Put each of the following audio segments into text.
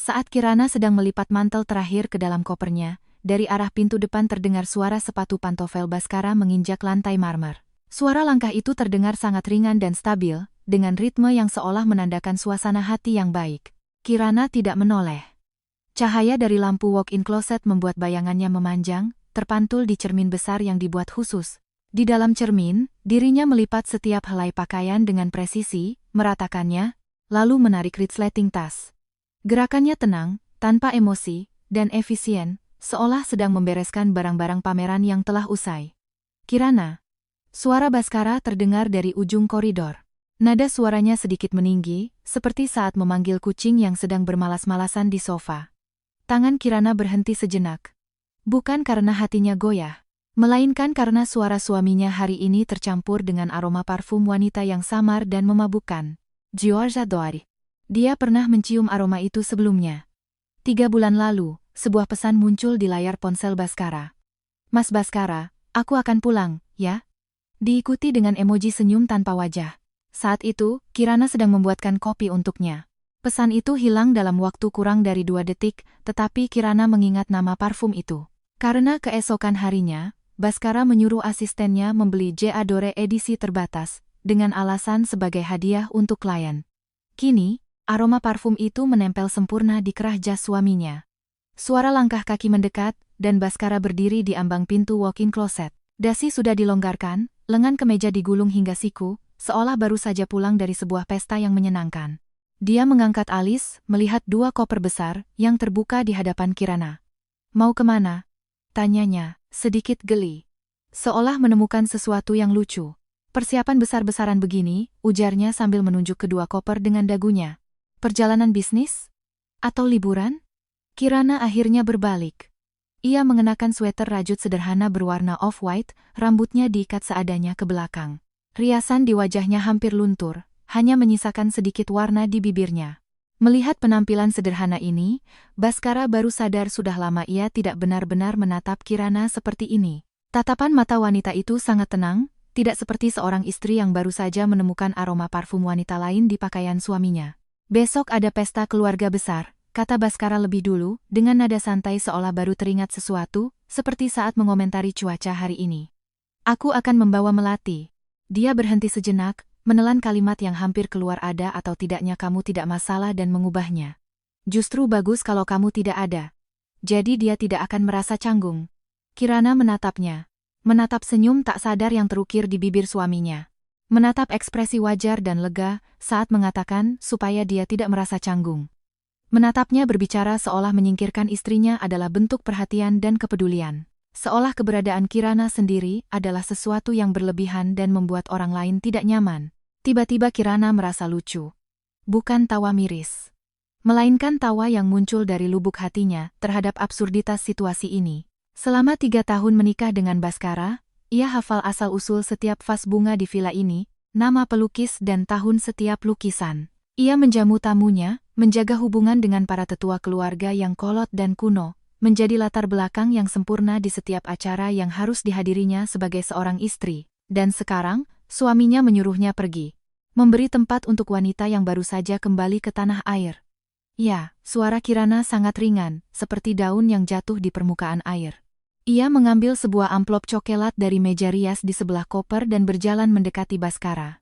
Saat Kirana sedang melipat mantel terakhir ke dalam kopernya, dari arah pintu depan terdengar suara sepatu pantofel Bhaskara menginjak lantai marmer. Suara langkah itu terdengar sangat ringan dan stabil, dengan ritme yang seolah menandakan suasana hati yang baik. Kirana tidak menoleh. Cahaya dari lampu walk-in closet membuat bayangannya memanjang, terpantul di cermin besar yang dibuat khusus. Di dalam cermin, dirinya melipat setiap helai pakaian dengan presisi, meratakannya, lalu menarik resleting tas. Gerakannya tenang, tanpa emosi, dan efisien, seolah sedang membereskan barang-barang pameran yang telah usai. Kirana. Suara Bhaskara terdengar dari ujung koridor. Nada suaranya sedikit meninggi, seperti saat memanggil kucing yang sedang bermalas-malasan di sofa. Tangan Kirana berhenti sejenak. Bukan karena hatinya goyah, melainkan karena suara suaminya hari ini tercampur dengan aroma parfum wanita yang samar dan memabukkan. Georgia Doari. Dia pernah mencium aroma itu sebelumnya. 3 bulan lalu, sebuah pesan muncul di layar ponsel Bhaskara. Mas Bhaskara, aku akan pulang, ya? Diikuti dengan emoji senyum tanpa wajah. Saat itu, Kirana sedang membuatkan kopi untuknya. Pesan itu hilang dalam waktu kurang dari 2 detik, tetapi Kirana mengingat nama parfum itu. Karena keesokan harinya, Bhaskara menyuruh asistennya membeli J Adore edisi terbatas, dengan alasan sebagai hadiah untuk klien. Kini, aroma parfum itu menempel sempurna di kerah jas suaminya. Suara langkah kaki mendekat, dan Bhaskara berdiri di ambang pintu walk-in closet. Dasi sudah dilonggarkan, lengan kemeja digulung hingga siku, seolah baru saja pulang dari sebuah pesta yang menyenangkan. Dia mengangkat alis, melihat 2 koper besar, yang terbuka di hadapan Kirana. Mau kemana? Tanyanya, sedikit geli. Seolah menemukan sesuatu yang lucu. Persiapan besar-besaran begini, ujarnya sambil menunjuk kedua koper dengan dagunya. Perjalanan bisnis? Atau liburan? Kirana akhirnya berbalik. Ia mengenakan sweater rajut sederhana berwarna off-white, rambutnya diikat seadanya ke belakang. Riasan di wajahnya hampir luntur, hanya menyisakan sedikit warna di bibirnya. Melihat penampilan sederhana ini, Bhaskara baru sadar sudah lama ia tidak benar-benar menatap Kirana seperti ini. Tatapan mata wanita itu sangat tenang, tidak seperti seorang istri yang baru saja menemukan aroma parfum wanita lain di pakaian suaminya. Besok ada pesta keluarga besar, kata Bhaskara lebih dulu, dengan nada santai seolah baru teringat sesuatu, seperti saat mengomentari cuaca hari ini. Aku akan membawa melati. Dia berhenti sejenak, menelan kalimat yang hampir keluar ada atau tidaknya kamu tidak masalah dan mengubahnya. Justru bagus kalau kamu tidak ada. Jadi dia tidak akan merasa canggung. Kirana menatapnya. Menatap senyum tak sadar yang terukir di bibir suaminya. Menatap ekspresi wajar dan lega saat mengatakan supaya dia tidak merasa canggung. Menatapnya berbicara seolah menyingkirkan istrinya adalah bentuk perhatian dan kepedulian. Seolah keberadaan Kirana sendiri adalah sesuatu yang berlebihan dan membuat orang lain tidak nyaman. Tiba-tiba Kirana merasa lucu. Bukan tawa miris. Melainkan tawa yang muncul dari lubuk hatinya terhadap absurditas situasi ini. Selama 3 tahun menikah dengan Bhaskara, ia hafal asal-usul setiap vas bunga di villa ini, nama pelukis dan tahun setiap lukisan. Ia menjamu tamunya, menjaga hubungan dengan para tetua keluarga yang kolot dan kuno, menjadi latar belakang yang sempurna di setiap acara yang harus dihadirinya sebagai seorang istri. Dan sekarang, suaminya menyuruhnya pergi. Memberi tempat untuk wanita yang baru saja kembali ke tanah air. Ya, suara Kirana sangat ringan, seperti daun yang jatuh di permukaan air. Ia mengambil sebuah amplop coklat dari meja rias di sebelah koper dan berjalan mendekati Bhaskara.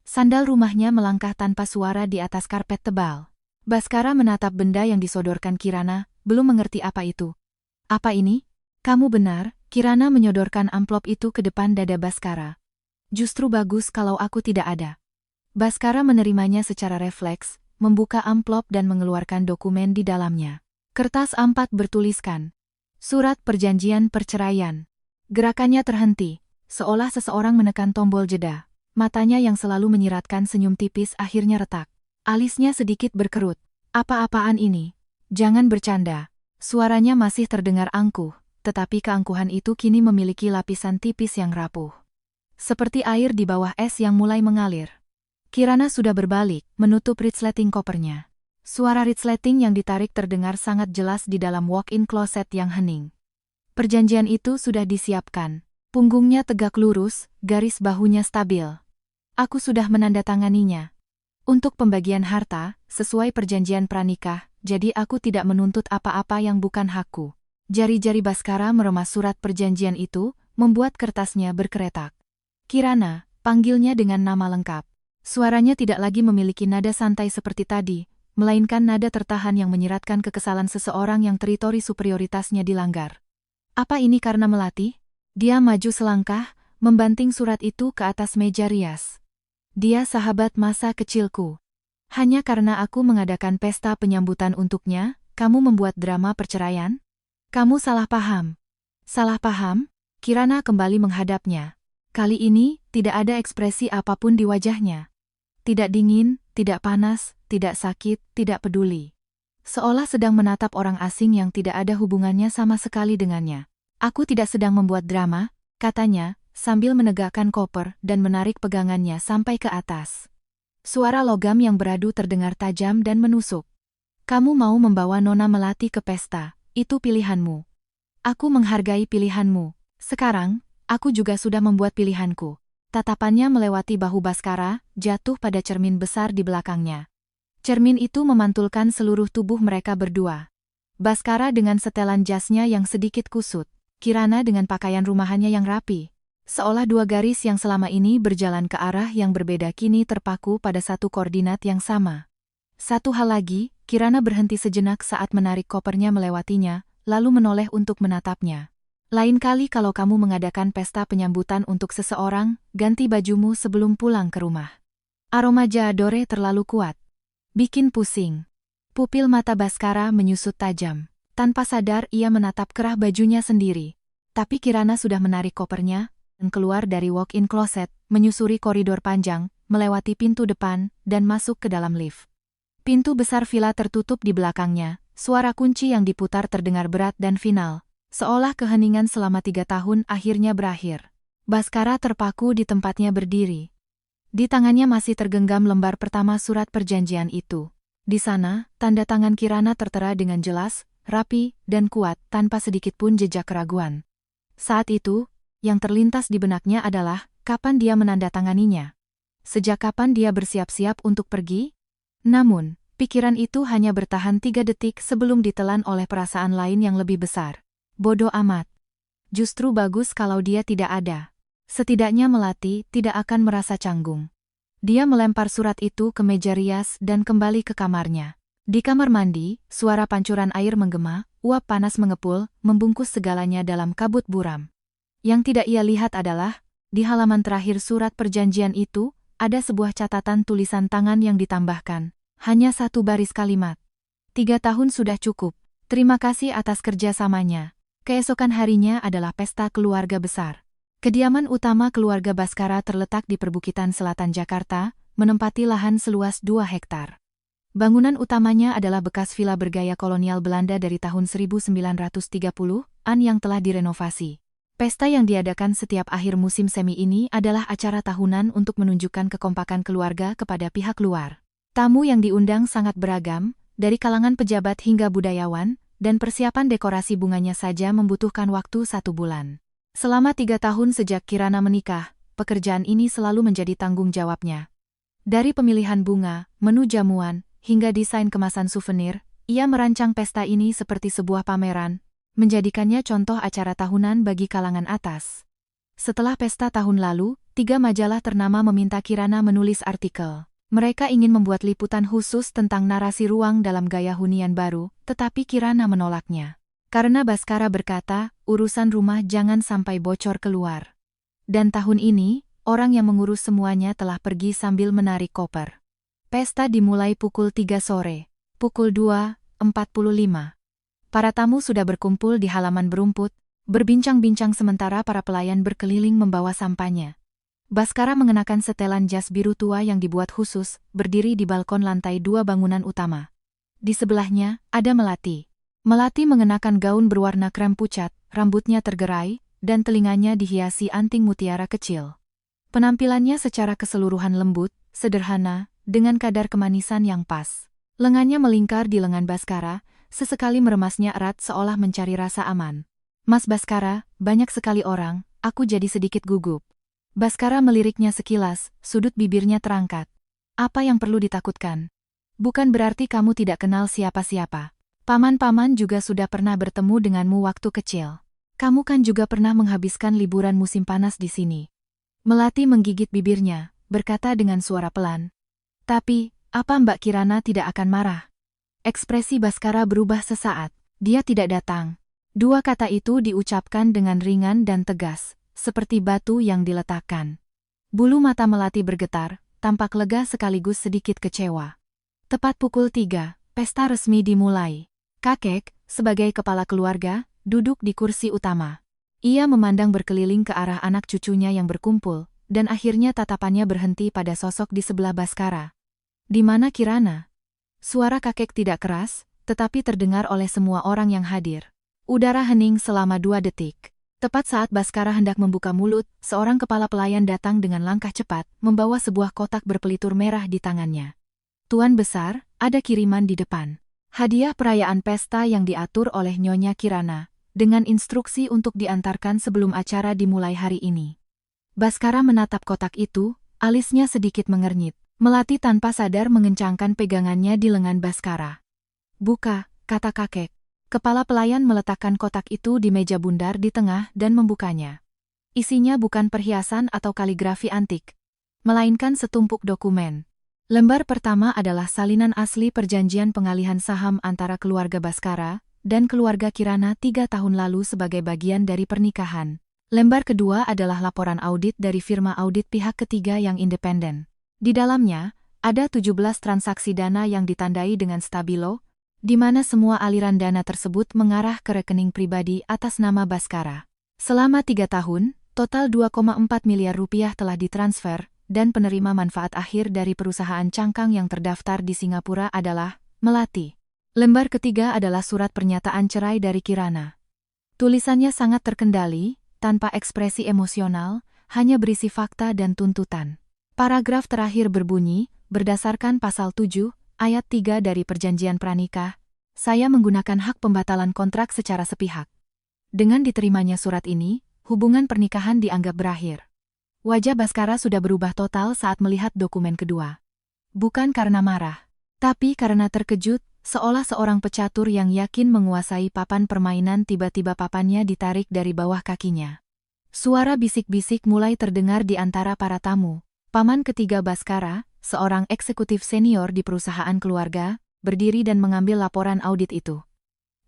Sandal rumahnya melangkah tanpa suara di atas karpet tebal. Bhaskara menatap benda yang disodorkan Kirana, belum mengerti apa itu. Apa ini? Kamu benar, Kirana menyodorkan amplop itu ke depan dada Bhaskara. Justru bagus kalau aku tidak ada. Bhaskara menerimanya secara refleks, membuka amplop dan mengeluarkan dokumen di dalamnya. Kertas A4 bertuliskan, Surat Perjanjian Perceraian. Gerakannya terhenti, seolah seseorang menekan tombol jeda. Matanya yang selalu menyiratkan senyum tipis akhirnya retak. Alisnya sedikit berkerut. Apa-apaan ini? Jangan bercanda. Suaranya masih terdengar angkuh, tetapi keangkuhan itu kini memiliki lapisan tipis yang rapuh. Seperti air di bawah es yang mulai mengalir. Kirana sudah berbalik, menutup resleting kopernya. Suara resleting yang ditarik terdengar sangat jelas di dalam walk-in closet yang hening. Perjanjian itu sudah disiapkan. Punggungnya tegak lurus, garis bahunya stabil. Aku sudah menandatanganinya. Untuk pembagian harta, sesuai perjanjian pranikah, jadi aku tidak menuntut apa-apa yang bukan hakku. Jari-jari Baskara meremas surat perjanjian itu, membuat kertasnya berkeretak. Kirana, panggilnya dengan nama lengkap. Suaranya tidak lagi memiliki nada santai seperti tadi, melainkan nada tertahan yang menyiratkan kekesalan seseorang yang teritori superioritasnya dilanggar. Apa ini karena Melati? Dia maju selangkah, membanting surat itu ke atas meja rias. Dia sahabat masa kecilku. Hanya karena aku mengadakan pesta penyambutan untuknya, kamu membuat drama perceraian? Kamu salah paham. Salah paham? Kirana kembali menghadapnya. Kali ini, tidak ada ekspresi apapun di wajahnya. Tidak dingin, tidak panas, tidak sakit, tidak peduli. Seolah sedang menatap orang asing yang tidak ada hubungannya sama sekali dengannya. Aku tidak sedang membuat drama, katanya, sambil menegakkan koper dan menarik pegangannya sampai ke atas. Suara logam yang beradu terdengar tajam dan menusuk. Kamu mau membawa Nona Melati ke pesta, itu pilihanmu. Aku menghargai pilihanmu. Sekarang, aku juga sudah membuat pilihanku. Tatapannya melewati bahu Baskara, jatuh pada cermin besar di belakangnya. Cermin itu memantulkan seluruh tubuh mereka berdua. Baskara dengan setelan jasnya yang sedikit kusut. Kirana dengan pakaian rumahannya yang rapi. Seolah dua garis yang selama ini berjalan ke arah yang berbeda kini terpaku pada satu koordinat yang sama. Satu hal lagi, Kirana berhenti sejenak saat menarik kopernya melewatinya, lalu menoleh untuk menatapnya. Lain kali kalau kamu mengadakan pesta penyambutan untuk seseorang, ganti bajumu sebelum pulang ke rumah. Aroma Jaadore terlalu kuat. Bikin pusing. Pupil mata Baskara menyusut tajam. Tanpa sadar ia menatap kerah bajunya sendiri. Tapi Kirana sudah menarik kopernya, dan keluar dari walk-in closet, menyusuri koridor panjang, melewati pintu depan, dan masuk ke dalam lift. Pintu besar villa tertutup di belakangnya, suara kunci yang diputar terdengar berat dan final, seolah keheningan selama 3 tahun akhirnya berakhir. Baskara terpaku di tempatnya berdiri. Di tangannya masih tergenggam lembar pertama surat perjanjian itu. Di sana, tanda tangan Kirana tertera dengan jelas, rapi, dan kuat, tanpa sedikit pun jejak keraguan. Saat itu, yang terlintas di benaknya adalah, kapan dia menandatanganinya? Sejak kapan dia bersiap-siap untuk pergi? Namun, pikiran itu hanya bertahan 3 detik sebelum ditelan oleh perasaan lain yang lebih besar. Bodoh amat. Justru bagus kalau dia tidak ada. Setidaknya Melati tidak akan merasa canggung. Dia melempar surat itu ke meja rias dan kembali ke kamarnya. Di kamar mandi, suara pancuran air menggema, uap panas mengepul, membungkus segalanya dalam kabut buram. Yang tidak ia lihat adalah, di halaman terakhir surat perjanjian itu, ada sebuah catatan tulisan tangan yang ditambahkan. Hanya 1 baris kalimat. 3 tahun sudah cukup. Terima kasih atas kerjasamanya. Keesokan harinya adalah pesta keluarga besar. Kediaman utama keluarga Baskara terletak di perbukitan selatan Jakarta, menempati lahan seluas 2 hektar. Bangunan utamanya adalah bekas villa bergaya kolonial Belanda dari tahun 1930-an yang telah direnovasi. Pesta yang diadakan setiap akhir musim semi ini adalah acara tahunan untuk menunjukkan kekompakan keluarga kepada pihak luar. Tamu yang diundang sangat beragam, dari kalangan pejabat hingga budayawan, dan persiapan dekorasi bunganya saja membutuhkan waktu 1 bulan. Selama 3 tahun sejak Kirana menikah, pekerjaan ini selalu menjadi tanggung jawabnya. Dari pemilihan bunga, menu jamuan, hingga desain kemasan souvenir, ia merancang pesta ini seperti sebuah pameran, menjadikannya contoh acara tahunan bagi kalangan atas. Setelah pesta tahun lalu, 3 majalah ternama meminta Kirana menulis artikel. Mereka ingin membuat liputan khusus tentang narasi ruang dalam gaya hunian baru, tetapi Kirana menolaknya. Karena Baskara berkata, urusan rumah jangan sampai bocor keluar. Dan tahun ini, orang yang mengurus semuanya telah pergi sambil menarik koper. Pesta dimulai pukul 3 sore. Pukul 2:45. Para tamu sudah berkumpul di halaman berumput, berbincang-bincang sementara para pelayan berkeliling membawa sampahnya. Baskara mengenakan setelan jas biru tua yang dibuat khusus, berdiri di balkon lantai 2 bangunan utama. Di sebelahnya, ada Melati. Melati mengenakan gaun berwarna krem pucat, rambutnya tergerai, dan telinganya dihiasi anting mutiara kecil. Penampilannya secara keseluruhan lembut, sederhana, dengan kadar kemanisan yang pas. Lengannya melingkar di lengan Baskara, sesekali meremasnya erat seolah mencari rasa aman. Mas Baskara, banyak sekali orang, aku jadi sedikit gugup. Baskara meliriknya sekilas, sudut bibirnya terangkat. Apa yang perlu ditakutkan? Bukan berarti kamu tidak kenal siapa-siapa. Paman-paman juga sudah pernah bertemu denganmu waktu kecil. Kamu kan juga pernah menghabiskan liburan musim panas di sini. Melati menggigit bibirnya, berkata dengan suara pelan. Tapi, apa Mbak Kirana tidak akan marah? Ekspresi Baskara berubah sesaat. Dia tidak datang. Dua kata itu diucapkan dengan ringan dan tegas, seperti batu yang diletakkan. Bulu mata Melati bergetar, tampak lega sekaligus sedikit kecewa. Tepat pukul 3, pesta resmi dimulai. Kakek, sebagai kepala keluarga, duduk di kursi utama. Ia memandang berkeliling ke arah anak cucunya yang berkumpul, dan akhirnya tatapannya berhenti pada sosok di sebelah Baskara. Di mana Kirana? Suara kakek tidak keras, tetapi terdengar oleh semua orang yang hadir. Udara hening selama 2 detik. Tepat saat Baskara hendak membuka mulut, seorang kepala pelayan datang dengan langkah cepat, membawa sebuah kotak berpelitur merah di tangannya. Tuan besar, ada kiriman di depan. Hadiah perayaan pesta yang diatur oleh Nyonya Kirana, dengan instruksi untuk diantarkan sebelum acara dimulai hari ini. Baskara menatap kotak itu, alisnya sedikit mengernyit. Melati tanpa sadar mengencangkan pegangannya di lengan Baskara. Buka, kata kakek. Kepala pelayan meletakkan kotak itu di meja bundar di tengah dan membukanya. Isinya bukan perhiasan atau kaligrafi antik, melainkan setumpuk dokumen. Lembar pertama adalah salinan asli perjanjian pengalihan saham antara keluarga Baskara dan keluarga Kirana 3 tahun lalu sebagai bagian dari pernikahan. Lembar kedua adalah laporan audit dari firma audit pihak ketiga yang independen. Di dalamnya, ada 17 transaksi dana yang ditandai dengan stabilo, di mana semua aliran dana tersebut mengarah ke rekening pribadi atas nama Baskara. Selama 3 tahun, total 2,4 miliar rupiah telah ditransfer, dan penerima manfaat akhir dari perusahaan cangkang yang terdaftar di Singapura adalah Melati. Lembar ketiga adalah surat pernyataan cerai dari Kirana. Tulisannya sangat terkendali, tanpa ekspresi emosional, hanya berisi fakta dan tuntutan. Paragraf terakhir berbunyi, berdasarkan pasal 7, ayat 3 dari perjanjian pranikah, saya menggunakan hak pembatalan kontrak secara sepihak. Dengan diterimanya surat ini, hubungan pernikahan dianggap berakhir. Wajah Baskara sudah berubah total saat melihat dokumen kedua. Bukan karena marah, tapi karena terkejut, seolah seorang pecatur yang yakin menguasai papan permainan tiba-tiba papannya ditarik dari bawah kakinya. Suara bisik-bisik mulai terdengar di antara para tamu. Paman ketiga Baskara, seorang eksekutif senior di perusahaan keluarga, berdiri dan mengambil laporan audit itu.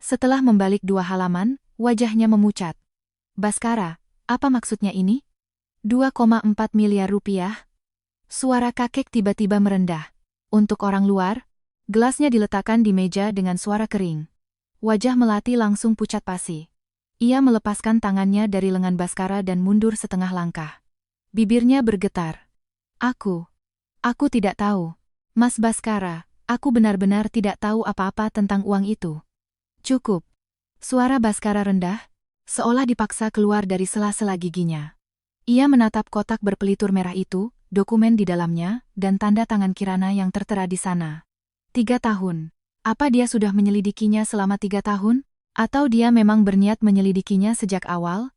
Setelah membalik 2 halaman, wajahnya memucat. Baskara, apa maksudnya ini? 2,4 miliar rupiah? Suara kakek tiba-tiba merendah. Untuk orang luar, gelasnya diletakkan di meja dengan suara kering. Wajah Melati langsung pucat pasi. Ia melepaskan tangannya dari lengan Baskara dan mundur setengah langkah. Bibirnya bergetar. Aku tidak tahu. Mas Baskara, aku benar-benar tidak tahu apa-apa tentang uang itu. Cukup. Suara Baskara rendah, seolah dipaksa keluar dari sela-sela giginya. Ia menatap kotak berpelitur merah itu, dokumen di dalamnya, dan tanda tangan Kirana yang tertera di sana. 3 tahun. Apa dia sudah menyelidikinya selama 3 tahun? Atau dia memang berniat menyelidikinya sejak awal?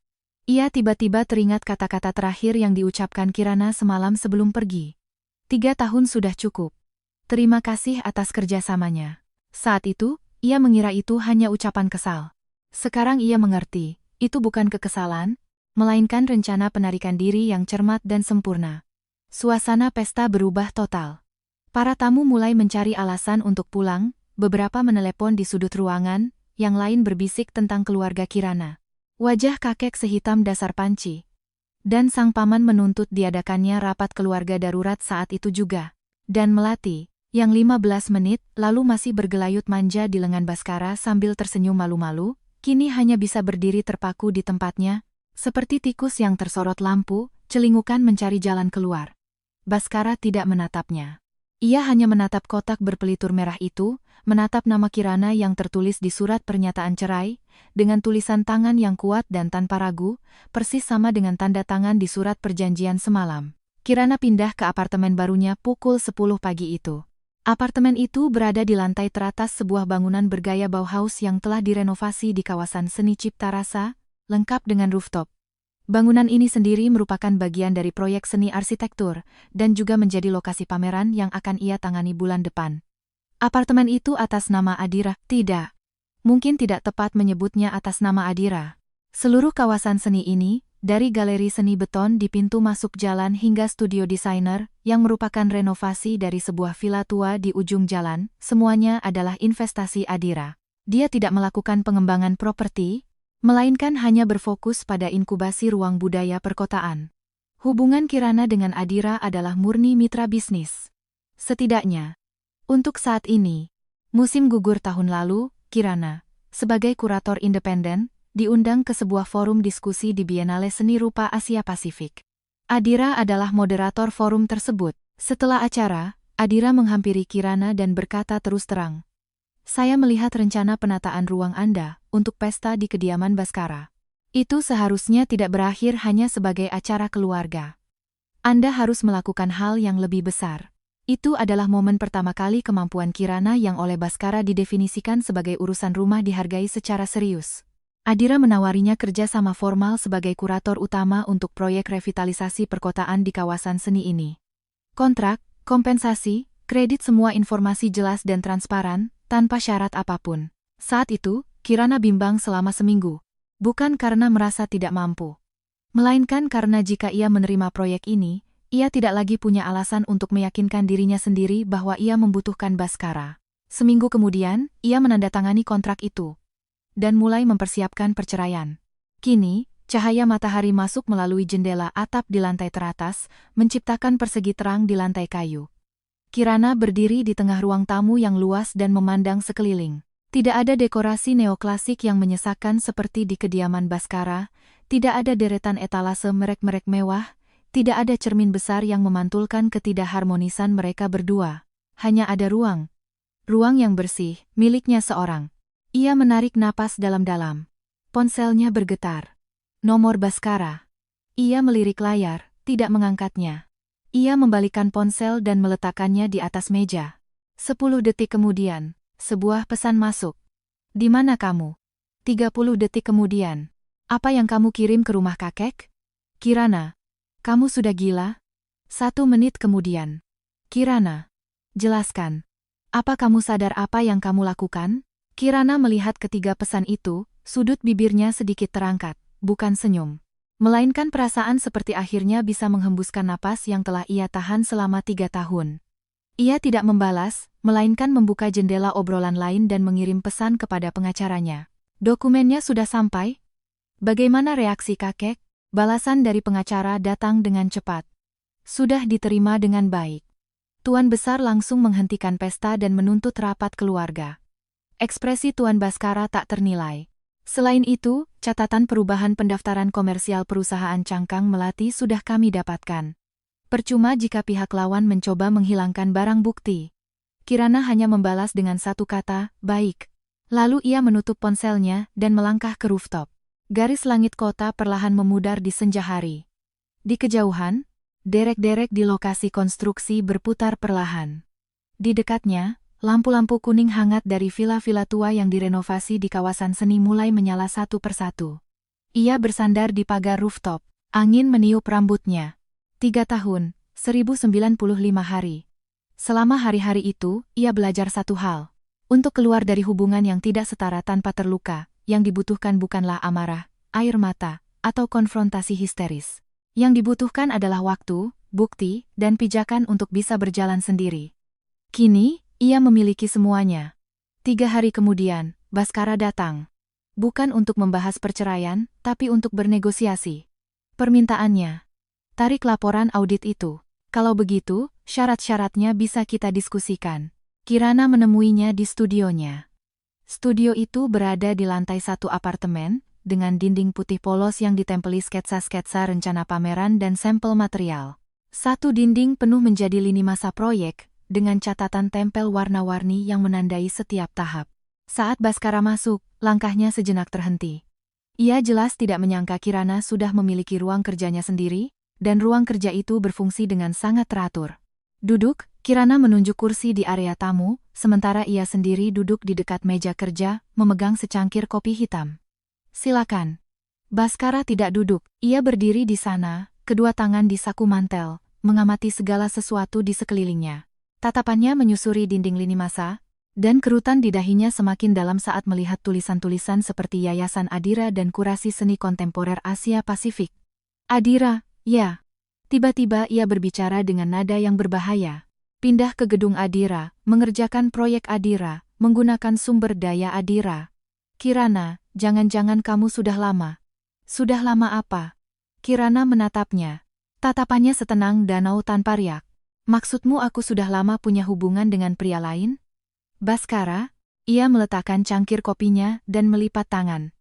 Ia tiba-tiba teringat kata-kata terakhir yang diucapkan Kirana semalam sebelum pergi. 3 tahun sudah cukup. Terima kasih atas kerjasamanya. Saat itu, ia mengira itu hanya ucapan kesal. Sekarang ia mengerti, itu bukan kekesalan, melainkan rencana penarikan diri yang cermat dan sempurna. Suasana pesta berubah total. Para tamu mulai mencari alasan untuk pulang, beberapa menelepon di sudut ruangan, yang lain berbisik tentang keluarga Kirana. Wajah kakek sehitam dasar panci. Dan sang paman menuntut diadakannya rapat keluarga darurat saat itu juga. Dan Melati, yang 15 menit lalu masih bergelayut manja di lengan Baskara sambil tersenyum malu-malu, kini hanya bisa berdiri terpaku di tempatnya, seperti tikus yang tersorot lampu, celingukan mencari jalan keluar. Baskara tidak menatapnya. Ia hanya menatap kotak berpelitur merah itu, menatap nama Kirana yang tertulis di surat pernyataan cerai, dengan tulisan tangan yang kuat dan tanpa ragu, persis sama dengan tanda tangan di surat perjanjian semalam. Kirana pindah ke apartemen barunya pukul 10 pagi itu. Apartemen itu berada di lantai teratas sebuah bangunan bergaya Bauhaus yang telah direnovasi di kawasan seni Cipta Rasa, lengkap dengan rooftop. Bangunan ini sendiri merupakan bagian dari proyek seni arsitektur, dan juga menjadi lokasi pameran yang akan ia tangani bulan depan. Apartemen itu atas nama Adira? Tidak. Mungkin tidak tepat menyebutnya atas nama Adira. Seluruh kawasan seni ini, dari galeri seni beton di pintu masuk jalan hingga studio desainer, yang merupakan renovasi dari sebuah villa tua di ujung jalan, semuanya adalah investasi Adira. Dia tidak melakukan pengembangan properti, melainkan hanya berfokus pada inkubasi ruang budaya perkotaan. Hubungan Kirana dengan Adira adalah murni mitra bisnis. Setidaknya, untuk saat ini, musim gugur tahun lalu, Kirana, sebagai kurator independen, diundang ke sebuah forum diskusi di Biennale Seni Rupa Asia Pasifik. Adira adalah moderator forum tersebut. Setelah acara, Adira menghampiri Kirana dan berkata terus terang, "Saya melihat rencana penataan ruang Anda untuk pesta di kediaman Baskara. Itu seharusnya tidak berakhir hanya sebagai acara keluarga. Anda harus melakukan hal yang lebih besar." Itu adalah momen pertama kali kemampuan Kirana yang oleh Baskara didefinisikan sebagai urusan rumah dihargai secara serius. Adira menawarinya kerja sama formal sebagai kurator utama untuk proyek revitalisasi perkotaan di kawasan seni ini. Kontrak, kompensasi, kredit, semua informasi jelas dan transparan, tanpa syarat apapun. Saat itu, Kirana bimbang selama seminggu. Bukan karena merasa tidak mampu, melainkan karena jika ia menerima proyek ini, ia tidak lagi punya alasan untuk meyakinkan dirinya sendiri bahwa ia membutuhkan Baskara. Seminggu kemudian, ia menandatangani kontrak itu dan mulai mempersiapkan perceraian. Kini, cahaya matahari masuk melalui jendela atap di lantai teratas, menciptakan persegi terang di lantai kayu. Kirana berdiri di tengah ruang tamu yang luas dan memandang sekeliling. Tidak ada dekorasi neoklasik yang menyesakkan seperti di kediaman Baskara, tidak ada deretan etalase merek-merek mewah, tidak ada cermin besar yang memantulkan ketidakharmonisan mereka berdua. Hanya ada ruang. Ruang yang bersih, miliknya seorang. Ia menarik napas dalam-dalam. Ponselnya bergetar. Nomor Baskara. Ia melirik layar, tidak mengangkatnya. Ia membalikkan ponsel dan meletakkannya di atas meja. 10 detik kemudian, sebuah pesan masuk. "Di mana kamu?" 30 detik kemudian. "Apa yang kamu kirim ke rumah kakek?" "Kirana, kamu sudah gila?" 1 menit kemudian. "Kirana, jelaskan. Apa kamu sadar apa yang kamu lakukan?" Kirana melihat ketiga pesan itu, sudut bibirnya sedikit terangkat, bukan senyum, melainkan perasaan seperti akhirnya bisa menghembuskan napas yang telah ia tahan selama 3 tahun. Ia tidak membalas, melainkan membuka jendela obrolan lain dan mengirim pesan kepada pengacaranya. "Dokumennya sudah sampai? Bagaimana reaksi kakek?" Balasan dari pengacara datang dengan cepat. "Sudah diterima dengan baik." Tuan Besar langsung menghentikan pesta dan menuntut rapat keluarga. Ekspresi Tuan Baskara tak ternilai. "Selain itu, catatan perubahan pendaftaran komersial perusahaan Cangkang Melati sudah kami dapatkan. Percuma jika pihak lawan mencoba menghilangkan barang bukti." Kirana hanya membalas dengan satu kata, "Baik." Lalu ia menutup ponselnya dan melangkah ke rooftop. Garis langit kota perlahan memudar di senja hari. Di kejauhan, derek-derek di lokasi konstruksi berputar perlahan. Di dekatnya, lampu-lampu kuning hangat dari villa-villa tua yang direnovasi di kawasan seni mulai menyala satu persatu. Ia bersandar di pagar rooftop. Angin meniup rambutnya. 3 tahun, 1095 hari. Selama hari-hari itu, ia belajar satu hal. Untuk keluar dari hubungan yang tidak setara tanpa terluka, yang dibutuhkan bukanlah amarah, air mata, atau konfrontasi histeris. Yang dibutuhkan adalah waktu, bukti, dan pijakan untuk bisa berjalan sendiri. Kini, ia memiliki semuanya. 3 hari kemudian, Baskara datang. Bukan untuk membahas perceraian, tapi untuk bernegosiasi. Permintaannya, "Tarik laporan audit itu. Kalau begitu, syarat-syaratnya bisa kita diskusikan." Kirana menemuinya di studionya. Studio itu berada di lantai 1 apartemen, dengan dinding putih polos yang ditempeli sketsa-sketsa rencana pameran dan sampel material. Satu dinding penuh menjadi lini masa proyek, dengan catatan tempel warna-warni yang menandai setiap tahap. Saat Baskara masuk, langkahnya sejenak terhenti. Ia jelas tidak menyangka Kirana sudah memiliki ruang kerjanya sendiri, dan ruang kerja itu berfungsi dengan sangat teratur. "Duduk." Kirana menunjuk kursi di area tamu, sementara ia sendiri duduk di dekat meja kerja, memegang secangkir kopi hitam. "Silakan." Baskara tidak duduk, ia berdiri di sana, kedua tangan di saku mantel, mengamati segala sesuatu di sekelilingnya. Tatapannya menyusuri dinding lini masa, Dan kerutan di dahinya semakin dalam saat melihat tulisan-tulisan seperti Yayasan Adira dan Kurasi Seni Kontemporer Asia Pasifik. Adira, ya. Tiba-tiba ia berbicara dengan nada yang berbahaya. Pindah ke gedung Adira, mengerjakan proyek Adira, menggunakan sumber daya Adira. Kirana, jangan-jangan kamu sudah lama. Sudah lama apa? Kirana menatapnya. Tatapannya setenang danau tanpa riak. Maksudmu aku sudah lama punya hubungan dengan pria lain? Baskara, ia meletakkan cangkir kopinya dan melipat tangan.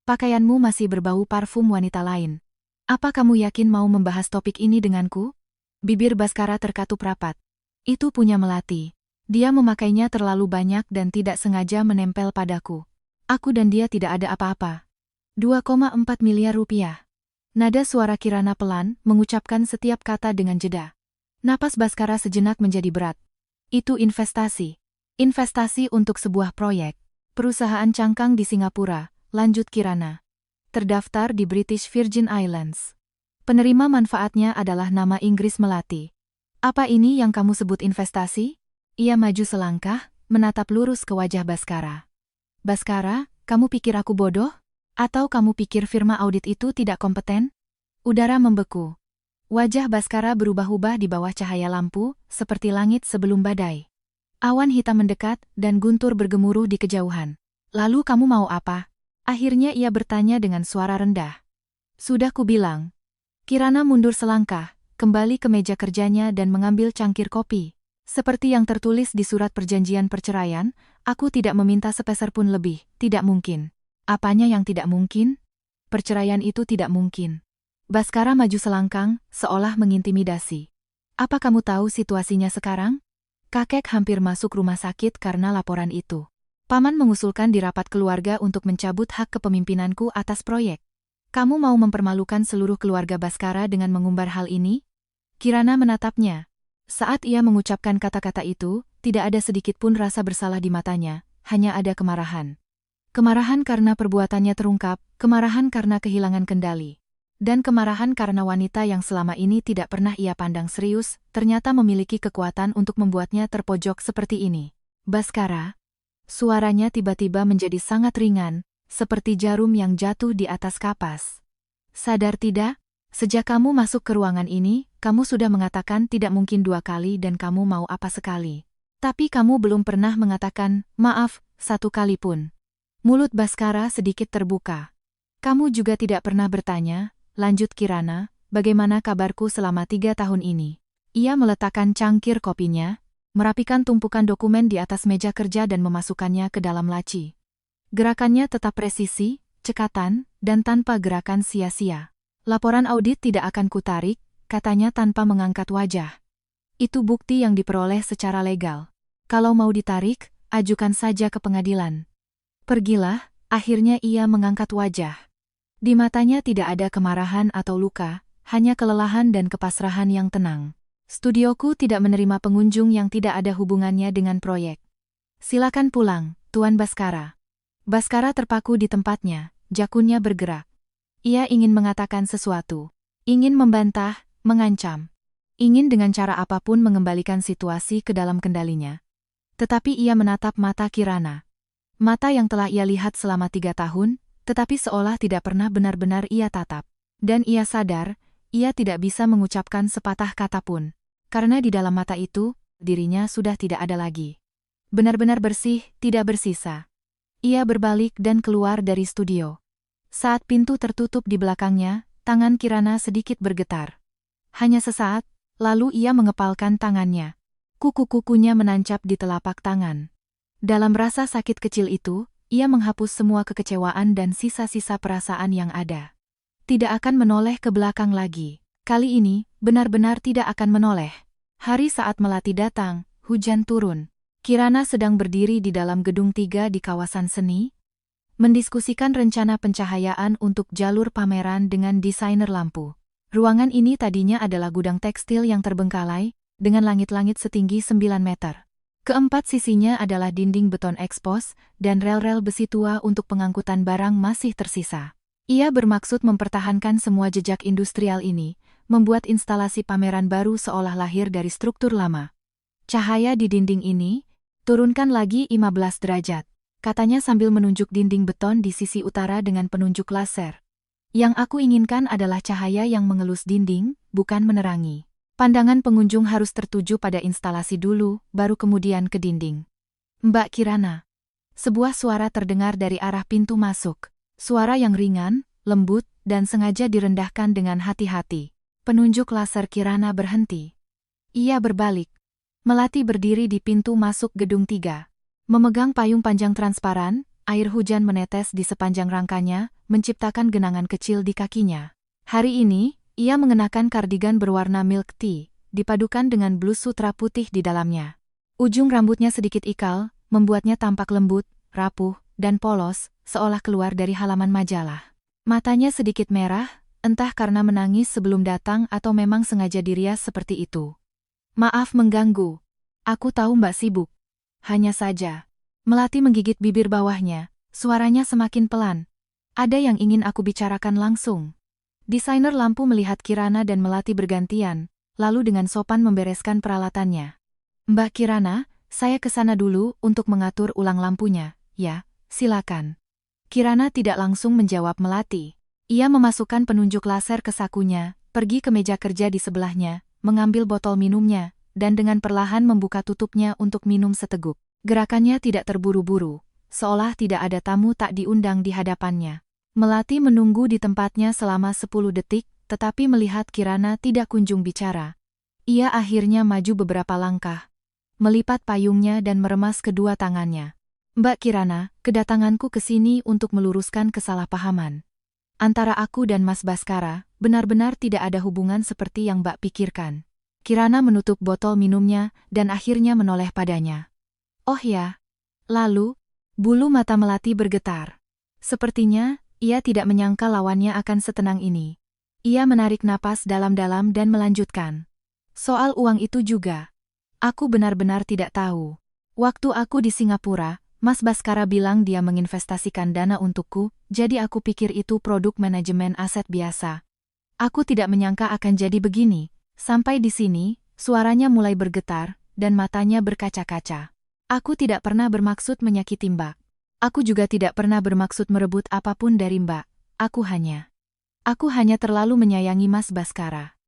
Pakaianmu masih berbau parfum wanita lain. Apa kamu yakin mau membahas topik ini denganku? Bibir Baskara terkatup rapat. Itu punya Melati. Dia memakainya terlalu banyak dan tidak sengaja menempel padaku. Aku dan dia tidak ada apa-apa. 2,4 miliar rupiah. Nada suara Kirana pelan, mengucapkan setiap kata dengan jeda. Napas Baskara sejenak menjadi berat. Itu investasi. Investasi untuk sebuah proyek. Perusahaan cangkang di Singapura, lanjut Kirana. Terdaftar di British Virgin Islands. Penerima manfaatnya adalah nama Inggris Melati. Apa ini yang kamu sebut investasi? Ia maju selangkah, menatap lurus ke wajah Baskara. Baskara, kamu pikir aku bodoh? Atau kamu pikir firma audit itu tidak kompeten? Udara membeku. Wajah Baskara berubah-ubah di bawah cahaya lampu, seperti langit sebelum badai. Awan hitam mendekat, dan guntur bergemuruh di kejauhan. Lalu kamu mau apa? Akhirnya ia bertanya dengan suara rendah. Sudah kubilang. Kirana mundur selangkah, kembali ke meja kerjanya dan mengambil cangkir kopi. Seperti yang tertulis di surat perjanjian perceraian, aku tidak meminta sepeser pun lebih, tidak mungkin. Apanya yang tidak mungkin? Perceraian itu tidak mungkin. Baskara maju selangkang, seolah mengintimidasi. Apa kamu tahu situasinya sekarang? Kakek hampir masuk rumah sakit karena laporan itu. Paman mengusulkan di rapat keluarga untuk mencabut hak kepemimpinanku atas proyek. Kamu mau mempermalukan seluruh keluarga Baskara dengan mengumbar hal ini? Kirana menatapnya. Saat ia mengucapkan kata-kata itu, tidak ada sedikit pun rasa bersalah di matanya, hanya ada kemarahan. Kemarahan karena perbuatannya terungkap, kemarahan karena kehilangan kendali. Dan kemarahan karena wanita yang selama ini tidak pernah ia pandang serius, ternyata memiliki kekuatan untuk membuatnya terpojok seperti ini. Baskara. Suaranya tiba-tiba menjadi sangat ringan, seperti jarum yang jatuh di atas kapas. Sadar tidak? Sejak kamu masuk ke ruangan ini, kamu sudah mengatakan tidak mungkin 2 kali dan kamu mau apa sekali. Tapi kamu belum pernah mengatakan, maaf, 1 kali pun. Mulut Baskara sedikit terbuka. Kamu juga tidak pernah bertanya, lanjut Kirana, bagaimana kabarku selama 3 tahun ini? Ia meletakkan cangkir kopinya, merapikan tumpukan dokumen di atas meja kerja dan memasukkannya ke dalam laci. Gerakannya tetap presisi, cekatan, dan tanpa gerakan sia-sia. Laporan audit tidak akan kutarik, katanya tanpa mengangkat wajah. Itu bukti yang diperoleh secara legal. Kalau mau ditarik, ajukan saja ke pengadilan. Pergilah, akhirnya ia mengangkat wajah. Di matanya tidak ada kemarahan atau luka, hanya kelelahan dan kepasrahan yang tenang. Studioku tidak menerima pengunjung yang tidak ada hubungannya dengan proyek. Silakan pulang, Tuan Baskara. Baskara terpaku di tempatnya, jakunnya bergerak. Ia ingin mengatakan sesuatu. Ingin membantah, mengancam. Ingin dengan cara apapun mengembalikan situasi ke dalam kendalinya. Tetapi ia menatap mata Kirana. Mata yang telah ia lihat selama 3 tahun, tetapi seolah tidak pernah benar-benar ia tatap. Dan ia sadar, ia tidak bisa mengucapkan sepatah kata pun. Karena di dalam mata itu, dirinya sudah tidak ada lagi. Benar-benar bersih, tidak bersisa. Ia berbalik dan keluar dari studio. Saat pintu tertutup di belakangnya, tangan Kirana sedikit bergetar. Hanya sesaat, lalu ia mengepalkan tangannya. Kuku-kukunya menancap di telapak tangan. Dalam rasa sakit kecil itu, ia menghapus semua kekecewaan dan sisa-sisa perasaan yang ada. Tidak akan menoleh ke belakang lagi. Kali ini, benar-benar tidak akan menoleh. Hari saat Melati datang, hujan turun. Kirana sedang berdiri di dalam gedung 3 di kawasan seni, mendiskusikan rencana pencahayaan untuk jalur pameran dengan desainer lampu. Ruangan ini tadinya adalah gudang tekstil yang terbengkalai, dengan langit-langit setinggi 9 meter. Keempat sisinya adalah dinding beton ekspos, dan rel-rel besi tua untuk pengangkutan barang masih tersisa. Ia bermaksud mempertahankan semua jejak industrial ini, membuat instalasi pameran baru seolah lahir dari struktur lama. Cahaya di dinding ini, Turunkan lagi 15 derajat, katanya sambil menunjuk dinding beton di sisi utara dengan penunjuk laser. Yang aku inginkan adalah cahaya yang mengelus dinding, bukan menerangi. Pandangan pengunjung harus tertuju pada instalasi dulu, baru kemudian ke dinding. Mbak Kirana. Sebuah suara terdengar dari arah pintu masuk. Suara yang ringan, lembut, dan sengaja direndahkan dengan hati-hati. Penunjuk laser Kirana berhenti. Ia berbalik. Melati berdiri di pintu masuk gedung 3. Memegang payung panjang transparan, air hujan menetes di sepanjang rangkanya, menciptakan genangan kecil di kakinya. Hari ini, ia mengenakan kardigan berwarna milk tea, dipadukan dengan blus sutra putih di dalamnya. Ujung rambutnya sedikit ikal, membuatnya tampak lembut, rapuh, dan polos, seolah keluar dari halaman majalah. Matanya sedikit merah, entah karena menangis sebelum datang atau memang sengaja dirias seperti itu. Maaf mengganggu. Aku tahu Mbak sibuk. Hanya saja. Melati menggigit bibir bawahnya, suaranya semakin pelan. Ada yang ingin aku bicarakan langsung. Desainer lampu melihat Kirana dan Melati bergantian, lalu dengan sopan membereskan peralatannya. Mbak Kirana, saya ke sana dulu untuk mengatur ulang lampunya. Ya, silakan. Kirana tidak langsung menjawab Melati. Ia memasukkan penunjuk laser ke sakunya, pergi ke meja kerja di sebelahnya, mengambil botol minumnya, dan dengan perlahan membuka tutupnya untuk minum seteguk. Gerakannya tidak terburu-buru, seolah tidak ada tamu tak diundang di hadapannya. Melati menunggu di tempatnya selama 10 detik, tetapi melihat Kirana tidak kunjung bicara. Ia akhirnya maju beberapa langkah, melipat payungnya dan meremas kedua tangannya. Mbak Kirana, kedatanganku ke sini untuk meluruskan kesalahpahaman. Antara aku dan Mas Baskara, benar-benar tidak ada hubungan seperti yang Mbak pikirkan. Kirana menutup botol minumnya dan akhirnya menoleh padanya. Oh ya. Lalu, bulu mata Melati bergetar. Sepertinya, ia tidak menyangka lawannya akan setenang ini. Ia menarik napas dalam-dalam dan melanjutkan. Soal uang itu juga. Aku benar-benar tidak tahu. Waktu aku di Singapura, Mas Baskara bilang dia menginvestasikan dana untukku, jadi aku pikir itu produk manajemen aset biasa. Aku tidak menyangka akan jadi begini. Sampai di sini, suaranya mulai bergetar, dan matanya berkaca-kaca. Aku tidak pernah bermaksud menyakiti Mbak. Aku juga tidak pernah bermaksud merebut apapun dari Mbak. Aku hanya terlalu menyayangi Mas Baskara.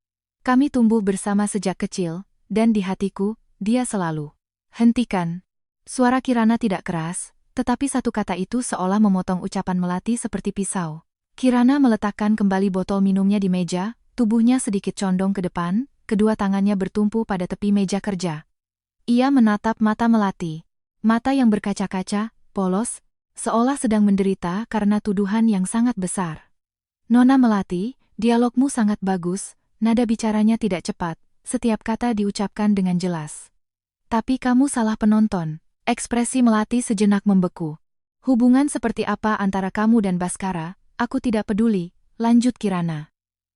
Kami tumbuh bersama sejak kecil, dan di hatiku, dia selalu. Hentikan. Suara Kirana tidak keras, tetapi satu kata itu seolah memotong ucapan Melati seperti pisau. Kirana meletakkan kembali botol minumnya di meja, tubuhnya sedikit condong ke depan, kedua tangannya bertumpu pada tepi meja kerja. Ia menatap mata Melati. Mata yang berkaca-kaca, polos, seolah sedang menderita karena tuduhan yang sangat besar. Nona Melati, dialogmu sangat bagus, nada bicaranya tidak cepat, setiap kata diucapkan dengan jelas. Tapi kamu salah penonton. Ekspresi Melati sejenak membeku. Hubungan seperti apa antara kamu dan Baskara, aku tidak peduli, lanjut Kirana.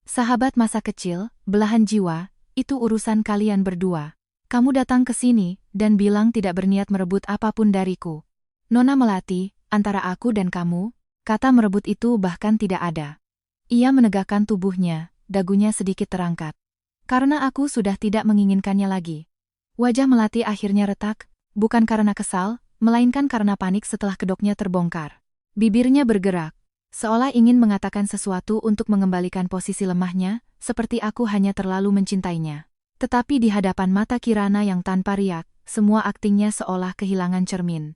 Sahabat masa kecil, belahan jiwa, itu urusan kalian berdua. Kamu datang ke sini, dan bilang tidak berniat merebut apapun dariku. Nona Melati, antara aku dan kamu, kata merebut itu bahkan tidak ada. Ia menegakkan tubuhnya, dagunya sedikit terangkat. Karena aku sudah tidak menginginkannya lagi. Wajah Melati akhirnya retak, bukan karena kesal, melainkan karena panik setelah kedoknya terbongkar. Bibirnya bergerak, seolah ingin mengatakan sesuatu untuk mengembalikan posisi lemahnya, seperti aku hanya terlalu mencintainya. Tetapi di hadapan mata Kirana yang tanpa riak, semua aktingnya seolah kehilangan cermin.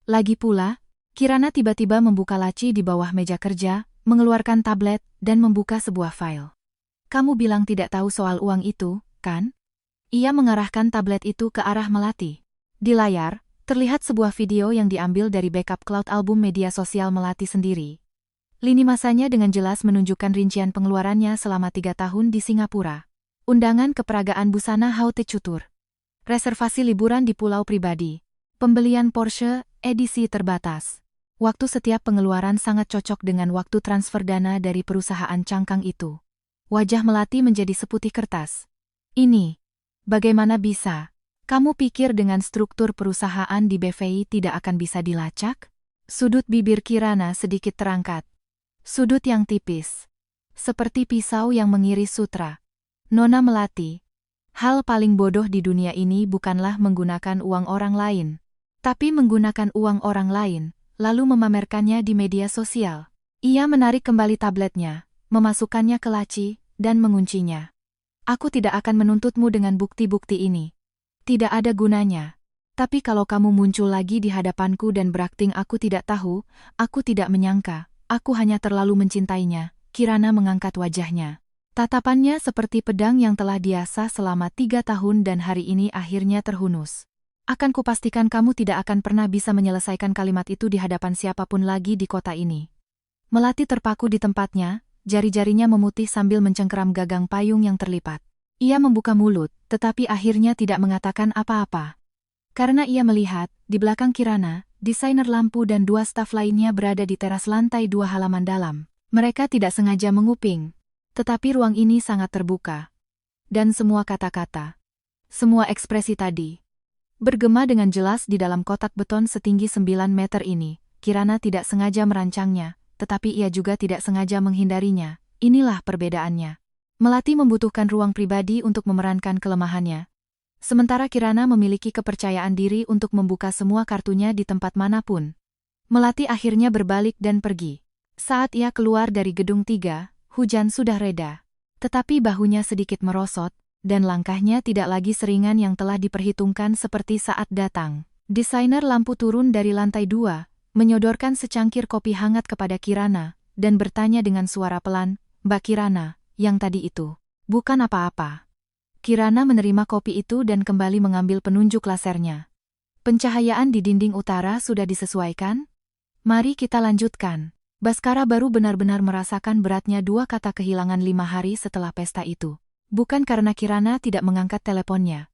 Lagi pula, Kirana tiba-tiba membuka laci di bawah meja kerja, mengeluarkan tablet, dan membuka sebuah file. Kamu bilang tidak tahu soal uang itu, kan? Ia mengarahkan tablet itu ke arah Melati. Di layar, terlihat sebuah video yang diambil dari backup cloud album media sosial Melati sendiri. Lini masanya dengan jelas menunjukkan rincian pengeluarannya selama 3 tahun di Singapura. Undangan keperagaan busana haute couture. Reservasi liburan di pulau pribadi. Pembelian Porsche, edisi terbatas. Waktu setiap pengeluaran sangat cocok dengan waktu transfer dana dari perusahaan cangkang itu. Wajah Melati menjadi seputih kertas. Ini, bagaimana bisa? Kamu pikir dengan struktur perusahaan di BVI tidak akan bisa dilacak? Sudut bibir Kirana sedikit terangkat. Sudut yang tipis. Seperti pisau yang mengiris sutra. Nona Melati. Hal paling bodoh di dunia ini bukanlah menggunakan uang orang lain. tapi menggunakan uang orang lain, lalu memamerkannya di media sosial. Ia menarik kembali tabletnya, memasukkannya ke laci, dan menguncinya. Aku tidak akan menuntutmu dengan bukti-bukti ini. Tidak ada gunanya. Tapi kalau kamu muncul lagi di hadapanku dan berakting aku tidak tahu, aku tidak menyangka, aku hanya terlalu mencintainya. Kirana mengangkat wajahnya. Tatapannya seperti pedang yang telah diasah selama 3 tahun dan hari ini akhirnya terhunus. Akan kupastikan kamu tidak akan pernah bisa menyelesaikan kalimat itu di hadapan siapapun lagi di kota ini. Melati terpaku di tempatnya, jari-jarinya memutih sambil mencengkeram gagang payung yang terlipat. Ia membuka mulut, tetapi akhirnya tidak mengatakan apa-apa. Karena ia melihat, di belakang Kirana, desainer lampu dan 2 staf lainnya berada di teras lantai 2 halaman dalam. Mereka tidak sengaja menguping. Tetapi ruang ini sangat terbuka. Dan semua kata-kata, semua ekspresi tadi, bergema dengan jelas di dalam kotak beton setinggi 9 meter ini. Kirana tidak sengaja merancangnya, tetapi ia juga tidak sengaja menghindarinya. Inilah perbedaannya. Melati membutuhkan ruang pribadi untuk memerankan kelemahannya. Sementara Kirana memiliki kepercayaan diri untuk membuka semua kartunya di tempat manapun. Melati akhirnya berbalik dan pergi. Saat ia keluar dari gedung 3, hujan sudah reda. Tetapi bahunya sedikit merosot, dan langkahnya tidak lagi seringan yang telah diperhitungkan seperti saat datang. Desainer lampu turun dari lantai 2, menyodorkan secangkir kopi hangat kepada Kirana, dan bertanya dengan suara pelan, "Mbak Kirana, yang tadi itu bukan apa-apa." Kirana menerima kopi itu dan kembali mengambil penunjuk lasernya. "Pencahayaan di dinding utara sudah disesuaikan? Mari kita lanjutkan." Baskara baru benar-benar merasakan beratnya 2 kata kehilangan 5 hari setelah pesta itu. Bukan karena Kirana tidak mengangkat teleponnya.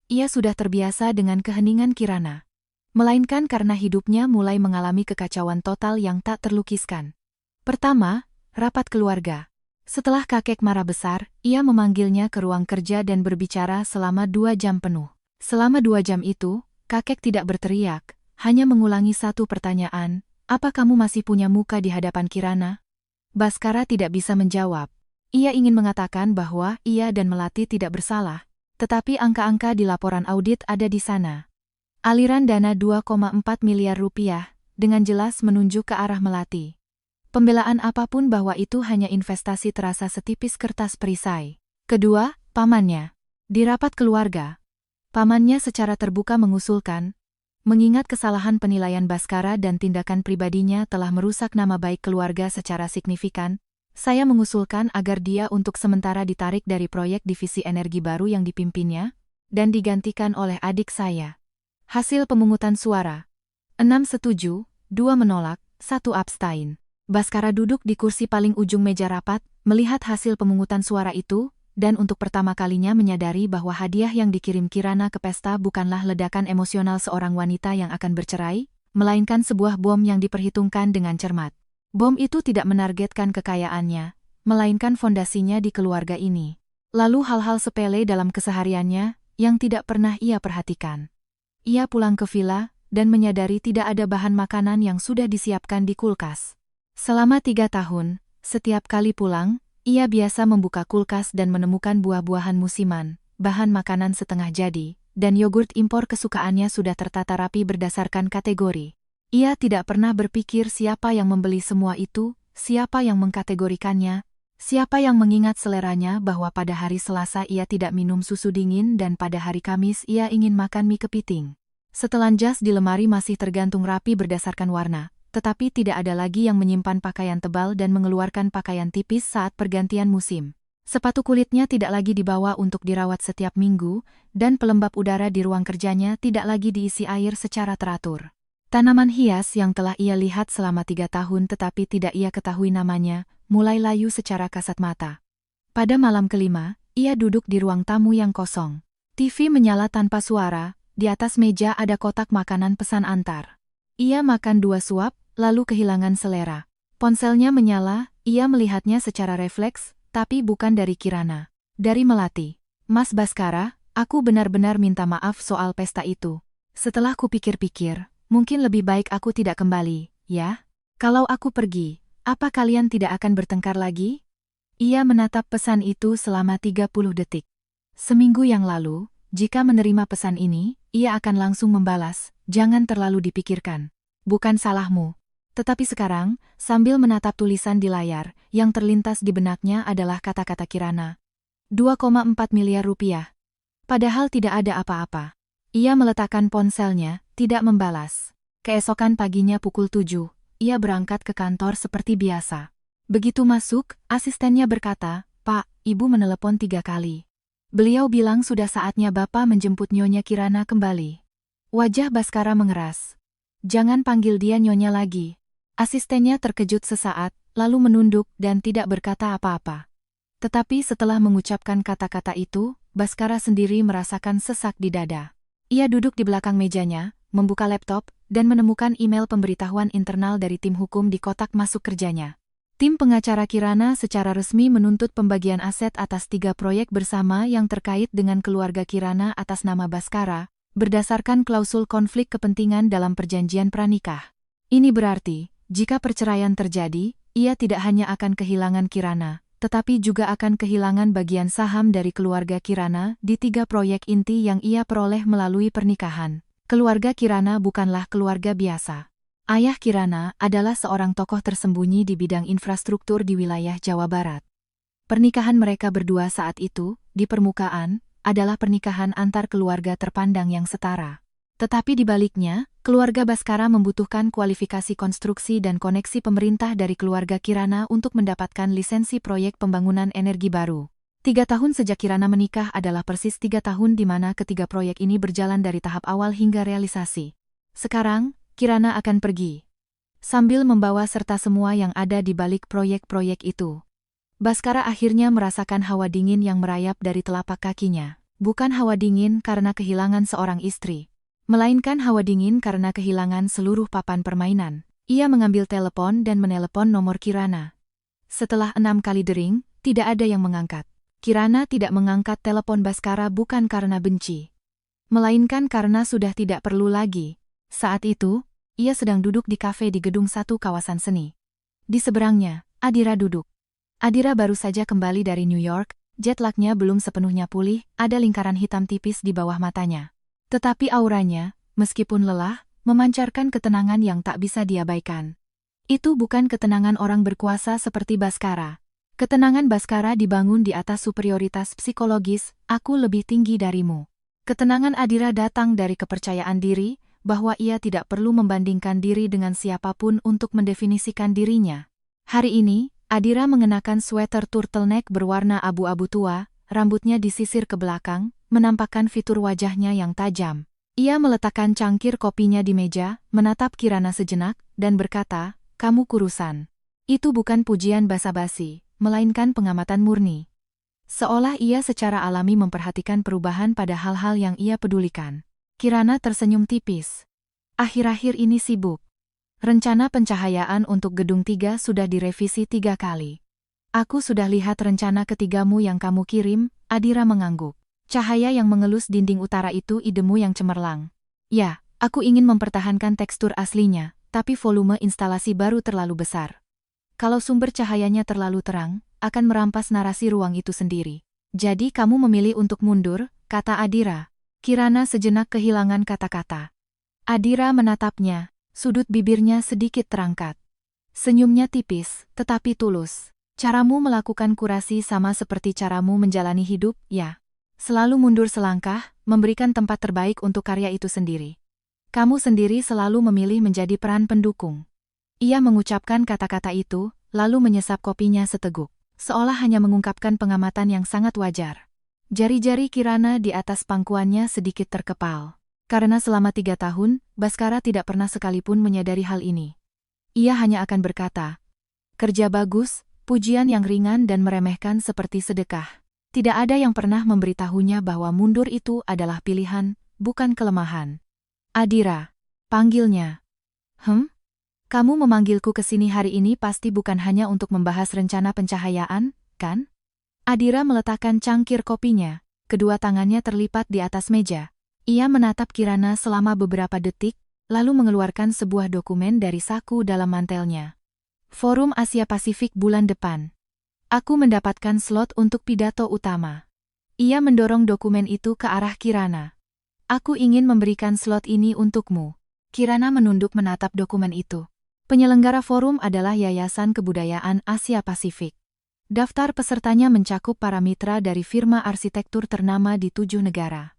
Ia sudah terbiasa dengan keheningan Kirana. Melainkan karena hidupnya mulai mengalami kekacauan total yang tak terlukiskan. Pertama, rapat keluarga. Setelah kakek marah besar, ia memanggilnya ke ruang kerja dan berbicara selama 2 jam penuh. Selama 2 jam itu, kakek tidak berteriak, hanya mengulangi satu pertanyaan, "Apa kamu masih punya muka di hadapan Kirana?" Baskara tidak bisa menjawab. Ia ingin mengatakan bahwa ia dan Melati tidak bersalah, tetapi angka-angka di laporan audit ada di sana. Aliran dana 2,4 miliar rupiah, dengan jelas menunjuk ke arah Melati. Pembelaan apapun bahwa itu hanya investasi terasa setipis kertas perisai. Kedua, pamannya. Di rapat keluarga, pamannya secara terbuka mengusulkan, mengingat kesalahan penilaian Baskara dan tindakan pribadinya telah merusak nama baik keluarga secara signifikan, saya mengusulkan agar dia untuk sementara ditarik dari proyek divisi energi baru yang dipimpinnya, dan digantikan oleh adik saya. Hasil pemungutan suara. 6 setuju, 2 menolak, 1 abstain. Baskara duduk di kursi paling ujung meja rapat, melihat hasil pemungutan suara itu, dan untuk pertama kalinya menyadari bahwa hadiah yang dikirim Kirana ke pesta bukanlah ledakan emosional seorang wanita yang akan bercerai, melainkan sebuah bom yang diperhitungkan dengan cermat. Bom itu tidak menargetkan kekayaannya, melainkan fondasinya di keluarga ini. Lalu hal-hal sepele dalam kesehariannya, yang tidak pernah ia perhatikan. Ia pulang ke villa, dan menyadari tidak ada bahan makanan yang sudah disiapkan di kulkas. Selama 3 tahun, setiap kali pulang, ia biasa membuka kulkas dan menemukan buah-buahan musiman, bahan makanan setengah jadi, dan yogurt impor kesukaannya sudah tertata rapi berdasarkan kategori. Ia tidak pernah berpikir siapa yang membeli semua itu, siapa yang mengkategorikannya, siapa yang mengingat seleranya bahwa pada hari Selasa ia tidak minum susu dingin dan pada hari Kamis ia ingin makan mie kepiting. Setelan jas di lemari masih tergantung rapi berdasarkan warna, tetapi tidak ada lagi yang menyimpan pakaian tebal dan mengeluarkan pakaian tipis saat pergantian musim. Sepatu kulitnya tidak lagi dibawa untuk dirawat setiap minggu, dan pelembab udara di ruang kerjanya tidak lagi diisi air secara teratur. Tanaman hias yang telah ia lihat selama 3 tahun tetapi tidak ia ketahui namanya, mulai layu secara kasat mata. Pada malam kelima, ia duduk di ruang tamu yang kosong. TV menyala tanpa suara, di atas meja ada kotak makanan pesan antar. Ia makan 2 suap, lalu kehilangan selera. Ponselnya menyala, ia melihatnya secara refleks, tapi bukan dari Kirana. Dari Melati. "Mas Baskara, aku benar-benar minta maaf soal pesta itu. Setelah kupikir-pikir, mungkin lebih baik aku tidak kembali, ya? Kalau aku pergi, apa kalian tidak akan bertengkar lagi?" Ia menatap pesan itu selama 30 detik. Seminggu yang lalu, jika menerima pesan ini, ia akan langsung membalas, Jangan terlalu dipikirkan. Bukan salahmu. Tetapi sekarang, sambil menatap tulisan di layar, yang terlintas di benaknya adalah kata-kata Kirana. 2,4 miliar rupiah. Padahal tidak ada apa-apa. Ia meletakkan ponselnya, tidak membalas. Keesokan paginya pukul 7, ia berangkat ke kantor seperti biasa. Begitu masuk, asistennya berkata, "Pak, Ibu menelepon 3 kali. Beliau bilang sudah saatnya Bapak menjemput Nyonya Kirana kembali." Wajah Baskara mengeras. "Jangan panggil dia Nyonya lagi." Asistennya terkejut sesaat, lalu menunduk dan tidak berkata apa-apa. Tetapi setelah mengucapkan kata-kata itu, Baskara sendiri merasakan sesak di dada. Ia duduk di belakang mejanya, membuka laptop, dan menemukan email pemberitahuan internal dari tim hukum di kotak masuk kerjanya. Tim pengacara Kirana secara resmi menuntut pembagian aset atas 3 proyek bersama yang terkait dengan keluarga Kirana atas nama Baskara, berdasarkan klausul konflik kepentingan dalam perjanjian pranikah. Ini berarti, jika perceraian terjadi, ia tidak hanya akan kehilangan Kirana, tetapi juga akan kehilangan bagian saham dari keluarga Kirana di 3 proyek inti yang ia peroleh melalui pernikahan. Keluarga Kirana bukanlah keluarga biasa. Ayah Kirana adalah seorang tokoh tersembunyi di bidang infrastruktur di wilayah Jawa Barat. Pernikahan mereka berdua saat itu, di permukaan, adalah pernikahan antar keluarga terpandang yang setara. Tetapi di baliknya, keluarga Baskara membutuhkan kualifikasi konstruksi dan koneksi pemerintah dari keluarga Kirana untuk mendapatkan lisensi proyek pembangunan energi baru. 3 tahun sejak Kirana menikah adalah persis 3 tahun di mana ketiga proyek ini berjalan dari tahap awal hingga realisasi. Sekarang, Kirana akan pergi. Sambil membawa serta semua yang ada di balik proyek-proyek itu. Baskara akhirnya merasakan hawa dingin yang merayap dari telapak kakinya. Bukan hawa dingin karena kehilangan seorang istri, melainkan hawa dingin karena kehilangan seluruh papan permainan. Ia mengambil telepon dan menelepon nomor Kirana. Setelah 6 kali dering, tidak ada yang mengangkat. Kirana tidak mengangkat telepon Baskara bukan karena benci, melainkan karena sudah tidak perlu lagi. Saat itu, ia sedang duduk di kafe di gedung 1 kawasan seni. Di seberangnya, Adira duduk. Adira baru saja kembali dari New York, jet lag-nya belum sepenuhnya pulih, ada lingkaran hitam tipis di bawah matanya. Tetapi auranya, meskipun lelah, memancarkan ketenangan yang tak bisa diabaikan. Itu bukan ketenangan orang berkuasa seperti Baskara. Ketenangan Baskara dibangun di atas superioritas psikologis, aku lebih tinggi darimu. Ketenangan Adira datang dari kepercayaan diri, bahwa ia tidak perlu membandingkan diri dengan siapapun untuk mendefinisikan dirinya. Hari ini, Adira mengenakan sweater turtleneck berwarna abu-abu tua, rambutnya disisir ke belakang, menampakkan fitur wajahnya yang tajam. Ia meletakkan cangkir kopinya di meja, menatap Kirana sejenak, dan berkata, "Kamu kurusan." Itu bukan pujian basa-basi, melainkan pengamatan murni. Seolah ia secara alami memperhatikan perubahan pada hal-hal yang ia pedulikan. Kirana tersenyum tipis. "Akhir-akhir ini sibuk. Rencana pencahayaan untuk gedung 3 sudah direvisi 3 kali. Aku sudah lihat rencana ketigamu yang kamu kirim." Adira mengangguk. "Cahaya yang mengelus dinding utara itu idemu yang cemerlang." "Ya, aku ingin mempertahankan tekstur aslinya, tapi volume instalasi baru terlalu besar. Kalau sumber cahayanya terlalu terang, akan merampas narasi ruang itu sendiri. Jadi kamu memilih untuk mundur," kata Adira. Kirana sejenak kehilangan kata-kata. Adira menatapnya, sudut bibirnya sedikit terangkat. Senyumnya tipis, tetapi tulus. "Caramu melakukan kurasi sama seperti caramu menjalani hidup, ya. Selalu mundur selangkah, memberikan tempat terbaik untuk karya itu sendiri. Kamu sendiri selalu memilih menjadi peran pendukung." Ia mengucapkan kata-kata itu, lalu menyesap kopinya seteguk, seolah hanya mengungkapkan pengamatan yang sangat wajar. Jari-jari Kirana di atas pangkuannya sedikit terkepal. Karena selama 3 tahun, Baskara tidak pernah sekalipun menyadari hal ini. Ia hanya akan berkata, "Kerja bagus," pujian yang ringan dan meremehkan seperti sedekah. Tidak ada yang pernah memberitahunya bahwa mundur itu adalah pilihan, bukan kelemahan. "Adira," panggilnya. Kamu memanggilku ke sini hari ini pasti bukan hanya untuk membahas rencana pencahayaan, kan?" Adira meletakkan cangkir kopinya, kedua tangannya terlipat di atas meja. Ia menatap Kirana selama beberapa detik, lalu mengeluarkan sebuah dokumen dari saku dalam mantelnya. "Forum Asia Pasifik bulan depan. Aku mendapatkan slot untuk pidato utama." Ia mendorong dokumen itu ke arah Kirana. "Aku ingin memberikan slot ini untukmu." Kirana menunduk menatap dokumen itu. Penyelenggara forum adalah Yayasan Kebudayaan Asia Pasifik. Daftar pesertanya mencakup para mitra dari firma arsitektur ternama di 7 negara.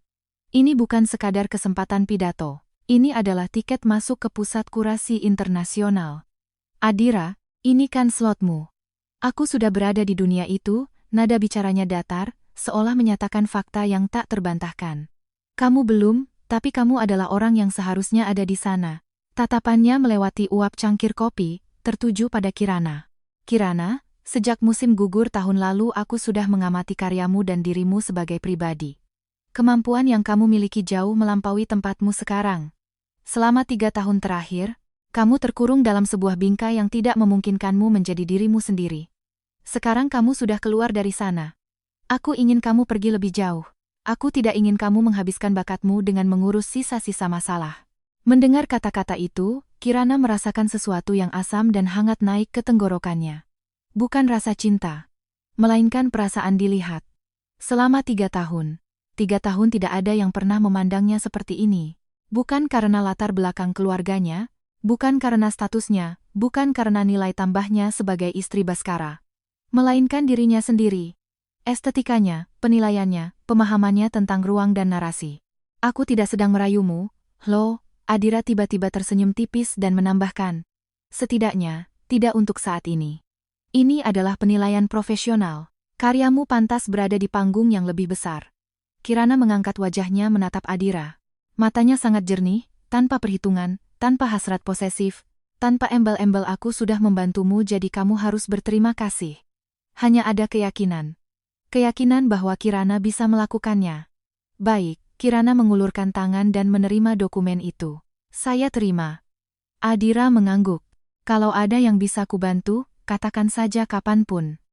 Ini bukan sekadar kesempatan pidato. Ini adalah tiket masuk ke pusat kurasi internasional. Adira, ini kan slotmu. Aku sudah berada di dunia itu, nada bicaranya datar, seolah menyatakan fakta yang tak terbantahkan. Kamu belum, tapi kamu adalah orang yang seharusnya ada di sana. Tatapannya melewati uap cangkir kopi, tertuju pada Kirana. Kirana, sejak musim gugur tahun lalu aku sudah mengamati karyamu dan dirimu sebagai pribadi. Kemampuan yang kamu miliki jauh melampaui tempatmu sekarang. Selama 3 tahun terakhir, kamu terkurung dalam sebuah bingkai yang tidak memungkinkanmu menjadi dirimu sendiri. Sekarang kamu sudah keluar dari sana. Aku ingin kamu pergi lebih jauh. Aku tidak ingin kamu menghabiskan bakatmu dengan mengurus sisa-sisa masalah. Mendengar kata-kata itu, Kirana merasakan sesuatu yang asam dan hangat naik ke tenggorokannya. Bukan rasa cinta, melainkan perasaan dilihat. Selama 3 tahun. 3 tahun tidak ada yang pernah memandangnya seperti ini. Bukan karena latar belakang keluarganya, bukan karena statusnya, bukan karena nilai tambahnya sebagai istri Baskara. Melainkan dirinya sendiri. Estetikanya, penilaiannya, pemahamannya tentang ruang dan narasi. Aku tidak sedang merayumu, loh. Adira tiba-tiba tersenyum tipis dan menambahkan. Setidaknya, tidak untuk saat ini. Ini adalah penilaian profesional. Karyamu pantas berada di panggung yang lebih besar. Kirana mengangkat wajahnya menatap Adira. Matanya sangat jernih, tanpa perhitungan, tanpa hasrat posesif, tanpa embel-embel aku sudah membantumu jadi kamu harus berterima kasih. Hanya ada keyakinan. Keyakinan bahwa Kirana bisa melakukannya. Baik, Kirana mengulurkan tangan dan menerima dokumen itu. Saya terima. Adira mengangguk. Kalau ada yang bisa kubantu, katakan saja kapanpun.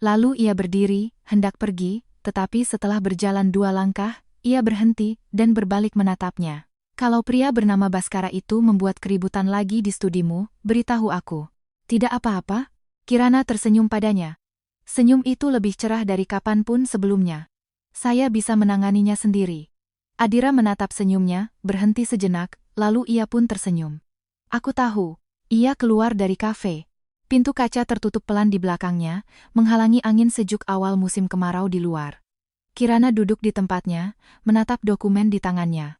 Lalu ia berdiri, hendak pergi, tetapi setelah berjalan 2 langkah, ia berhenti dan berbalik menatapnya. Kalau pria bernama Baskara itu membuat keributan lagi di studimu, beritahu aku. Tidak apa-apa? Kirana tersenyum padanya. Senyum itu lebih cerah dari kapanpun sebelumnya. Saya bisa menanganinya sendiri. Adira menatap senyumnya, berhenti sejenak, lalu ia pun tersenyum. Aku tahu. Ia keluar dari kafe. Pintu kaca tertutup pelan di belakangnya, menghalangi angin sejuk awal musim kemarau di luar. Kirana duduk di tempatnya, menatap dokumen di tangannya.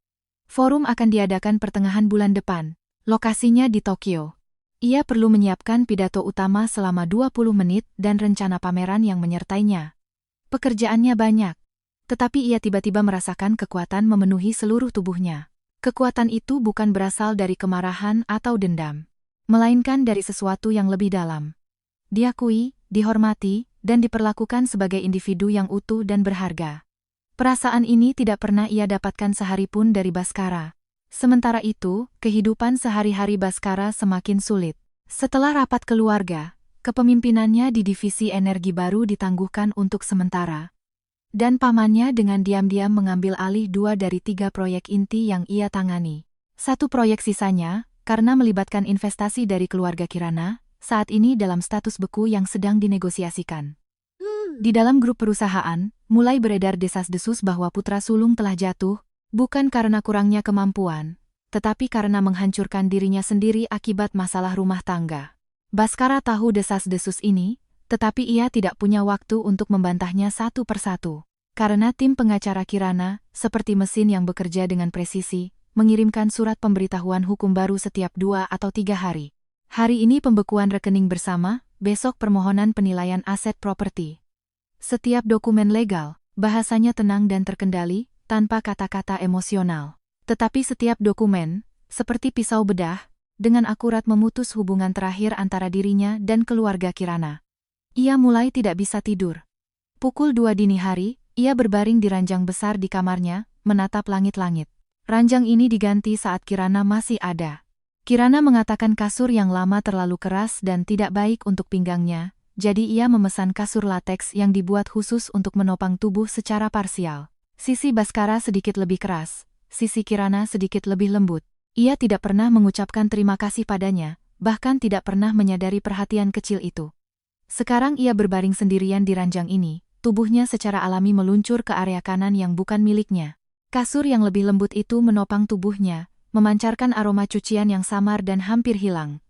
Forum akan diadakan pertengahan bulan depan. Lokasinya di Tokyo. Ia perlu menyiapkan pidato utama selama 20 menit dan rencana pameran yang menyertainya. Pekerjaannya banyak. Tetapi ia tiba-tiba merasakan kekuatan memenuhi seluruh tubuhnya. Kekuatan itu bukan berasal dari kemarahan atau dendam, melainkan dari sesuatu yang lebih dalam. Diakui, dihormati, dan diperlakukan sebagai individu yang utuh dan berharga. Perasaan ini tidak pernah ia dapatkan sehari pun dari Baskara. Sementara itu, kehidupan sehari-hari Baskara semakin sulit. Setelah rapat keluarga, kepemimpinannya di divisi energi baru ditangguhkan untuk sementara. Dan pamannya dengan diam-diam mengambil alih 2 dari 3 proyek inti yang ia tangani. 1 proyek sisanya, karena melibatkan investasi dari keluarga Kirana, saat ini dalam status beku yang sedang dinegosiasikan. Di dalam grup perusahaan, mulai beredar desas-desus bahwa putra sulung telah jatuh, bukan karena kurangnya kemampuan, tetapi karena menghancurkan dirinya sendiri akibat masalah rumah tangga. Baskara tahu desas-desus ini, tetapi ia tidak punya waktu untuk membantahnya satu persatu. Karena tim pengacara Kirana, seperti mesin yang bekerja dengan presisi, mengirimkan surat pemberitahuan hukum baru setiap 2 atau 3 hari. Hari ini pembekuan rekening bersama, besok permohonan penilaian aset properti. Setiap dokumen legal, bahasanya tenang dan terkendali, tanpa kata-kata emosional. Tetapi setiap dokumen, seperti pisau bedah, dengan akurat memutus hubungan terakhir antara dirinya dan keluarga Kirana. Ia mulai tidak bisa tidur. Pukul 2 dini hari, ia berbaring di ranjang besar di kamarnya, menatap langit-langit. Ranjang ini diganti saat Kirana masih ada. Kirana mengatakan kasur yang lama terlalu keras dan tidak baik untuk pinggangnya, jadi ia memesan kasur lateks yang dibuat khusus untuk menopang tubuh secara parsial. Sisi Baskara sedikit lebih keras, sisi Kirana sedikit lebih lembut. Ia tidak pernah mengucapkan terima kasih padanya, bahkan tidak pernah menyadari perhatian kecil itu. Sekarang ia berbaring sendirian di ranjang ini, tubuhnya secara alami meluncur ke area kanan yang bukan miliknya. Kasur yang lebih lembut itu menopang tubuhnya, memancarkan aroma cucian yang samar dan hampir hilang.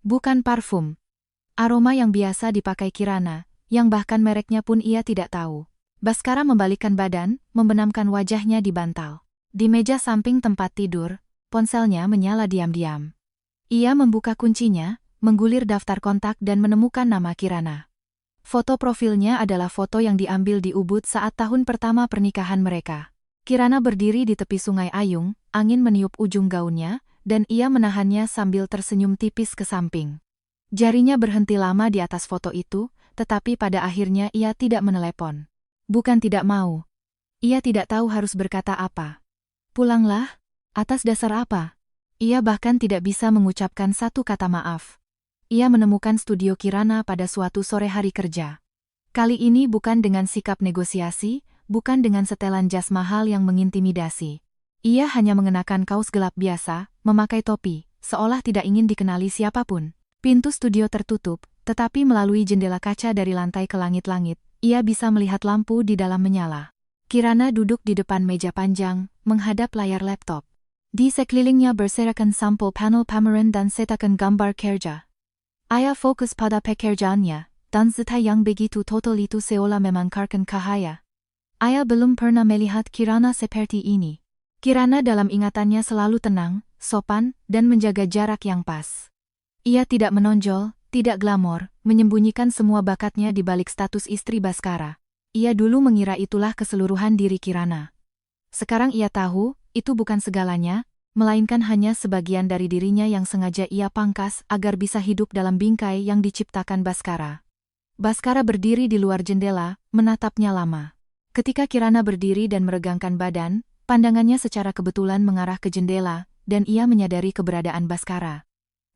Bukan parfum. Aroma yang biasa dipakai Kirana, yang bahkan mereknya pun ia tidak tahu. Bhaskara membalikkan badan, membenamkan wajahnya di bantal. Di meja samping tempat tidur, ponselnya menyala diam-diam. Ia membuka kuncinya, menggulir daftar kontak dan menemukan nama Kirana. Foto profilnya adalah foto yang diambil di Ubud saat tahun pertama pernikahan mereka. Kirana berdiri di tepi sungai Ayung, angin meniup ujung gaunnya, dan ia menahannya sambil tersenyum tipis ke samping. Jarinya berhenti lama di atas foto itu, tetapi pada akhirnya ia tidak menelepon. Bukan tidak mau. Ia tidak tahu harus berkata apa. Pulanglah? Atas dasar apa? Ia bahkan tidak bisa mengucapkan satu kata maaf. Ia menemukan studio Kirana pada suatu sore hari kerja. Kali ini bukan dengan sikap negosiasi, bukan dengan setelan jas mahal yang mengintimidasi. Ia hanya mengenakan kaos gelap biasa, memakai topi, seolah tidak ingin dikenali siapapun. Pintu studio tertutup, tetapi melalui jendela kaca dari lantai ke langit-langit, ia bisa melihat lampu di dalam menyala. Kirana duduk di depan meja panjang, menghadap layar laptop. Di sekelilingnya berserakan sampul panel pameran dan cetakan gambar kerja. Ia fokus pada pekerjaannya, dan zeta yang begitu total itu seolah memangkarkan cahaya. Ia belum pernah melihat Kirana seperti ini. Kirana dalam ingatannya selalu tenang, sopan, dan menjaga jarak yang pas. Ia tidak menonjol, tidak glamor, menyembunyikan semua bakatnya di balik status istri Bhaskara. Ia dulu mengira itulah keseluruhan diri Kirana. Sekarang ia tahu, itu bukan segalanya, melainkan hanya sebagian dari dirinya yang sengaja ia pangkas agar bisa hidup dalam bingkai yang diciptakan Bhaskara. Bhaskara berdiri di luar jendela, menatapnya lama. Ketika Kirana berdiri dan meregangkan badan, pandangannya secara kebetulan mengarah ke jendela, dan ia menyadari keberadaan Bhaskara.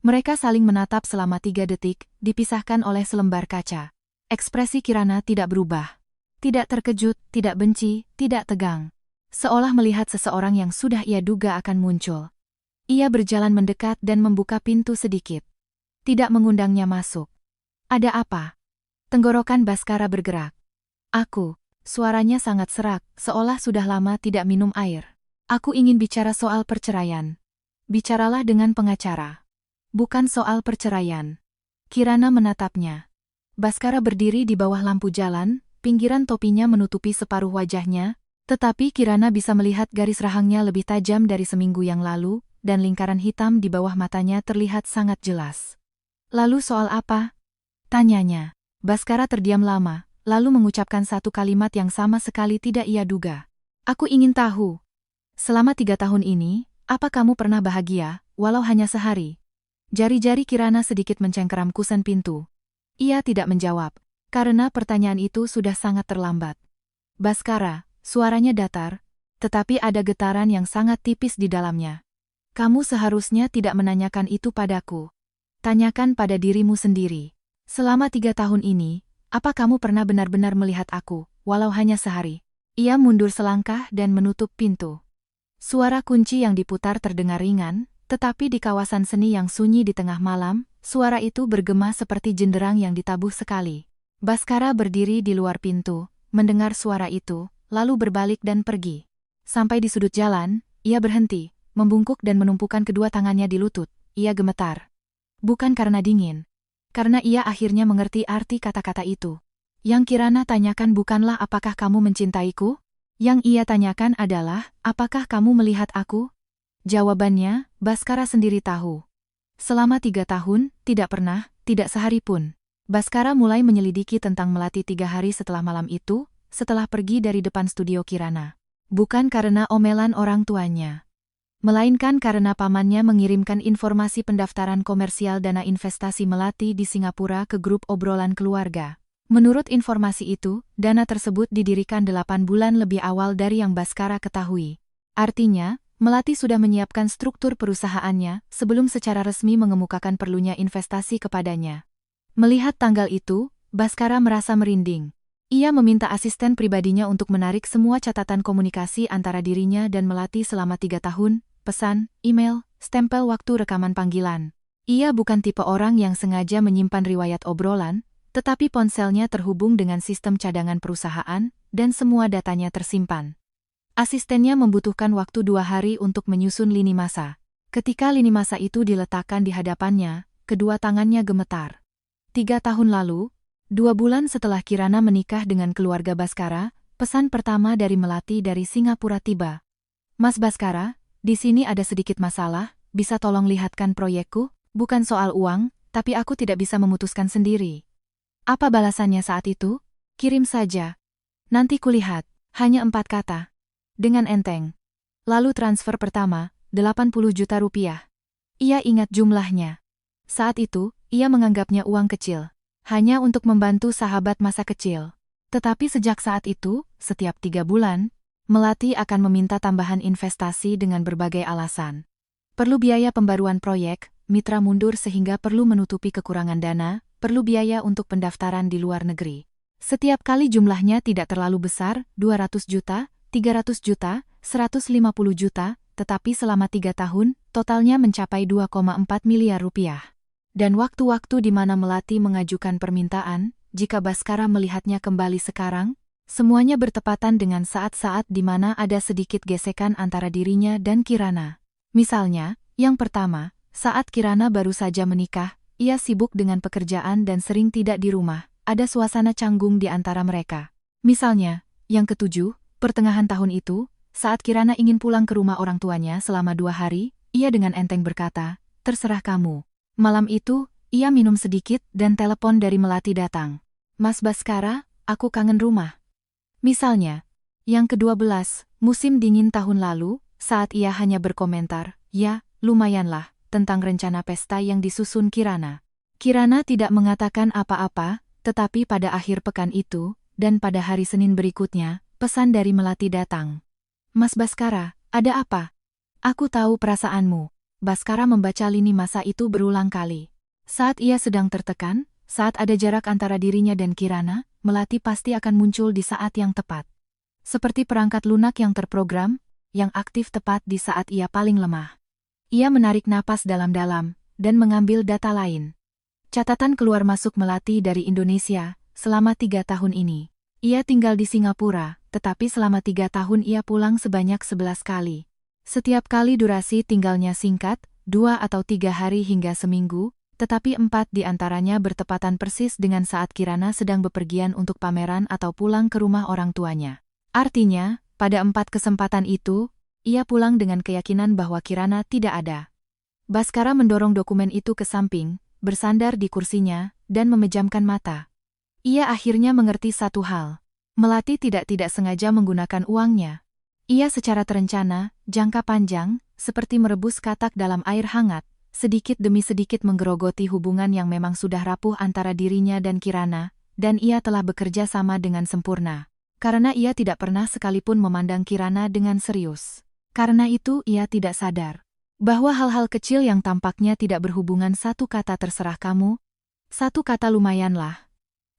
Mereka saling menatap selama 3 detik, dipisahkan oleh selembar kaca. Ekspresi Kirana tidak berubah. Tidak terkejut, tidak benci, tidak tegang. Seolah melihat seseorang yang sudah ia duga akan muncul. Ia berjalan mendekat dan membuka pintu sedikit. Tidak mengundangnya masuk. Ada apa? Tenggorokan Bhaskara bergerak. Aku. Suaranya sangat serak, seolah sudah lama tidak minum air. Aku ingin bicara soal perceraian. Bicaralah dengan pengacara. Bukan soal perceraian. Kirana menatapnya. Bhaskara berdiri di bawah lampu jalan, pinggiran topinya menutupi separuh wajahnya, tetapi Kirana bisa melihat garis rahangnya lebih tajam dari seminggu yang lalu, dan lingkaran hitam di bawah matanya terlihat sangat jelas. Lalu soal apa? Tanyanya. Bhaskara terdiam lama, lalu mengucapkan satu kalimat yang sama sekali tidak ia duga. Aku ingin tahu. Selama 3 tahun ini, apa kamu pernah bahagia, walau hanya sehari? Jari-jari Kirana sedikit mencengkeram kusen pintu. Ia tidak menjawab, karena pertanyaan itu sudah sangat terlambat. Bhaskara. Suaranya datar, tetapi ada getaran yang sangat tipis di dalamnya. Kamu seharusnya tidak menanyakan itu padaku. Tanyakan pada dirimu sendiri. Selama 3 tahun ini, apa kamu pernah benar-benar melihat aku, walau hanya sehari? Ia mundur selangkah dan menutup pintu. Suara kunci yang diputar terdengar ringan, tetapi di kawasan seni yang sunyi di tengah malam, suara itu bergema seperti jenderang yang ditabuh sekali. Bhaskara berdiri di luar pintu, mendengar suara itu, lalu berbalik dan pergi. Sampai di sudut jalan, ia berhenti, membungkuk dan menumpukan kedua tangannya di lutut. Ia gemetar. Bukan karena dingin. Karena ia akhirnya mengerti arti kata-kata itu. Yang Kirana tanyakan bukanlah apakah kamu mencintaiku? Yang ia tanyakan adalah, apakah kamu melihat aku? Jawabannya, Bhaskara sendiri tahu. Selama 3 tahun, tidak pernah, tidak sehari pun. Bhaskara mulai menyelidiki tentang Melati 3 hari setelah malam itu, setelah pergi dari depan studio Kirana. Bukan karena omelan orang tuanya. Melainkan karena pamannya mengirimkan informasi pendaftaran komersial dana investasi Melati di Singapura ke grup obrolan keluarga. Menurut informasi itu, dana tersebut didirikan 8 bulan lebih awal dari yang Bhaskara ketahui. Artinya, Melati sudah menyiapkan struktur perusahaannya sebelum secara resmi mengemukakan perlunya investasi kepadanya. Melihat tanggal itu, Bhaskara merasa merinding. Ia meminta asisten pribadinya untuk menarik semua catatan komunikasi antara dirinya dan Melati selama 3 tahun, pesan, email, stempel waktu rekaman panggilan. Ia bukan tipe orang yang sengaja menyimpan riwayat obrolan, tetapi ponselnya terhubung dengan sistem cadangan perusahaan, dan semua datanya tersimpan. Asistennya membutuhkan waktu 2 hari untuk menyusun lini masa. Ketika lini masa itu diletakkan di hadapannya, kedua tangannya gemetar. 3 tahun lalu, 2 bulan setelah Kirana menikah dengan keluarga Baskara, pesan pertama dari Melati dari Singapura tiba. Mas Baskara, di sini ada sedikit masalah, bisa tolong lihatkan proyekku? Bukan soal uang, tapi aku tidak bisa memutuskan sendiri. Apa balasannya saat itu? Kirim saja. Nanti kulihat, hanya 4 kata. Dengan enteng. Lalu transfer pertama, 80 juta rupiah. Ia ingat jumlahnya. Saat itu, ia menganggapnya uang kecil. Hanya untuk membantu sahabat masa kecil. Tetapi sejak saat itu, setiap 3 bulan, Melati akan meminta tambahan investasi dengan berbagai alasan. Perlu biaya pembaruan proyek, mitra mundur sehingga perlu menutupi kekurangan dana, perlu biaya untuk pendaftaran di luar negeri. Setiap kali jumlahnya tidak terlalu besar, 200 juta, 300 juta, 150 juta, tetapi selama 3 tahun, totalnya mencapai 2,4 miliar rupiah. Dan waktu-waktu di mana Melati mengajukan permintaan, jika Baskara melihatnya kembali sekarang, semuanya bertepatan dengan saat-saat di mana ada sedikit gesekan antara dirinya dan Kirana. Misalnya, yang pertama, saat Kirana baru saja menikah, ia sibuk dengan pekerjaan dan sering tidak di rumah. Ada suasana canggung di antara mereka. Misalnya, yang ketujuh, pertengahan tahun itu, saat Kirana ingin pulang ke rumah orang tuanya selama 2 hari, ia dengan enteng berkata, "Terserah kamu." Malam itu, ia minum sedikit dan telepon dari Melati datang. "Mas Baskara, aku kangen rumah." Misalnya, yang ke-12, musim dingin tahun lalu, saat ia hanya berkomentar, "Ya, lumayanlah," tentang rencana pesta yang disusun Kirana. Kirana tidak mengatakan apa-apa, tetapi pada akhir pekan itu, dan pada hari Senin berikutnya, pesan dari Melati datang. "Mas Baskara, ada apa? Aku tahu perasaanmu." Baskara membaca lini masa itu berulang kali. Saat ia sedang tertekan, saat ada jarak antara dirinya dan Kirana, Melati pasti akan muncul di saat yang tepat. Seperti perangkat lunak yang terprogram, yang aktif tepat di saat ia paling lemah. Ia menarik napas dalam-dalam, dan mengambil data lain. Catatan keluar masuk Melati dari Indonesia, selama 3 tahun ini. Ia tinggal di Singapura, tetapi selama 3 tahun ia pulang sebanyak 11 kali. Setiap kali durasi tinggalnya singkat, 2 atau 3 hari hingga seminggu, tetapi 4 di antaranya bertepatan persis dengan saat Kirana sedang bepergian untuk pameran atau pulang ke rumah orang tuanya. Artinya, pada 4 kesempatan itu, ia pulang dengan keyakinan bahwa Kirana tidak ada. Baskara mendorong dokumen itu ke samping, bersandar di kursinya, dan memejamkan mata. Ia akhirnya mengerti satu hal. Melati tidak sengaja menggunakan uangnya. Ia secara terencana, jangka panjang, seperti merebus katak dalam air hangat, sedikit demi sedikit menggerogoti hubungan yang memang sudah rapuh antara dirinya dan Kirana, dan ia telah bekerja sama dengan sempurna. Karena ia tidak pernah sekalipun memandang Kirana dengan serius. Karena itu ia tidak sadar bahwa hal-hal kecil yang tampaknya tidak berhubungan satu kata terserah kamu, satu kata lumayanlah.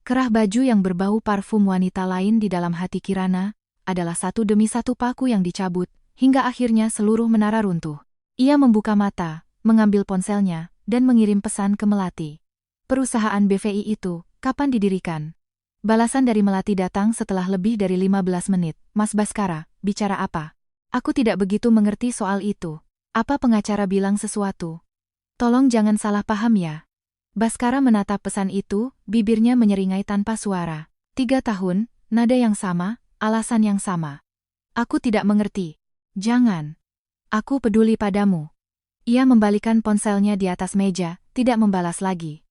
Kerah baju yang berbau parfum wanita lain di dalam hati Kirana, adalah satu demi satu paku yang dicabut, hingga akhirnya seluruh menara runtuh. Ia membuka mata, mengambil ponselnya, dan mengirim pesan ke Melati. "Perusahaan BVI itu, kapan didirikan?" Balasan dari Melati datang setelah lebih dari 15 menit. "Mas Baskara, bicara apa? Aku tidak begitu mengerti soal itu. Apa pengacara bilang sesuatu? Tolong jangan salah paham ya." Baskara menatap pesan itu, bibirnya menyeringai tanpa suara. 3 tahun, nada yang sama, alasan yang sama. "Aku tidak mengerti." "Jangan. Aku peduli padamu." Ia membalikan ponselnya di atas meja, tidak membalas lagi.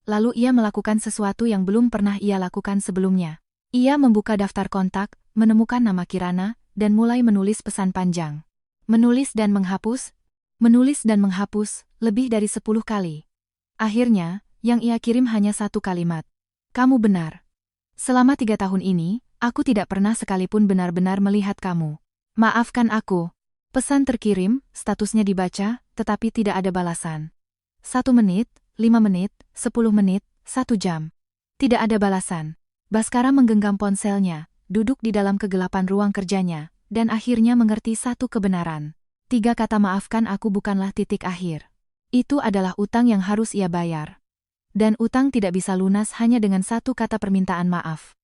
Lalu ia melakukan sesuatu yang belum pernah ia lakukan sebelumnya. Ia membuka daftar kontak, menemukan nama Kirana, dan mulai menulis pesan panjang. Menulis dan menghapus, lebih dari 10 kali. Akhirnya, yang ia kirim hanya 1 kalimat. "Kamu benar. Selama 3 tahun ini, aku tidak pernah sekalipun benar-benar melihat kamu. Maafkan aku." Pesan terkirim, statusnya dibaca, tetapi tidak ada balasan. 1 menit, 5 menit, 10 menit, 1 jam. Tidak ada balasan. Baskara menggenggam ponselnya, duduk di dalam kegelapan ruang kerjanya, dan akhirnya mengerti satu kebenaran. 3 kata "maafkan aku" bukanlah titik akhir. Itu adalah utang yang harus ia bayar. Dan utang tidak bisa lunas hanya dengan 1 kata permintaan maaf.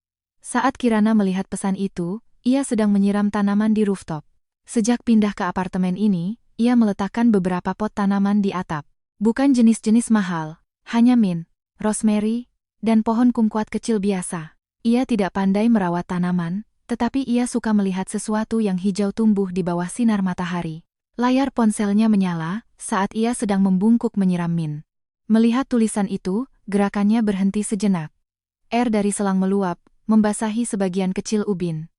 Saat Kirana melihat pesan itu, ia sedang menyiram tanaman di rooftop. Sejak pindah ke apartemen ini, ia meletakkan beberapa pot tanaman di atap. Bukan jenis-jenis mahal, hanya mint, rosemary, dan pohon kumquat kecil biasa. Ia tidak pandai merawat tanaman, tetapi ia suka melihat sesuatu yang hijau tumbuh di bawah sinar matahari. Layar ponselnya menyala saat ia sedang membungkuk menyiram mint. Melihat tulisan itu, gerakannya berhenti sejenak. Air dari selang meluap, membasahi sebagian kecil ubin.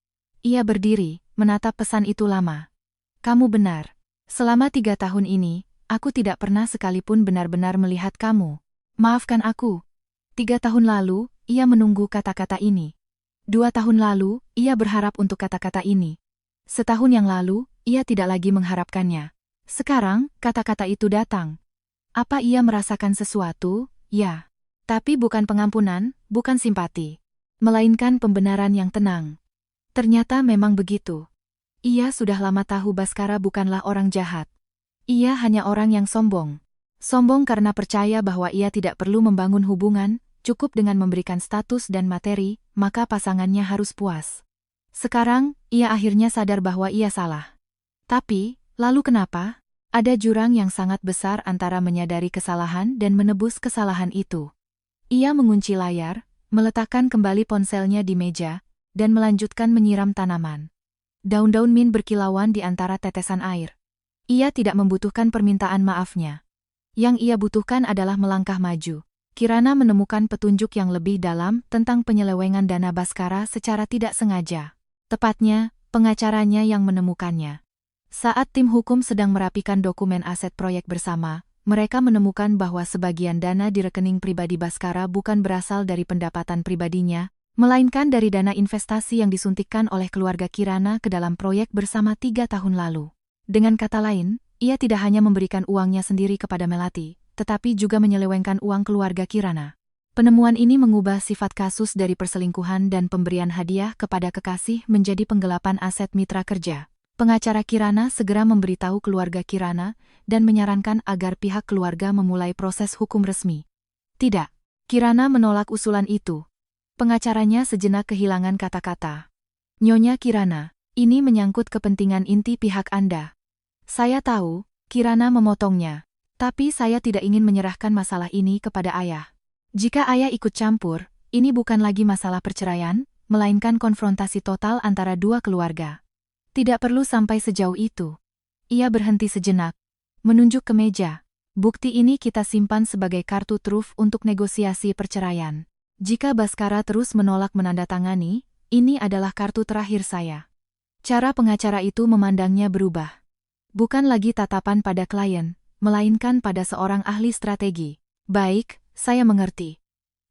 Ia berdiri, menatap pesan itu lama. Kamu benar. Selama 3 tahun ini, aku tidak pernah sekalipun benar-benar melihat kamu. Maafkan aku. 3 tahun lalu, ia menunggu kata-kata ini. 2 tahun lalu, ia berharap untuk kata-kata ini. Setahun yang lalu, ia tidak lagi mengharapkannya. Sekarang, kata-kata itu datang. Apa ia merasakan sesuatu? Ya. Tapi bukan pengampunan, bukan simpati. Melainkan pembenaran yang tenang. Ternyata memang begitu. Ia sudah lama tahu Bhaskara bukanlah orang jahat. Ia hanya orang yang sombong. Sombong karena percaya bahwa ia tidak perlu membangun hubungan, cukup dengan memberikan status dan materi, maka pasangannya harus puas. Sekarang, ia akhirnya sadar bahwa ia salah. Tapi, lalu kenapa? Ada jurang yang sangat besar antara menyadari kesalahan dan menebus kesalahan itu. Ia mengunci layar, meletakkan kembali ponselnya di meja, dan melanjutkan menyiram tanaman. Daun-daun mint berkilauan di antara tetesan air. Ia tidak membutuhkan permintaan maafnya. Yang ia butuhkan adalah melangkah maju. Kirana menemukan petunjuk yang lebih dalam tentang penyelewengan dana Bhaskara secara tidak sengaja. Tepatnya, pengacaranya yang menemukannya. Saat tim hukum sedang merapikan dokumen aset proyek bersama, mereka menemukan bahwa sebagian dana di rekening pribadi Bhaskara bukan berasal dari pendapatan pribadinya, melainkan dari dana investasi yang disuntikkan oleh keluarga Kirana ke dalam proyek bersama 3 tahun lalu. Dengan kata lain, ia tidak hanya memberikan uangnya sendiri kepada Melati, tetapi juga menyelewengkan uang keluarga Kirana. Penemuan ini mengubah sifat kasus dari perselingkuhan dan pemberian hadiah kepada kekasih menjadi penggelapan aset mitra kerja. Pengacara Kirana segera memberitahu keluarga Kirana dan menyarankan agar pihak keluarga memulai proses hukum resmi. Tidak, Kirana menolak usulan itu. Pengacaranya sejenak kehilangan kata-kata. Nyonya Kirana, ini menyangkut kepentingan inti pihak Anda. Saya tahu, Kirana memotongnya. Tapi saya tidak ingin menyerahkan masalah ini kepada ayah. Jika ayah ikut campur, ini bukan lagi masalah perceraian, melainkan konfrontasi total antara dua keluarga. Tidak perlu sampai sejauh itu. Ia berhenti sejenak, menunjuk ke meja. Bukti ini kita simpan sebagai kartu truf untuk negosiasi perceraian. Jika Bhaskara terus menolak menandatangani, ini adalah kartu terakhir saya. Cara pengacara itu memandangnya berubah. Bukan lagi tatapan pada klien, melainkan pada seorang ahli strategi. Baik, saya mengerti.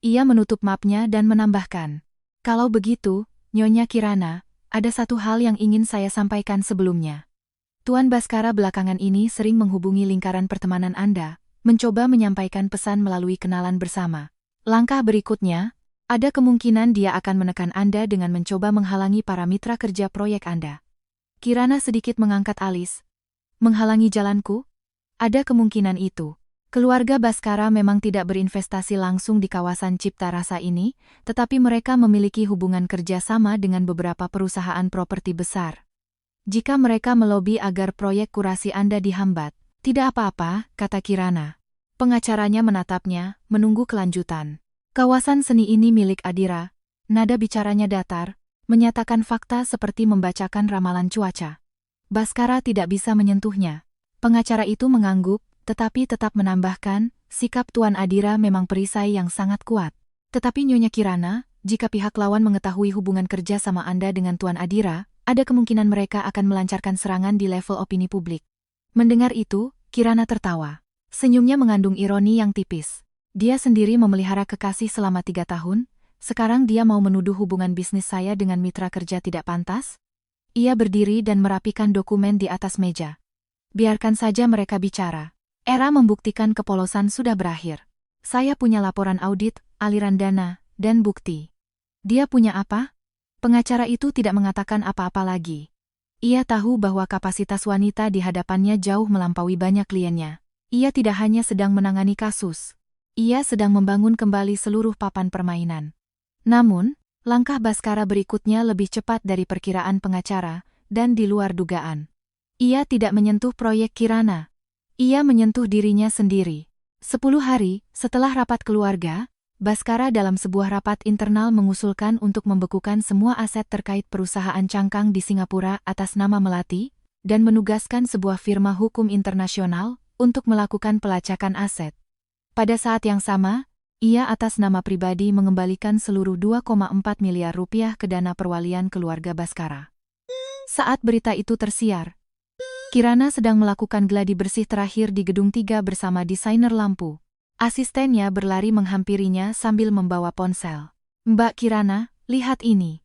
Ia menutup mapnya dan menambahkan. Kalau begitu, Nyonya Kirana, ada satu hal yang ingin saya sampaikan sebelumnya. Tuan Bhaskara belakangan ini sering menghubungi lingkaran pertemanan Anda, mencoba menyampaikan pesan melalui kenalan bersama. Langkah berikutnya, ada kemungkinan dia akan menekan Anda dengan mencoba menghalangi para mitra kerja proyek Anda. Kirana sedikit mengangkat alis. Menghalangi jalanku? Ada kemungkinan itu. Keluarga Bhaskara memang tidak berinvestasi langsung di kawasan Cipta Rasa ini, tetapi mereka memiliki hubungan kerja sama dengan beberapa perusahaan properti besar. Jika mereka melobi agar proyek kurasi Anda dihambat, tidak apa-apa, kata Kirana. Pengacaranya menatapnya, menunggu kelanjutan. Kawasan seni ini milik Adira. Nada bicaranya datar, menyatakan fakta seperti membacakan ramalan cuaca. Bhaskara tidak bisa menyentuhnya. Pengacara itu mengangguk, tetapi tetap menambahkan, sikap Tuan Adira memang perisai yang sangat kuat. Tetapi Nyonya Kirana, jika pihak lawan mengetahui hubungan kerja sama Anda dengan Tuan Adira, ada kemungkinan mereka akan melancarkan serangan di level opini publik. Mendengar itu, Kirana tertawa. Senyumnya mengandung ironi yang tipis. Dia sendiri memelihara kekasih selama 3 tahun, sekarang dia mau menuduh hubungan bisnis saya dengan mitra kerja tidak pantas? Ia berdiri dan merapikan dokumen di atas meja. Biarkan saja mereka bicara. Era membuktikan kepolosan sudah berakhir. Saya punya laporan audit, aliran dana, dan bukti. Dia punya apa? Pengacara itu tidak mengatakan apa-apa lagi. Ia tahu bahwa kapasitas wanita di hadapannya jauh melampaui banyak kliennya. Ia tidak hanya sedang menangani kasus. Ia sedang membangun kembali seluruh papan permainan. Namun, langkah Bhaskara berikutnya lebih cepat dari perkiraan pengacara, dan di luar dugaan. Ia tidak menyentuh proyek Kirana. Ia menyentuh dirinya sendiri. 10 hari setelah rapat keluarga, Baskara dalam sebuah rapat internal mengusulkan untuk membekukan semua aset terkait perusahaan cangkang di Singapura atas nama Melati, dan menugaskan sebuah firma hukum internasional untuk melakukan pelacakan aset. Pada saat yang sama, ia atas nama pribadi mengembalikan seluruh 2,4 miliar rupiah ke dana perwalian keluarga Baskara. Saat berita itu tersiar, Kirana sedang melakukan gladi bersih terakhir di Gedung 3 bersama desainer lampu. Asistennya berlari menghampirinya sambil membawa ponsel. "Mbak Kirana, lihat ini."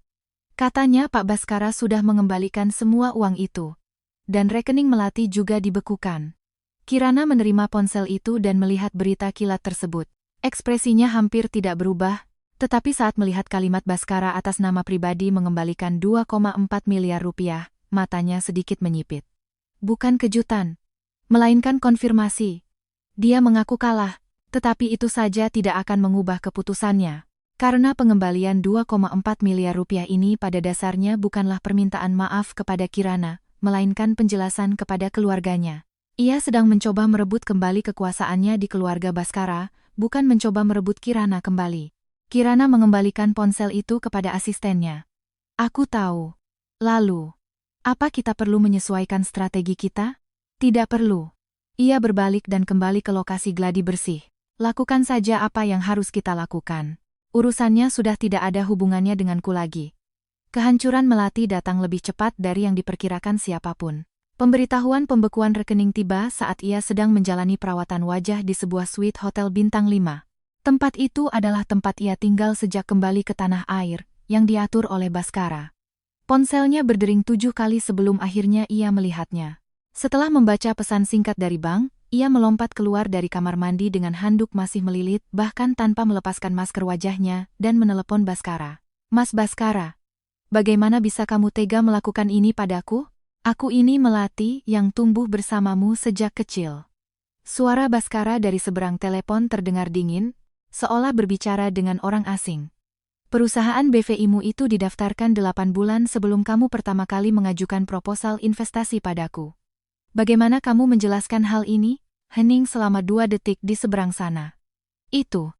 Katanya Pak Baskara sudah mengembalikan semua uang itu. Dan rekening Melati juga dibekukan. Kirana menerima ponsel itu dan melihat berita kilat tersebut. Ekspresinya hampir tidak berubah, tetapi saat melihat kalimat Baskara atas nama pribadi mengembalikan 2,4 miliar rupiah, matanya sedikit menyipit. Bukan kejutan, melainkan konfirmasi. Dia mengaku kalah, tetapi itu saja tidak akan mengubah keputusannya. Karena pengembalian 2,4 miliar rupiah ini pada dasarnya bukanlah permintaan maaf kepada Kirana, melainkan penjelasan kepada keluarganya. Ia sedang mencoba merebut kembali kekuasaannya di keluarga Baskara, bukan mencoba merebut Kirana kembali. Kirana mengembalikan ponsel itu kepada asistennya. "Aku tahu. Lalu, apa kita perlu menyesuaikan strategi kita?" "Tidak perlu." Ia berbalik dan kembali ke lokasi gladi bersih. "Lakukan saja apa yang harus kita lakukan. Urusannya sudah tidak ada hubungannya denganku lagi." Kehancuran Melati datang lebih cepat dari yang diperkirakan siapapun. Pemberitahuan pembekuan rekening tiba saat ia sedang menjalani perawatan wajah di sebuah suite hotel bintang 5. Tempat itu adalah tempat ia tinggal sejak kembali ke tanah air, yang diatur oleh Baskara. Ponselnya berdering 7 kali sebelum akhirnya ia melihatnya. Setelah membaca pesan singkat dari bank, ia melompat keluar dari kamar mandi dengan handuk masih melilit bahkan tanpa melepaskan masker wajahnya dan menelepon Baskara. "Mas Baskara, bagaimana bisa kamu tega melakukan ini padaku? Aku ini Melati yang tumbuh bersamamu sejak kecil." Suara Baskara dari seberang telepon terdengar dingin, seolah berbicara dengan orang asing. "Perusahaan BVI-mu itu didaftarkan 8 bulan sebelum kamu pertama kali mengajukan proposal investasi padaku. Bagaimana kamu menjelaskan hal ini?" Hening selama 2 detik di seberang sana. Itu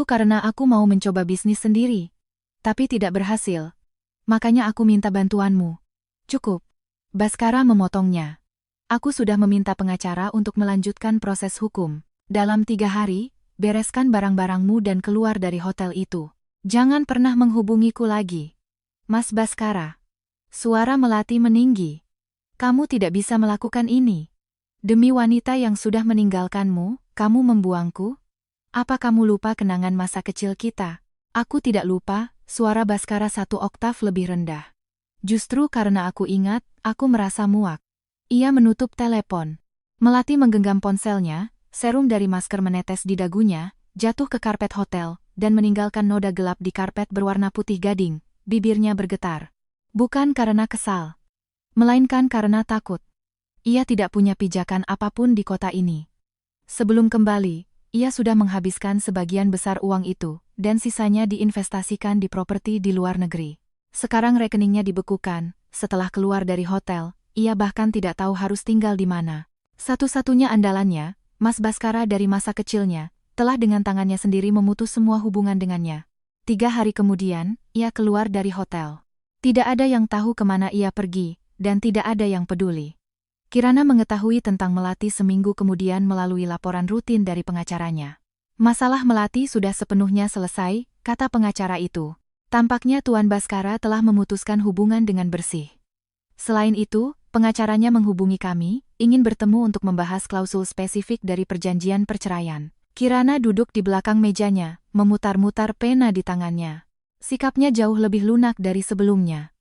karena aku mau mencoba bisnis sendiri. Tapi tidak berhasil. Makanya aku minta bantuanmu." "Cukup." Baskara memotongnya. "Aku sudah meminta pengacara untuk melanjutkan proses hukum. Dalam 3 hari, bereskan barang-barangmu dan keluar dari hotel itu. Jangan pernah menghubungiku lagi." "Mas Baskara." Suara Melati meninggi. "Kamu tidak bisa melakukan ini. Demi wanita yang sudah meninggalkanmu, kamu membuangku? Apa kamu lupa kenangan masa kecil kita?" "Aku tidak lupa." Suara Baskara 1 oktav lebih rendah. "Justru karena aku ingat, aku merasa muak." Ia menutup telepon. Melati menggenggam ponselnya, serum dari masker menetes di dagunya, jatuh ke karpet hotel, dan meninggalkan noda gelap di karpet berwarna putih gading. Bibirnya bergetar. Bukan karena kesal, melainkan karena takut. Ia tidak punya pijakan apapun di kota ini. Sebelum kembali, ia sudah menghabiskan sebagian besar uang itu, dan sisanya diinvestasikan di properti di luar negeri. Sekarang rekeningnya dibekukan. Setelah keluar dari hotel, ia bahkan tidak tahu harus tinggal di mana. Satu-satunya andalannya, Mas Baskara dari masa kecilnya, telah dengan tangannya sendiri memutus semua hubungan dengannya. 3 hari kemudian, ia keluar dari hotel. Tidak ada yang tahu kemana ia pergi, dan tidak ada yang peduli. Kirana mengetahui tentang Melati seminggu kemudian melalui laporan rutin dari pengacaranya. "Masalah Melati sudah sepenuhnya selesai," kata pengacara itu. "Tampaknya Tuan Baskara telah memutuskan hubungan dengan bersih." Selain itu, pengacaranya menghubungi kami, ingin bertemu untuk membahas klausul spesifik dari perjanjian perceraian. Kirana duduk di belakang mejanya, memutar-mutar pena di tangannya. Sikapnya jauh lebih lunak dari sebelumnya.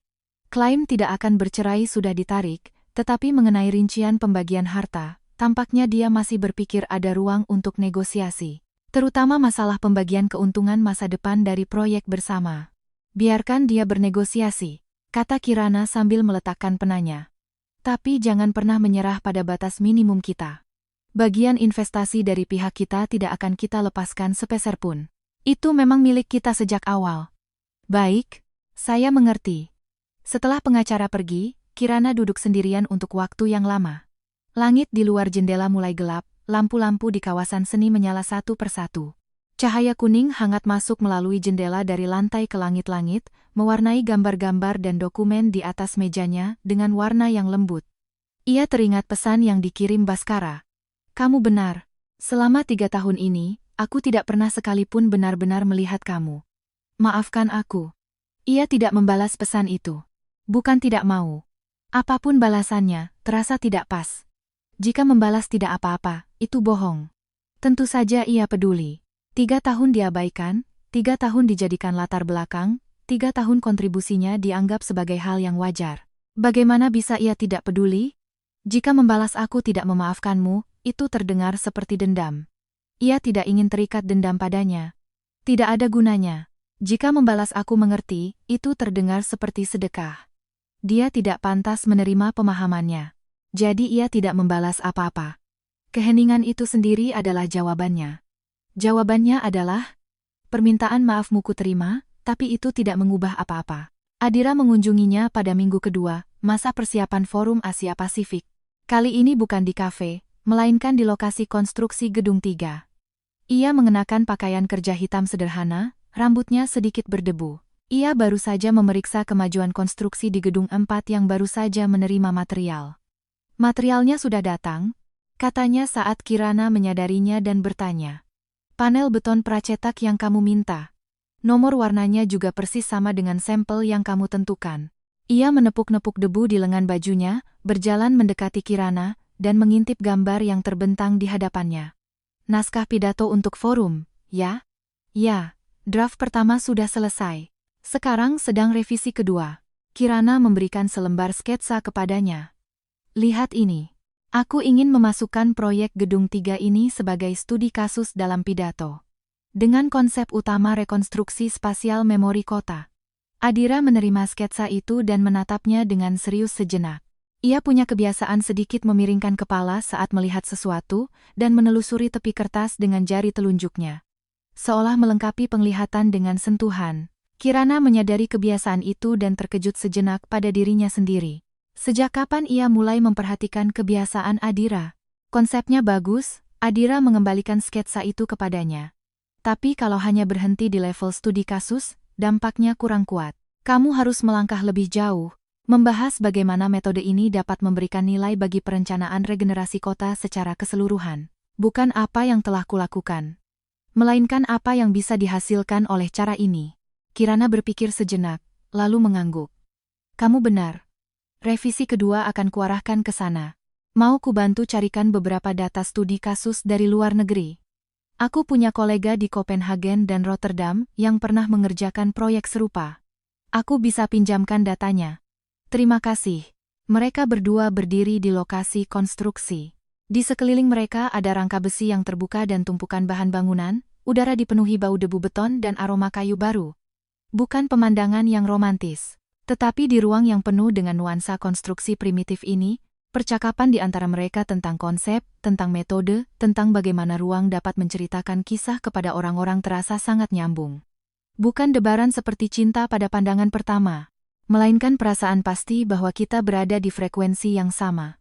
Klaim tidak akan bercerai sudah ditarik, tetapi mengenai rincian pembagian harta, tampaknya dia masih berpikir ada ruang untuk negosiasi. Terutama masalah pembagian keuntungan masa depan dari proyek bersama. "Biarkan dia bernegosiasi," kata Kirana sambil meletakkan penanya. "Tapi jangan pernah menyerah pada batas minimum kita. Bagian investasi dari pihak kita tidak akan kita lepaskan sepeser pun. Itu memang milik kita sejak awal." "Baik, saya mengerti." Setelah pengacara pergi, Kirana duduk sendirian untuk waktu yang lama. Langit di luar jendela mulai gelap, lampu-lampu di kawasan seni menyala satu persatu. Cahaya kuning hangat masuk melalui jendela dari lantai ke langit-langit, mewarnai gambar-gambar dan dokumen di atas mejanya dengan warna yang lembut. Ia teringat pesan yang dikirim Bhaskara. Kamu benar. Selama 3 tahun ini, aku tidak pernah sekalipun benar-benar melihat kamu. Maafkan aku. Ia tidak membalas pesan itu. Bukan tidak mau. Apapun balasannya, terasa tidak pas. Jika membalas tidak apa-apa, itu bohong. Tentu saja ia peduli. 3 tahun diabaikan, 3 tahun dijadikan latar belakang, 3 tahun kontribusinya dianggap sebagai hal yang wajar. Bagaimana bisa ia tidak peduli? Jika membalas aku tidak memaafkanmu, itu terdengar seperti dendam. Ia tidak ingin terikat dendam padanya. Tidak ada gunanya. Jika membalas aku mengerti, itu terdengar seperti sedekah. Dia tidak pantas menerima pemahamannya. Jadi ia tidak membalas apa-apa. Keheningan itu sendiri adalah jawabannya. Jawabannya adalah, permintaan maafmu ku terima, tapi itu tidak mengubah apa-apa. Adira mengunjunginya pada minggu kedua, masa persiapan Forum Asia Pasifik. Kali ini bukan di kafe, melainkan di lokasi konstruksi Gedung 3. Ia mengenakan pakaian kerja hitam sederhana, rambutnya sedikit berdebu. Ia baru saja memeriksa kemajuan konstruksi di Gedung 4 yang baru saja menerima material. Materialnya sudah datang, katanya saat Kirana menyadarinya dan bertanya. Panel beton pracetak yang kamu minta. Nomor warnanya juga persis sama dengan sampel yang kamu tentukan. Ia menepuk-nepuk debu di lengan bajunya, berjalan mendekati Kirana, dan mengintip gambar yang terbentang di hadapannya. Naskah pidato untuk forum, ya? Ya, draft pertama sudah selesai. Sekarang sedang revisi kedua. Kirana memberikan selembar sketsa kepadanya. Lihat ini. Aku ingin memasukkan proyek Gedung 3 ini sebagai studi kasus dalam pidato. Dengan konsep utama rekonstruksi spasial memori kota. Adira menerima sketsa itu dan menatapnya dengan serius sejenak. Ia punya kebiasaan sedikit memiringkan kepala saat melihat sesuatu, dan menelusuri tepi kertas dengan jari telunjuknya. Seolah melengkapi penglihatan dengan sentuhan. Kirana menyadari kebiasaan itu dan terkejut sejenak pada dirinya sendiri. Sejak kapan ia mulai memperhatikan kebiasaan Adira? Konsepnya bagus, Adira mengembalikan sketsa itu kepadanya. Tapi kalau hanya berhenti di level studi kasus, dampaknya kurang kuat. Kamu harus melangkah lebih jauh, membahas bagaimana metode ini dapat memberikan nilai bagi perencanaan regenerasi kota secara keseluruhan. Bukan apa yang telah kulakukan, melainkan apa yang bisa dihasilkan oleh cara ini. Kirana berpikir sejenak, lalu mengangguk. Kamu benar. Revisi kedua akan kuarahkan ke sana. Mau ku bantu carikan beberapa data studi kasus dari luar negeri. Aku punya kolega di Copenhagen dan Rotterdam yang pernah mengerjakan proyek serupa. Aku bisa pinjamkan datanya. Terima kasih. Mereka berdua berdiri di lokasi konstruksi. Di sekeliling mereka ada rangka besi yang terbuka dan tumpukan bahan bangunan, udara dipenuhi bau debu beton dan aroma kayu baru. Bukan pemandangan yang romantis. Tetapi di ruang yang penuh dengan nuansa konstruksi primitif ini, percakapan di antara mereka tentang konsep, tentang metode, tentang bagaimana ruang dapat menceritakan kisah kepada orang-orang terasa sangat nyambung. Bukan debaran seperti cinta pada pandangan pertama, melainkan perasaan pasti bahwa kita berada di frekuensi yang sama.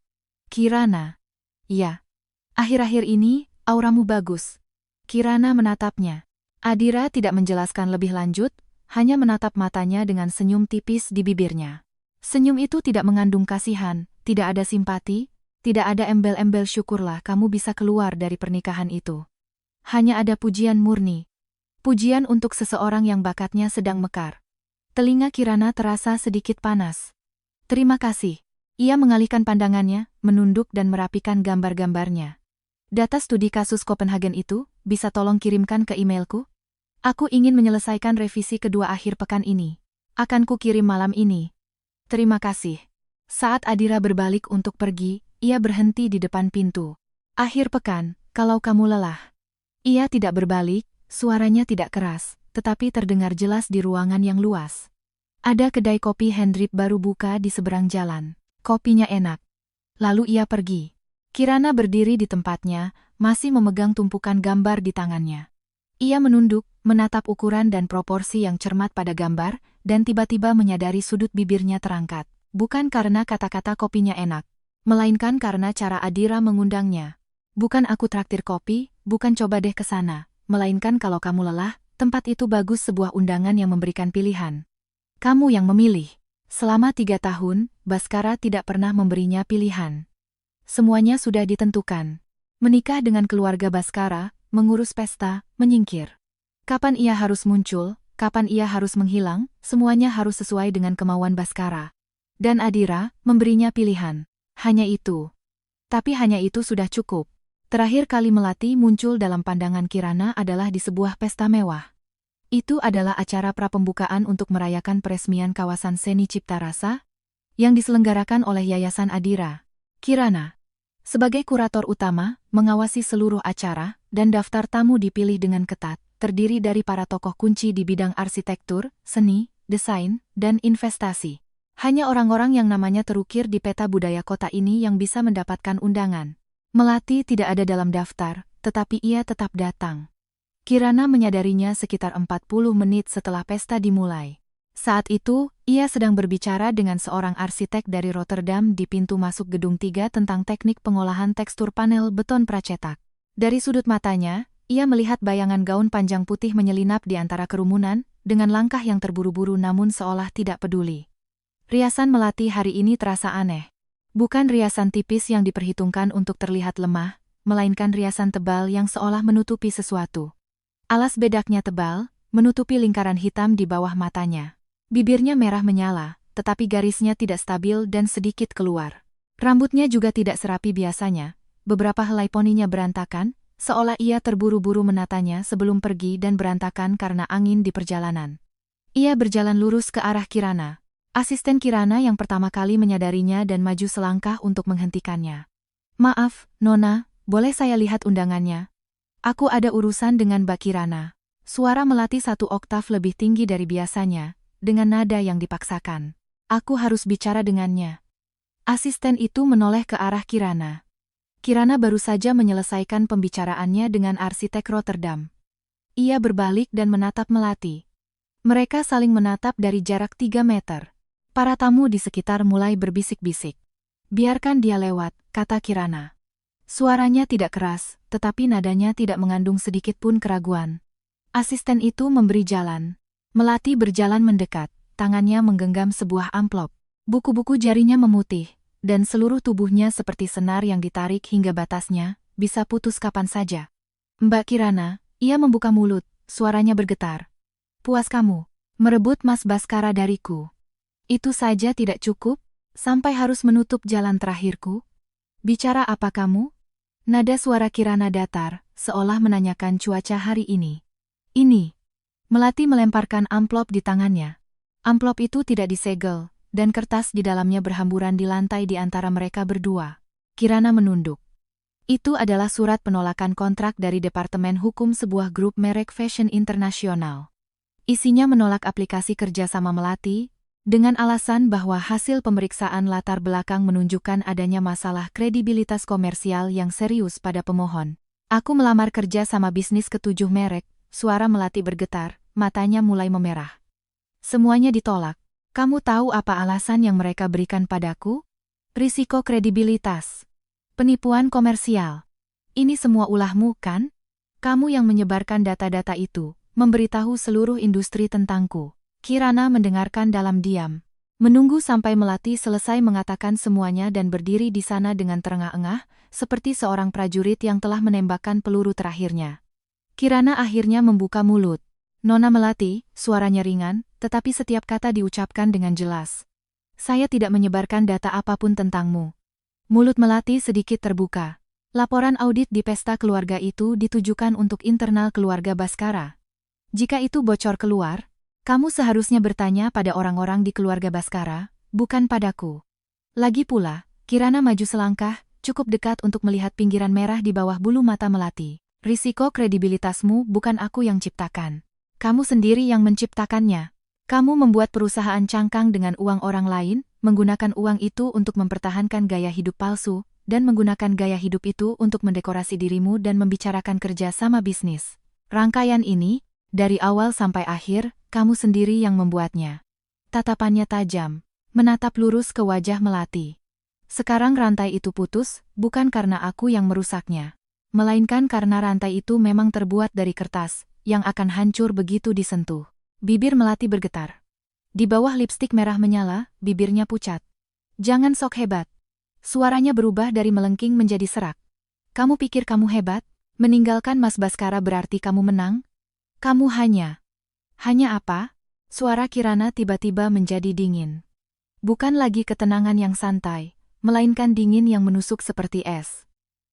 Kirana. Ya. Akhir-akhir ini, auramu bagus. Kirana menatapnya. Adira tidak menjelaskan lebih lanjut, hanya menatap matanya dengan senyum tipis di bibirnya. Senyum itu tidak mengandung kasihan, tidak ada simpati, tidak ada embel-embel syukurlah kamu bisa keluar dari pernikahan itu. Hanya ada pujian murni. Pujian untuk seseorang yang bakatnya sedang mekar. Telinga Kirana terasa sedikit panas. Terima kasih. Ia mengalihkan pandangannya, menunduk dan merapikan gambar-gambarnya. Data studi kasus Copenhagen itu, bisa tolong kirimkan ke emailku? Aku ingin menyelesaikan revisi kedua akhir pekan ini. Akan ku kirim malam ini. Terima kasih. Saat Adira berbalik untuk pergi, ia berhenti di depan pintu. Akhir pekan, kalau kamu lelah. Ia tidak berbalik, suaranya tidak keras, tetapi terdengar jelas di ruangan yang luas. Ada kedai kopi Hendrik baru buka di seberang jalan. Kopinya enak. Lalu ia pergi. Kirana berdiri di tempatnya, masih memegang tumpukan gambar di tangannya. Ia menunduk, menatap ukuran dan proporsi yang cermat pada gambar, dan tiba-tiba menyadari sudut bibirnya terangkat. Bukan karena kata-kata kopinya enak, melainkan karena cara Adira mengundangnya. Bukan aku traktir kopi, bukan coba deh ke sana, melainkan kalau kamu lelah, tempat itu bagus, sebuah undangan yang memberikan pilihan. Kamu yang memilih. Selama 3 tahun, Baskara tidak pernah memberinya pilihan. Semuanya sudah ditentukan. Menikah dengan keluarga Baskara, mengurus pesta, menyingkir. Kapan ia harus muncul, kapan ia harus menghilang, semuanya harus sesuai dengan kemauan Baskara. Dan Adira memberinya pilihan. Hanya itu. Tapi hanya itu sudah cukup. Terakhir kali Melati muncul dalam pandangan Kirana adalah di sebuah pesta mewah. Itu adalah acara prapembukaan untuk merayakan peresmian kawasan seni Cipta Rasa yang diselenggarakan oleh Yayasan Adira. Kirana, sebagai kurator utama, mengawasi seluruh acara, dan daftar tamu dipilih dengan ketat, terdiri dari para tokoh kunci di bidang arsitektur, seni, desain, dan investasi. Hanya orang-orang yang namanya terukir di peta budaya kota ini yang bisa mendapatkan undangan. Melati tidak ada dalam daftar, tetapi ia tetap datang. Kirana menyadarinya sekitar 40 menit setelah pesta dimulai. Saat itu, ia sedang berbicara dengan seorang arsitek dari Rotterdam di pintu masuk gedung 3 tentang teknik pengolahan tekstur panel beton pracetak. Dari sudut matanya, ia melihat bayangan gaun panjang putih menyelinap di antara kerumunan, dengan langkah yang terburu-buru namun seolah tidak peduli. Riasan Melati hari ini terasa aneh. Bukan riasan tipis yang diperhitungkan untuk terlihat lemah, melainkan riasan tebal yang seolah menutupi sesuatu. Alas bedaknya tebal, menutupi lingkaran hitam di bawah matanya. Bibirnya merah menyala, tetapi garisnya tidak stabil dan sedikit keluar. Rambutnya juga tidak serapi biasanya, beberapa helai poninya berantakan, seolah ia terburu-buru menatanya sebelum pergi dan berantakan karena angin di perjalanan. Ia berjalan lurus ke arah Kirana. Asisten Kirana yang pertama kali menyadarinya dan maju selangkah untuk menghentikannya. Maaf, Nona, boleh saya lihat undangannya? Aku ada urusan dengan Mbak Kirana. Suara Melati 1 oktav lebih tinggi dari biasanya, dengan nada yang dipaksakan. Aku harus bicara dengannya. Asisten itu menoleh ke arah Kirana. Kirana baru saja menyelesaikan pembicaraannya dengan arsitek Rotterdam. Ia berbalik dan menatap Melati. Mereka saling menatap dari jarak 3 meter. Para tamu di sekitar mulai berbisik-bisik. Biarkan dia lewat, kata Kirana. Suaranya tidak keras, tetapi nadanya tidak mengandung sedikit pun keraguan. Asisten itu memberi jalan. Melati berjalan mendekat, tangannya menggenggam sebuah amplop. Buku-buku jarinya memutih, dan seluruh tubuhnya seperti senar yang ditarik hingga batasnya, bisa putus kapan saja. Mbak Kirana, ia membuka mulut, suaranya bergetar. Puas kamu, merebut Mas Baskara dariku. Itu saja tidak cukup, sampai harus menutup jalan terakhirku? Bicara apa kamu? Nada suara Kirana datar, seolah menanyakan cuaca hari ini. Ini. Melati melemparkan amplop di tangannya. Amplop itu tidak disegel, dan kertas di dalamnya berhamburan di lantai di antara mereka berdua. Kirana menunduk. Itu adalah surat penolakan kontrak dari Departemen Hukum sebuah grup merek fashion internasional. Isinya menolak aplikasi kerja sama Melati, dengan alasan bahwa hasil pemeriksaan latar belakang menunjukkan adanya masalah kredibilitas komersial yang serius pada pemohon. Aku melamar kerja sama bisnis ke-7 merek, suara Melati bergetar, matanya mulai memerah. Semuanya ditolak. Kamu tahu apa alasan yang mereka berikan padaku? Risiko kredibilitas. Penipuan komersial. Ini semua ulahmu, kan? Kamu yang menyebarkan data-data itu, memberitahu seluruh industri tentangku. Kirana mendengarkan dalam diam. Menunggu sampai Melati selesai mengatakan semuanya dan berdiri di sana dengan terengah-engah, seperti seorang prajurit yang telah menembakkan peluru terakhirnya. Kirana akhirnya membuka mulut. Nona Melati, suaranya ringan, tetapi setiap kata diucapkan dengan jelas. Saya tidak menyebarkan data apapun tentangmu. Mulut Melati sedikit terbuka. Laporan audit di pesta keluarga itu ditujukan untuk internal keluarga Baskara. Jika itu bocor keluar, kamu seharusnya bertanya pada orang-orang di keluarga Baskara, bukan padaku. Lagi pula, Kirana maju selangkah, cukup dekat untuk melihat pinggiran merah di bawah bulu mata Melati. Risiko kredibilitasmu bukan aku yang ciptakan. Kamu sendiri yang menciptakannya. Kamu membuat perusahaan cangkang dengan uang orang lain, menggunakan uang itu untuk mempertahankan gaya hidup palsu, dan menggunakan gaya hidup itu untuk mendekorasi dirimu dan membicarakan kerja sama bisnis. Rangkaian ini, dari awal sampai akhir, kamu sendiri yang membuatnya. Tatapannya tajam. menatap lurus ke wajah Melati. Sekarang rantai itu putus, bukan karena aku yang merusaknya. Melainkan karena rantai itu memang terbuat dari kertas, yang akan hancur begitu disentuh. Bibir Melati bergetar. Di bawah lipstik merah menyala, bibirnya pucat. Jangan sok hebat. Suaranya berubah dari melengking menjadi serak. Kamu pikir kamu hebat? Meninggalkan Mas Baskara berarti kamu menang? Kamu hanya apa? Suara Kirana tiba-tiba menjadi dingin. Bukan lagi ketenangan yang santai, melainkan dingin yang menusuk seperti es.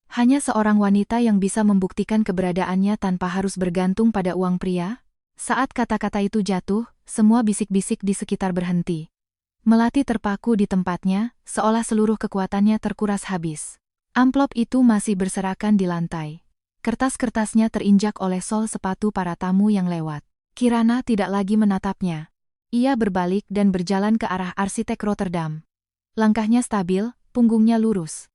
Hanya seorang wanita yang bisa membuktikan keberadaannya tanpa harus bergantung pada uang pria. Saat kata-kata itu jatuh, semua bisik-bisik di sekitar berhenti. Melati terpaku di tempatnya, seolah seluruh kekuatannya terkuras habis. Amplop itu masih berserakan di lantai. Kertas-kertasnya terinjak oleh sol sepatu para tamu yang lewat. Kirana tidak lagi menatapnya. Ia berbalik dan berjalan ke arah arsitek Rotterdam. Langkahnya stabil, punggungnya lurus.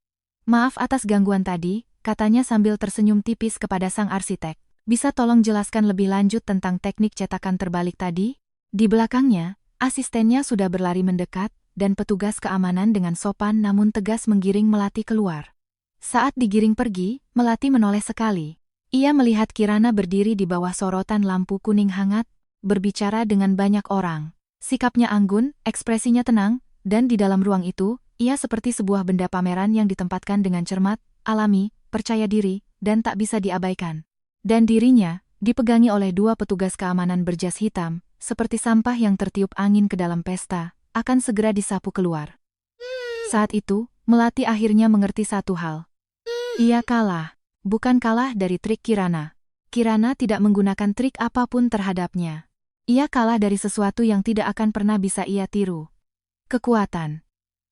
Maaf atas gangguan tadi, katanya sambil tersenyum tipis kepada sang arsitek. Bisa tolong jelaskan lebih lanjut tentang teknik cetakan terbalik tadi? Di belakangnya, asistennya sudah berlari mendekat, dan petugas keamanan dengan sopan namun tegas menggiring Melati keluar. Saat digiring pergi, Melati menoleh sekali. Ia melihat Kirana berdiri di bawah sorotan lampu kuning hangat, berbicara dengan banyak orang. Sikapnya anggun, ekspresinya tenang, dan di dalam ruang itu, ia seperti sebuah benda pameran yang ditempatkan dengan cermat, alami, percaya diri, dan tak bisa diabaikan. Dan dirinya, dipegangi oleh dua petugas keamanan berjas hitam, seperti sampah yang tertiup angin ke dalam pesta, akan segera disapu keluar. Saat itu, Melati akhirnya mengerti satu hal. Ia kalah. Bukan kalah dari trik Kirana. Kirana tidak menggunakan trik apapun terhadapnya. Ia kalah dari sesuatu yang tidak akan pernah bisa ia tiru. Kekuatan.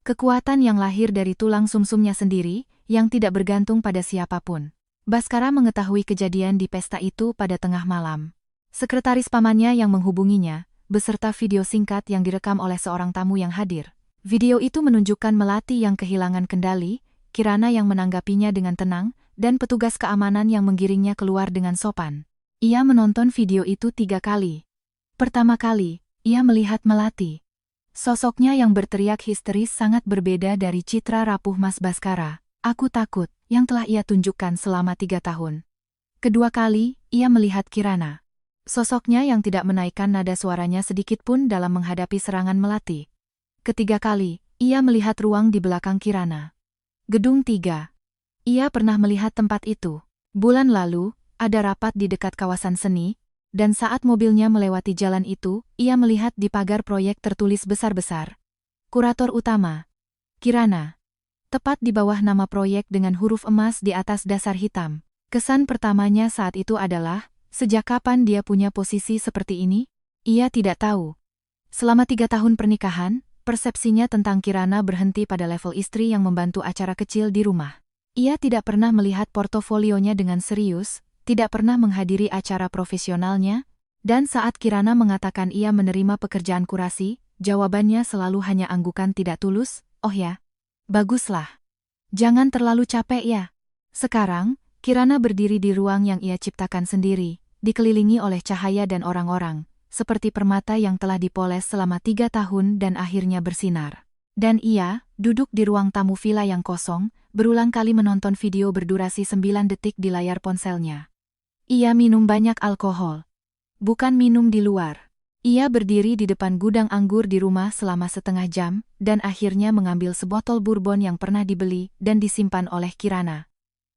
Kekuatan yang lahir dari tulang sumsumnya sendiri, yang tidak bergantung pada siapapun. Baskara mengetahui kejadian di pesta itu pada tengah malam. Sekretaris pamannya yang menghubunginya, beserta video singkat yang direkam oleh seorang tamu yang hadir. Video itu menunjukkan Melati yang kehilangan kendali, Kirana yang menanggapinya dengan tenang, dan petugas keamanan yang menggiringnya keluar dengan sopan. Ia menonton video itu 3 kali. Pertama kali, ia melihat Melati. Sosoknya yang berteriak histeris sangat berbeda dari citra rapuh Mas Baskara, "Aku takut," yang telah ia tunjukkan selama 3 tahun. Kedua kali, ia melihat Kirana. Sosoknya yang tidak menaikkan nada suaranya sedikit pun dalam menghadapi serangan Melati. Ketiga kali, ia melihat ruang di belakang Kirana. Gedung 3. Ia pernah melihat tempat itu. Bulan lalu, ada rapat di dekat kawasan seni, dan saat mobilnya melewati jalan itu, ia melihat di pagar proyek tertulis besar-besar. Kurator utama, Kirana. Tepat di bawah nama proyek dengan huruf emas di atas dasar hitam. Kesan pertamanya saat itu adalah, sejak kapan dia punya posisi seperti ini? Ia tidak tahu. Selama 3 tahun pernikahan, persepsinya tentang Kirana berhenti pada level istri yang membantu acara kecil di rumah. Ia tidak pernah melihat portofolionya dengan serius, tidak pernah menghadiri acara profesionalnya, dan saat Kirana mengatakan ia menerima pekerjaan kurasi, jawabannya selalu hanya anggukan tidak tulus, "Oh ya, baguslah. Jangan terlalu capek ya." Sekarang, Kirana berdiri di ruang yang ia ciptakan sendiri, dikelilingi oleh cahaya dan orang-orang, seperti permata yang telah dipoles selama 3 tahun dan akhirnya bersinar. Dan ia, duduk di ruang tamu villa yang kosong, berulang kali menonton video berdurasi 9 detik di layar ponselnya. Ia minum banyak alkohol. Bukan minum di luar. Ia berdiri di depan gudang anggur di rumah selama setengah jam, dan akhirnya mengambil sebotol bourbon yang pernah dibeli dan disimpan oleh Kirana.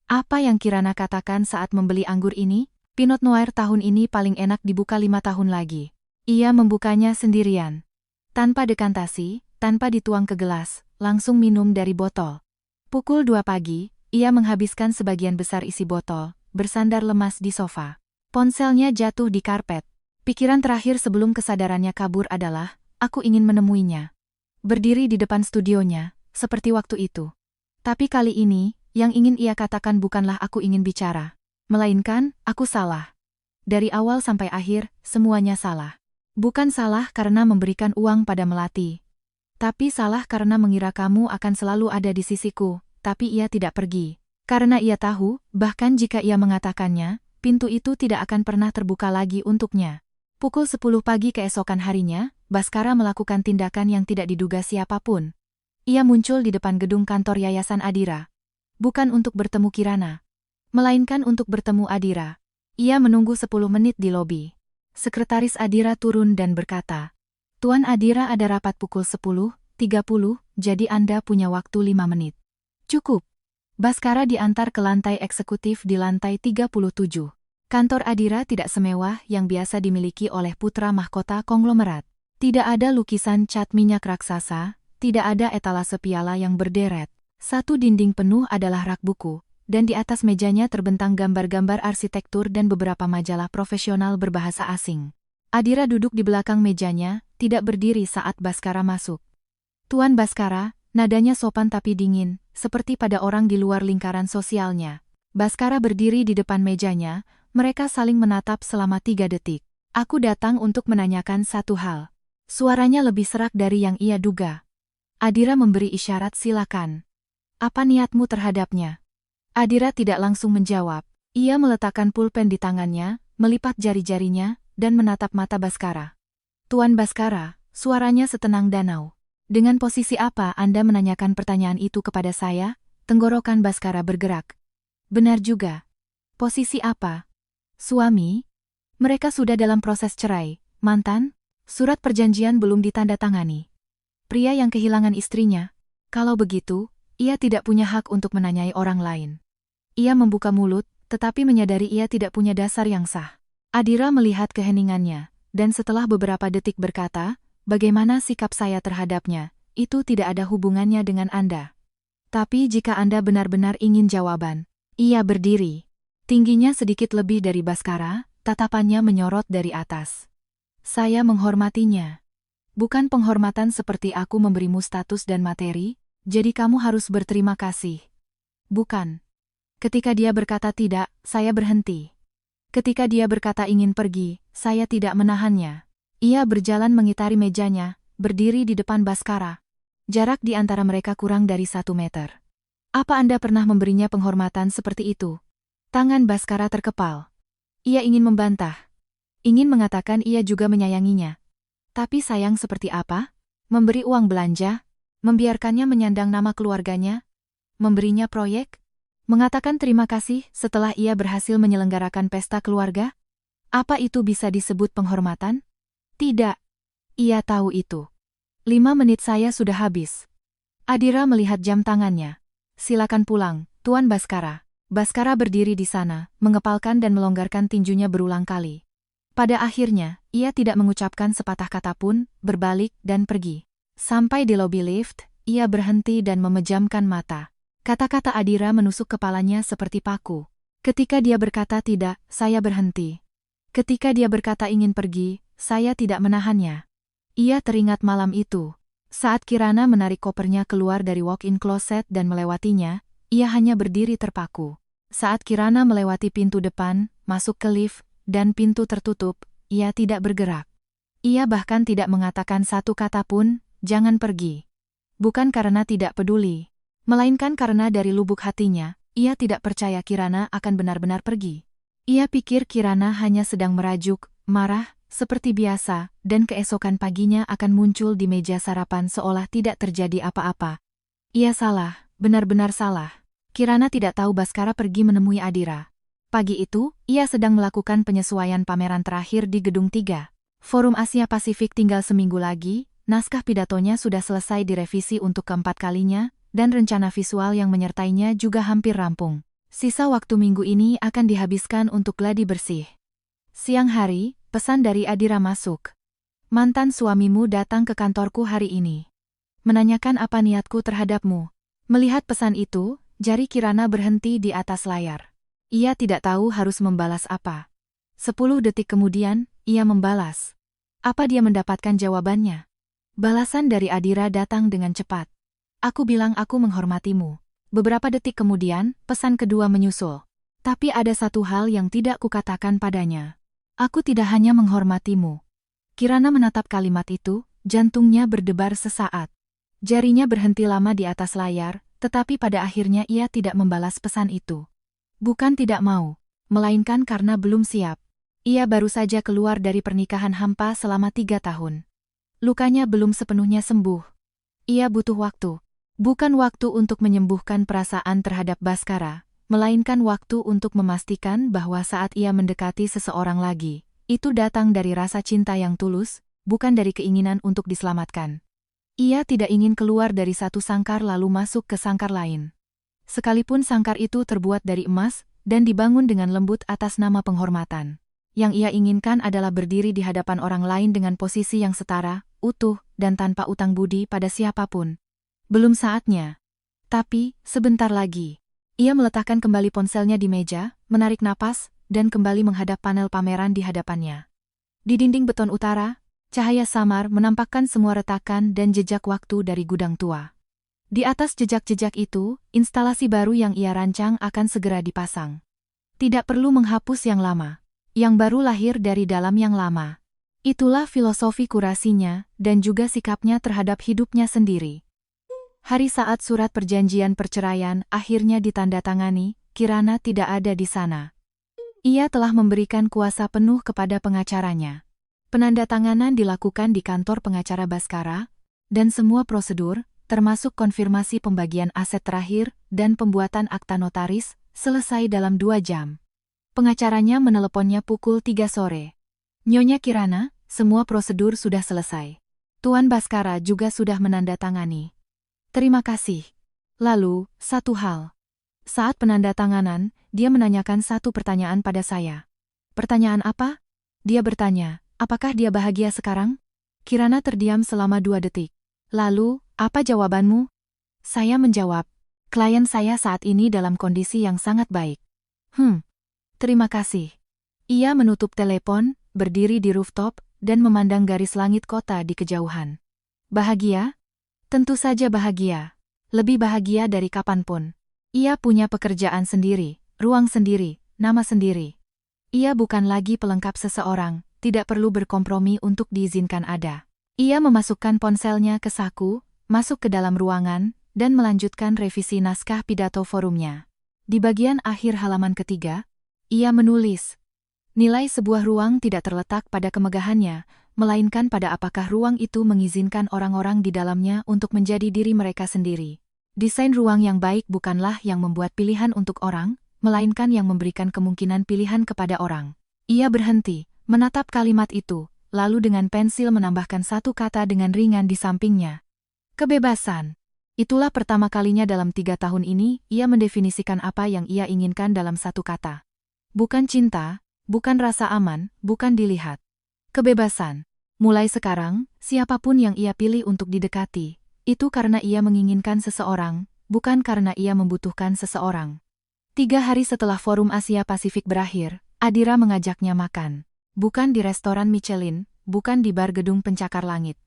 Apa yang Kirana katakan saat membeli anggur ini? Pinot Noir tahun ini paling enak dibuka 5 tahun lagi. Ia membukanya sendirian. Tanpa dekantasi, tanpa dituang ke gelas, langsung minum dari botol. Pukul 2 pagi, ia menghabiskan sebagian besar isi botol, bersandar lemas di sofa. Ponselnya jatuh di karpet. Pikiran terakhir sebelum kesadarannya kabur adalah, "Aku ingin menemuinya." Berdiri di depan studionya, seperti waktu itu. Tapi kali ini, yang ingin ia katakan bukanlah "aku ingin bicara", melainkan, "aku salah." Dari awal sampai akhir, semuanya salah. Bukan salah karena memberikan uang pada Melati. Tapi salah karena mengira kamu akan selalu ada di sisiku, tapi ia tidak pergi. Karena ia tahu, bahkan jika ia mengatakannya, pintu itu tidak akan pernah terbuka lagi untuknya. Pukul 10 pagi keesokan harinya, Baskara melakukan tindakan yang tidak diduga siapapun. Ia muncul di depan gedung kantor Yayasan Adira. Bukan untuk bertemu Kirana, melainkan untuk bertemu Adira. Ia menunggu 10 menit di lobi. Sekretaris Adira turun dan berkata, "Tuan Adira ada rapat pukul 10.30, jadi Anda punya waktu 5 menit." "Cukup." Baskara diantar ke lantai eksekutif di lantai 37. Kantor Adira tidak semewah yang biasa dimiliki oleh putra mahkota konglomerat. Tidak ada lukisan cat minyak raksasa, tidak ada etalase piala yang berderet. Satu dinding penuh adalah rak buku, dan di atas mejanya terbentang gambar-gambar arsitektur dan beberapa majalah profesional berbahasa asing. Adira duduk di belakang mejanya, tidak berdiri saat Baskara masuk. "Tuan Baskara," nadanya sopan tapi dingin, seperti pada orang di luar lingkaran sosialnya. Baskara berdiri di depan mejanya, mereka saling menatap selama 3 detik. "Aku datang untuk menanyakan satu hal." Suaranya lebih serak dari yang ia duga. Adira memberi isyarat silakan. "Apa niatmu terhadapnya?" Adira tidak langsung menjawab. Ia meletakkan pulpen di tangannya, melipat jari-jarinya, dan menatap mata Baskara. "Tuan Baskara," suaranya setenang danau. "Dengan posisi apa Anda menanyakan pertanyaan itu kepada saya?" Tenggorokan Baskara bergerak. "Benar juga. Posisi apa? Suami? Mereka sudah dalam proses cerai. Mantan? Surat perjanjian belum ditandatangani. Pria yang kehilangan istrinya. Kalau begitu, ia tidak punya hak untuk menanyai orang lain." Ia membuka mulut, tetapi menyadari ia tidak punya dasar yang sah. Adira melihat keheningannya, dan setelah beberapa detik berkata, "Bagaimana sikap saya terhadapnya, itu tidak ada hubungannya dengan Anda. Tapi jika Anda benar-benar ingin jawaban." Ia berdiri. Tingginya sedikit lebih dari Baskara, tatapannya menyorot dari atas. "Saya menghormatinya. Bukan penghormatan seperti aku memberimu status dan materi, jadi kamu harus berterima kasih. Bukan." Ketika dia berkata tidak, saya berhenti. Ketika dia berkata ingin pergi, saya tidak menahannya. Ia berjalan mengitari mejanya, berdiri di depan Baskara. Jarak di antara mereka kurang dari 1 meter. "Apa Anda pernah memberinya penghormatan seperti itu?" Tangan Baskara terkepal. Ia ingin membantah. Ingin mengatakan ia juga menyayanginya. Tapi sayang seperti apa? Memberi uang belanja? Membiarkannya menyandang nama keluarganya? Memberinya proyek? Mengatakan terima kasih setelah ia berhasil menyelenggarakan pesta keluarga? Apa itu bisa disebut penghormatan? Tidak. Ia tahu itu. 5 menit saya sudah habis. Adira melihat jam tangannya. "Silakan pulang, Tuan Baskara." Baskara berdiri di sana, mengepalkan dan melonggarkan tinjunya berulang kali. Pada akhirnya, ia tidak mengucapkan sepatah kata pun, berbalik dan pergi. Sampai di lobi lift, ia berhenti dan memejamkan mata. Kata-kata Adira menusuk kepalanya seperti paku. Ketika dia berkata tidak, saya berhenti. Ketika dia berkata ingin pergi, saya tidak menahannya. Ia teringat malam itu. Saat Kirana menarik kopernya keluar dari walk-in closet dan melewatinya, ia hanya berdiri terpaku. Saat Kirana melewati pintu depan, masuk ke lift, dan pintu tertutup, ia tidak bergerak. Ia bahkan tidak mengatakan satu kata pun, "Jangan pergi." Bukan karena tidak peduli, melainkan karena dari lubuk hatinya, ia tidak percaya Kirana akan benar-benar pergi. Ia pikir Kirana hanya sedang merajuk, marah, seperti biasa, dan keesokan paginya akan muncul di meja sarapan seolah tidak terjadi apa-apa. Ia salah, benar-benar salah. Kirana tidak tahu Baskara pergi menemui Adira. Pagi itu, ia sedang melakukan penyesuaian pameran terakhir di Gedung 3. Forum Asia Pasifik tinggal seminggu lagi, naskah pidatonya sudah selesai direvisi untuk keempat kalinya, dan rencana visual yang menyertainya juga hampir rampung. Sisa waktu minggu ini akan dihabiskan untuk gladi bersih. Siang hari, pesan dari Adira masuk. "Mantan suamimu datang ke kantorku hari ini. Menanyakan apa niatku terhadapmu." Melihat pesan itu, jari Kirana berhenti di atas layar. Ia tidak tahu harus membalas apa. 10 detik kemudian, ia membalas. Apa dia mendapatkan jawabannya? Balasan dari Adira datang dengan cepat. "Aku bilang aku menghormatimu." Beberapa detik kemudian, pesan kedua menyusul. "Tapi ada satu hal yang tidak kukatakan padanya. Aku tidak hanya menghormatimu." Kirana menatap kalimat itu, jantungnya berdebar sesaat. Jarinya berhenti lama di atas layar, tetapi pada akhirnya ia tidak membalas pesan itu. Bukan tidak mau, melainkan karena belum siap. Ia baru saja keluar dari pernikahan hampa selama 3 tahun. Lukanya belum sepenuhnya sembuh. Ia butuh waktu. Bukan waktu untuk menyembuhkan perasaan terhadap Bhaskara, melainkan waktu untuk memastikan bahwa saat ia mendekati seseorang lagi, itu datang dari rasa cinta yang tulus, bukan dari keinginan untuk diselamatkan. Ia tidak ingin keluar dari satu sangkar lalu masuk ke sangkar lain. Sekalipun sangkar itu terbuat dari emas dan dibangun dengan lembut atas nama penghormatan. Yang ia inginkan adalah berdiri di hadapan orang lain dengan posisi yang setara, utuh, dan tanpa utang budi pada siapapun. Belum saatnya. Tapi, sebentar lagi. Ia meletakkan kembali ponselnya di meja, menarik napas, dan kembali menghadap panel pameran di hadapannya. Di dinding beton utara, cahaya samar menampakkan semua retakan dan jejak waktu dari gudang tua. Di atas jejak-jejak itu, instalasi baru yang ia rancang akan segera dipasang. Tidak perlu menghapus yang lama. Yang baru lahir dari dalam yang lama. Itulah filosofi kurasinya dan juga sikapnya terhadap hidupnya sendiri. Hari saat surat perjanjian perceraian akhirnya ditandatangani, Kirana tidak ada di sana. Ia telah memberikan kuasa penuh kepada pengacaranya. Penandatanganan dilakukan di kantor pengacara Bhaskara, dan semua prosedur, termasuk konfirmasi pembagian aset terakhir dan pembuatan akta notaris, selesai dalam 2 jam. Pengacaranya meneleponnya pukul 3 sore. Nyonya Kirana, semua prosedur sudah selesai. Tuan Bhaskara juga sudah menandatangani. Terima kasih. Lalu, satu hal. Saat penandatanganan, dia menanyakan satu pertanyaan pada saya. Pertanyaan apa? Dia bertanya, apakah dia bahagia sekarang? Kirana terdiam selama 2 detik. Lalu, apa jawabanmu? Saya menjawab, klien saya saat ini dalam kondisi yang sangat baik. Terima kasih. Ia menutup telepon, berdiri di rooftop, dan memandang garis langit kota di kejauhan. Bahagia? Tentu saja bahagia. Lebih bahagia dari kapanpun. Ia punya pekerjaan sendiri, ruang sendiri, nama sendiri. Ia bukan lagi pelengkap seseorang, tidak perlu berkompromi untuk diizinkan ada. Ia memasukkan ponselnya ke saku, masuk ke dalam ruangan, dan melanjutkan revisi naskah pidato forumnya. Di bagian akhir halaman ketiga, ia menulis, nilai sebuah ruang tidak terletak pada kemegahannya, melainkan pada apakah ruang itu mengizinkan orang-orang di dalamnya untuk menjadi diri mereka sendiri. Desain ruang yang baik bukanlah yang membuat pilihan untuk orang, melainkan yang memberikan kemungkinan pilihan kepada orang. Ia berhenti, menatap kalimat itu, lalu dengan pensil menambahkan satu kata dengan ringan di sampingnya. Kebebasan. Itulah pertama kalinya dalam 3 tahun ini, ia mendefinisikan apa yang ia inginkan dalam satu kata. Bukan cinta, bukan rasa aman, bukan dilihat. Kebebasan. Mulai sekarang, siapapun yang ia pilih untuk didekati, itu karena ia menginginkan seseorang, bukan karena ia membutuhkan seseorang. 3 hari setelah Forum Asia Pasifik berakhir, Adira mengajaknya makan. Bukan di restoran Michelin, bukan di bar gedung pencakar langit.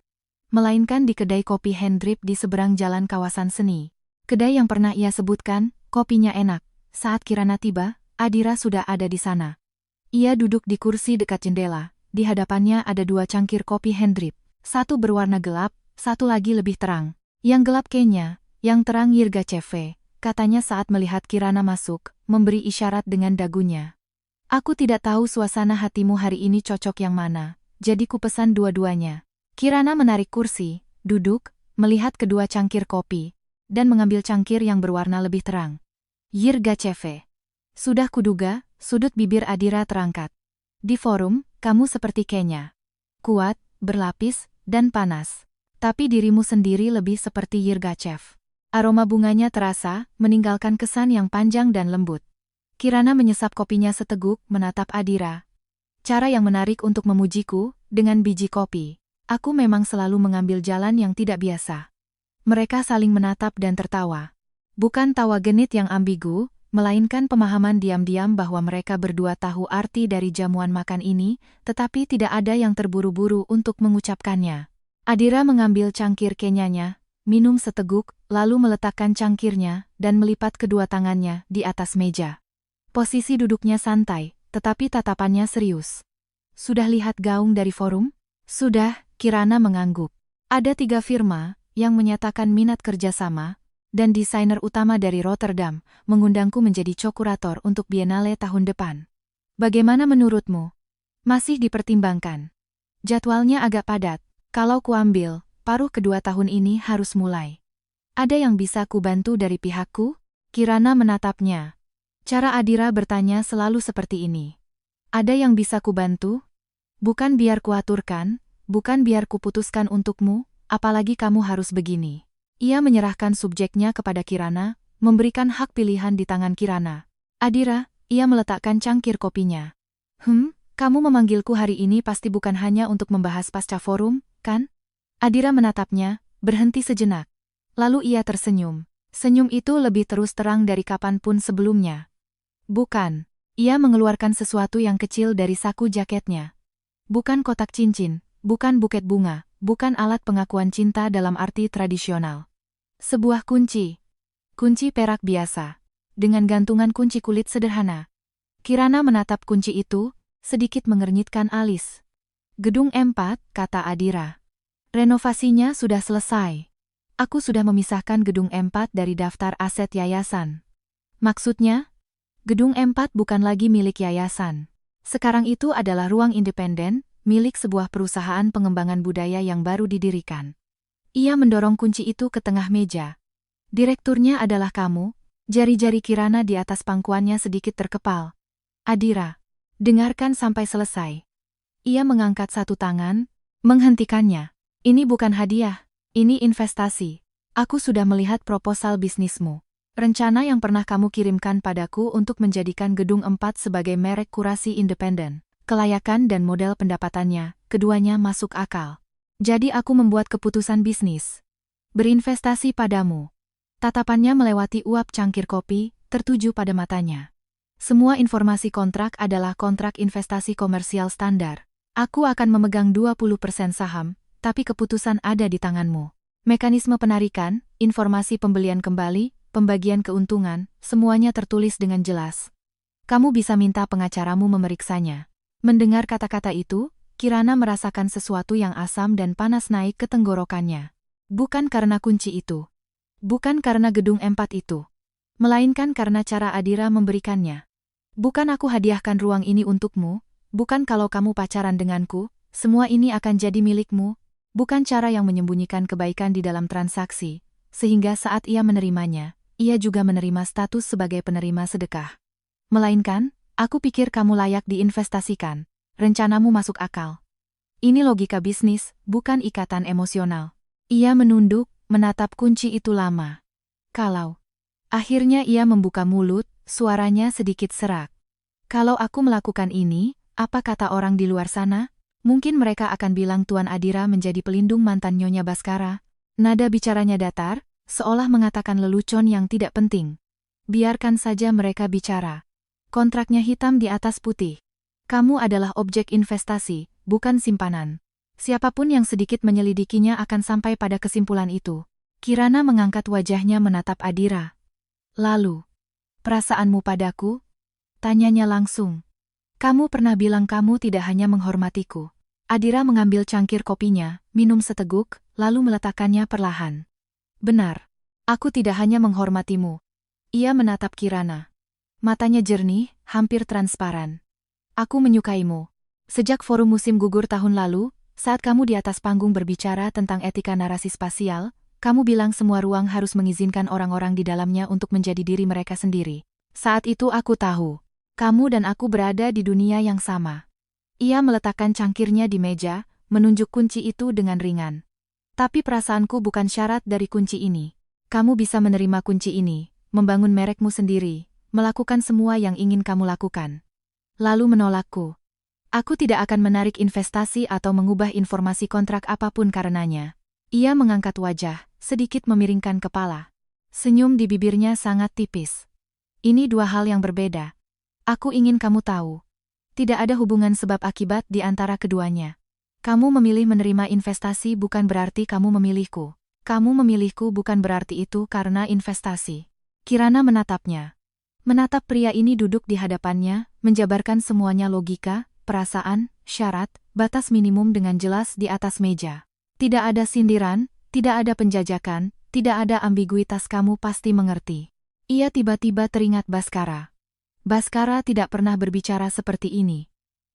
Melainkan di kedai kopi Hendrip di seberang jalan kawasan seni. Kedai yang pernah ia sebutkan, kopinya enak. Saat Kirana tiba, Adira sudah ada di sana. Ia duduk di kursi dekat jendela, di hadapannya ada 2 cangkir kopi Hendrip. Satu berwarna gelap, satu lagi lebih terang. Yang gelap Kenya, yang terang Yirgachev, katanya saat melihat Kirana masuk, memberi isyarat dengan dagunya. Aku tidak tahu suasana hatimu hari ini cocok yang mana, jadi kupesan dua-duanya. Kirana menarik kursi, duduk, melihat kedua cangkir kopi, dan mengambil cangkir yang berwarna lebih terang. Yirgachev. Sudah kuduga, sudut bibir Adira terangkat. Di forum, kamu seperti Kenya. Kuat, berlapis, dan panas. Tapi dirimu sendiri lebih seperti Yirgachev. Aroma bunganya terasa, meninggalkan kesan yang panjang dan lembut. Kirana menyesap kopinya seteguk, menatap Adira. Cara yang menarik untuk memujiku, dengan biji kopi. Aku memang selalu mengambil jalan yang tidak biasa. Mereka saling menatap dan tertawa. Bukan tawa genit yang ambigu, melainkan pemahaman diam-diam bahwa mereka berdua tahu arti dari jamuan makan ini, tetapi tidak ada yang terburu-buru untuk mengucapkannya. Adira mengambil cangkir kenyanya, minum seteguk, lalu meletakkan cangkirnya, dan melipat kedua tangannya di atas meja. Posisi duduknya santai, tetapi tatapannya serius. Sudah lihat gaung dari forum? Sudah, Kirana mengangguk. Ada 3 firma yang menyatakan minat kerjasama, dan desainer utama dari Rotterdam mengundangku menjadi co-kurator untuk Biennale tahun depan. Bagaimana menurutmu? Masih dipertimbangkan. Jadwalnya agak padat, Kalau kuambil, paruh kedua tahun ini harus mulai. Ada yang bisa kubantu dari pihakku? Kirana menatapnya. Cara Adira bertanya selalu seperti ini. Ada yang bisa kubantu? Bukan biar kuaturkan, bukan biar kuputuskan untukmu, apalagi kamu harus begini. Ia menyerahkan subjeknya kepada Kirana, memberikan hak pilihan di tangan Kirana. Adira, ia meletakkan cangkir kopinya. Kamu memanggilku hari ini pasti bukan hanya untuk membahas pasca forum, kan? Adira menatapnya, berhenti sejenak. Lalu ia tersenyum. Senyum itu lebih terus terang dari kapanpun sebelumnya. Bukan. Ia mengeluarkan sesuatu yang kecil dari saku jaketnya. Bukan kotak cincin, bukan buket bunga, bukan alat pengakuan cinta dalam arti tradisional. Sebuah kunci. Kunci perak biasa. Dengan gantungan kunci kulit sederhana. Kirana menatap kunci itu, sedikit mengernyitkan alis. Gedung 4, kata Adira. Renovasinya sudah selesai. Aku sudah memisahkan Gedung 4 dari daftar aset yayasan. Maksudnya? Gedung 4 bukan lagi milik yayasan. Sekarang itu adalah ruang independen, milik sebuah perusahaan pengembangan budaya yang baru didirikan. Ia mendorong kunci itu ke tengah meja. Direkturnya adalah kamu. Jari-jari Kirana di atas pangkuannya sedikit terkepal. Adira, dengarkan sampai selesai. Ia mengangkat satu tangan, menghentikannya. Ini bukan hadiah. Ini investasi. Aku sudah melihat proposal bisnismu. Rencana yang pernah kamu kirimkan padaku untuk menjadikan Gedung 4 sebagai merek kurasi independen. Kelayakan dan model pendapatannya, keduanya masuk akal. Jadi aku membuat keputusan bisnis. Berinvestasi padamu. Tatapannya melewati uap cangkir kopi, tertuju pada matanya. Semua informasi kontrak adalah kontrak investasi komersial standar. Aku akan memegang 20% saham, tapi keputusan ada di tanganmu. Mekanisme penarikan, informasi pembelian kembali, pembagian keuntungan, semuanya tertulis dengan jelas. Kamu bisa minta pengacaramu memeriksanya. Mendengar kata-kata itu, Kirana merasakan sesuatu yang asam dan panas naik ke tenggorokannya. Bukan karena kunci itu. Bukan karena Gedung 4 itu. Melainkan karena cara Adira memberikannya. Bukan aku hadiahkan ruang ini untukmu, bukan kalau kamu pacaran denganku, semua ini akan jadi milikmu. Bukan cara yang menyembunyikan kebaikan di dalam transaksi, sehingga saat ia menerimanya, ia juga menerima status sebagai penerima sedekah. Melainkan, aku pikir kamu layak diinvestasikan. Rencanamu masuk akal. Ini logika bisnis, bukan ikatan emosional. Ia menunduk, menatap kunci itu lama. Kalau. Akhirnya ia membuka mulut, suaranya sedikit serak. Kalau aku melakukan ini, apa kata orang di luar sana? Mungkin mereka akan bilang Tuan Adira menjadi pelindung mantan Nyonya Baskara. Nada bicaranya datar, seolah mengatakan lelucon yang tidak penting. Biarkan saja mereka bicara. Kontraknya hitam di atas putih. Kamu adalah objek investasi, bukan simpanan. Siapapun yang sedikit menyelidikinya akan sampai pada kesimpulan itu. Kirana mengangkat wajahnya menatap Adira. Lalu, perasaanmu padaku? Tanyanya langsung. Kamu pernah bilang kamu tidak hanya menghormatiku. Adira mengambil cangkir kopinya, minum seteguk, lalu meletakkannya perlahan. Benar. Aku tidak hanya menghormatimu. Ia menatap Kirana. Matanya jernih, hampir transparan. Aku menyukaimu. Sejak forum musim gugur tahun lalu, saat kamu di atas panggung berbicara tentang etika narasi spasial, kamu bilang semua ruang harus mengizinkan orang-orang di dalamnya untuk menjadi diri mereka sendiri. Saat itu aku tahu. Kamu dan aku berada di dunia yang sama. Ia meletakkan cangkirnya di meja, menunjuk kunci itu dengan ringan. Tapi perasaanku bukan syarat dari kunci ini. Kamu bisa menerima kunci ini, membangun merekmu sendiri, melakukan semua yang ingin kamu lakukan. Lalu menolakku. Aku tidak akan menarik investasi atau mengubah informasi kontrak apapun karenanya. Ia mengangkat wajah, sedikit memiringkan kepala. Senyum di bibirnya sangat tipis. Ini dua hal yang berbeda. Aku ingin kamu tahu. Tidak ada hubungan sebab akibat di antara keduanya. Kamu memilih menerima investasi bukan berarti kamu memilihku. Kamu memilihku bukan berarti itu karena investasi. Kirana menatapnya. Menatap pria ini duduk di hadapannya, menjabarkan semuanya logika, perasaan, syarat, batas minimum dengan jelas di atas meja. Tidak ada sindiran, tidak ada penjajakan, tidak ada ambiguitas, kamu pasti mengerti. Ia tiba-tiba teringat Baskara. Baskara tidak pernah berbicara seperti ini.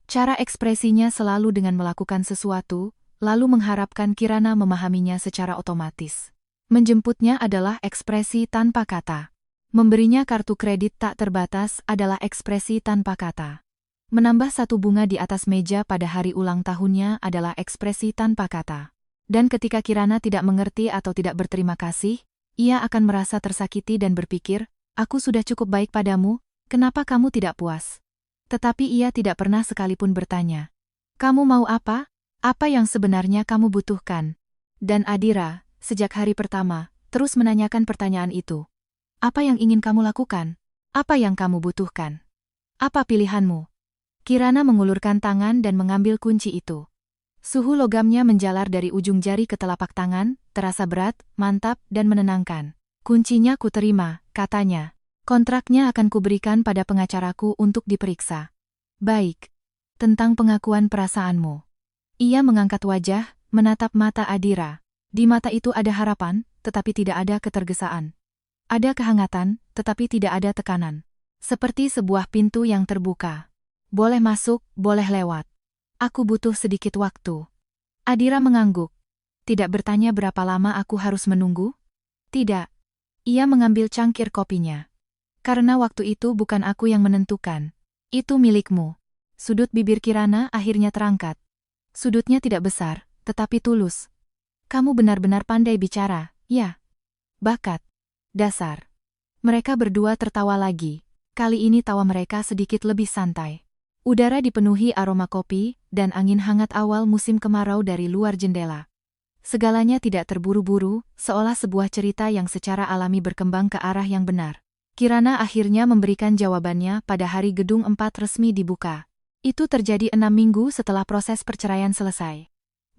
Cara ekspresinya selalu dengan melakukan sesuatu, lalu mengharapkan Kirana memahaminya secara otomatis. Menjemputnya adalah ekspresi tanpa kata. Memberinya kartu kredit tak terbatas adalah ekspresi tanpa kata. Menambah satu bunga di atas meja pada hari ulang tahunnya adalah ekspresi tanpa kata. Dan ketika Kirana tidak mengerti atau tidak berterima kasih, ia akan merasa tersakiti dan berpikir, aku sudah cukup baik padamu, kenapa kamu tidak puas? Tetapi ia tidak pernah sekalipun bertanya, kamu mau apa? Apa yang sebenarnya kamu butuhkan? Dan Adira, sejak hari pertama, terus menanyakan pertanyaan itu. Apa yang ingin kamu lakukan? Apa yang kamu butuhkan? Apa pilihanmu? Kirana mengulurkan tangan dan mengambil kunci itu. Suhu logamnya menjalar dari ujung jari ke telapak tangan, terasa berat, mantap, dan menenangkan. Kuncinya kuterima, katanya. Kontraknya akan kuberikan pada pengacaraku untuk diperiksa. Baik. Tentang pengakuan perasaanmu. Ia mengangkat wajah, menatap mata Adira. Di mata itu ada harapan, tetapi tidak ada ketergesaan. Ada kehangatan, tetapi tidak ada tekanan. Seperti sebuah pintu yang terbuka. Boleh masuk, boleh lewat. Aku butuh sedikit waktu. Adira mengangguk. Tidak bertanya berapa lama aku harus menunggu? Tidak. Ia mengambil cangkir kopinya. Karena waktu itu bukan aku yang menentukan. Itu milikmu. Sudut bibir Kirana akhirnya terangkat. Sudutnya tidak besar, tetapi tulus. Kamu benar-benar pandai bicara, ya? Bakat. Dasar. Mereka berdua tertawa lagi. Kali ini tawa mereka sedikit lebih santai. Udara dipenuhi aroma kopi, dan angin hangat awal musim kemarau dari luar jendela. Segalanya tidak terburu-buru, seolah sebuah cerita yang secara alami berkembang ke arah yang benar. Kirana akhirnya memberikan jawabannya pada hari Gedung 4 resmi dibuka. Itu terjadi 6 minggu setelah proses perceraian selesai.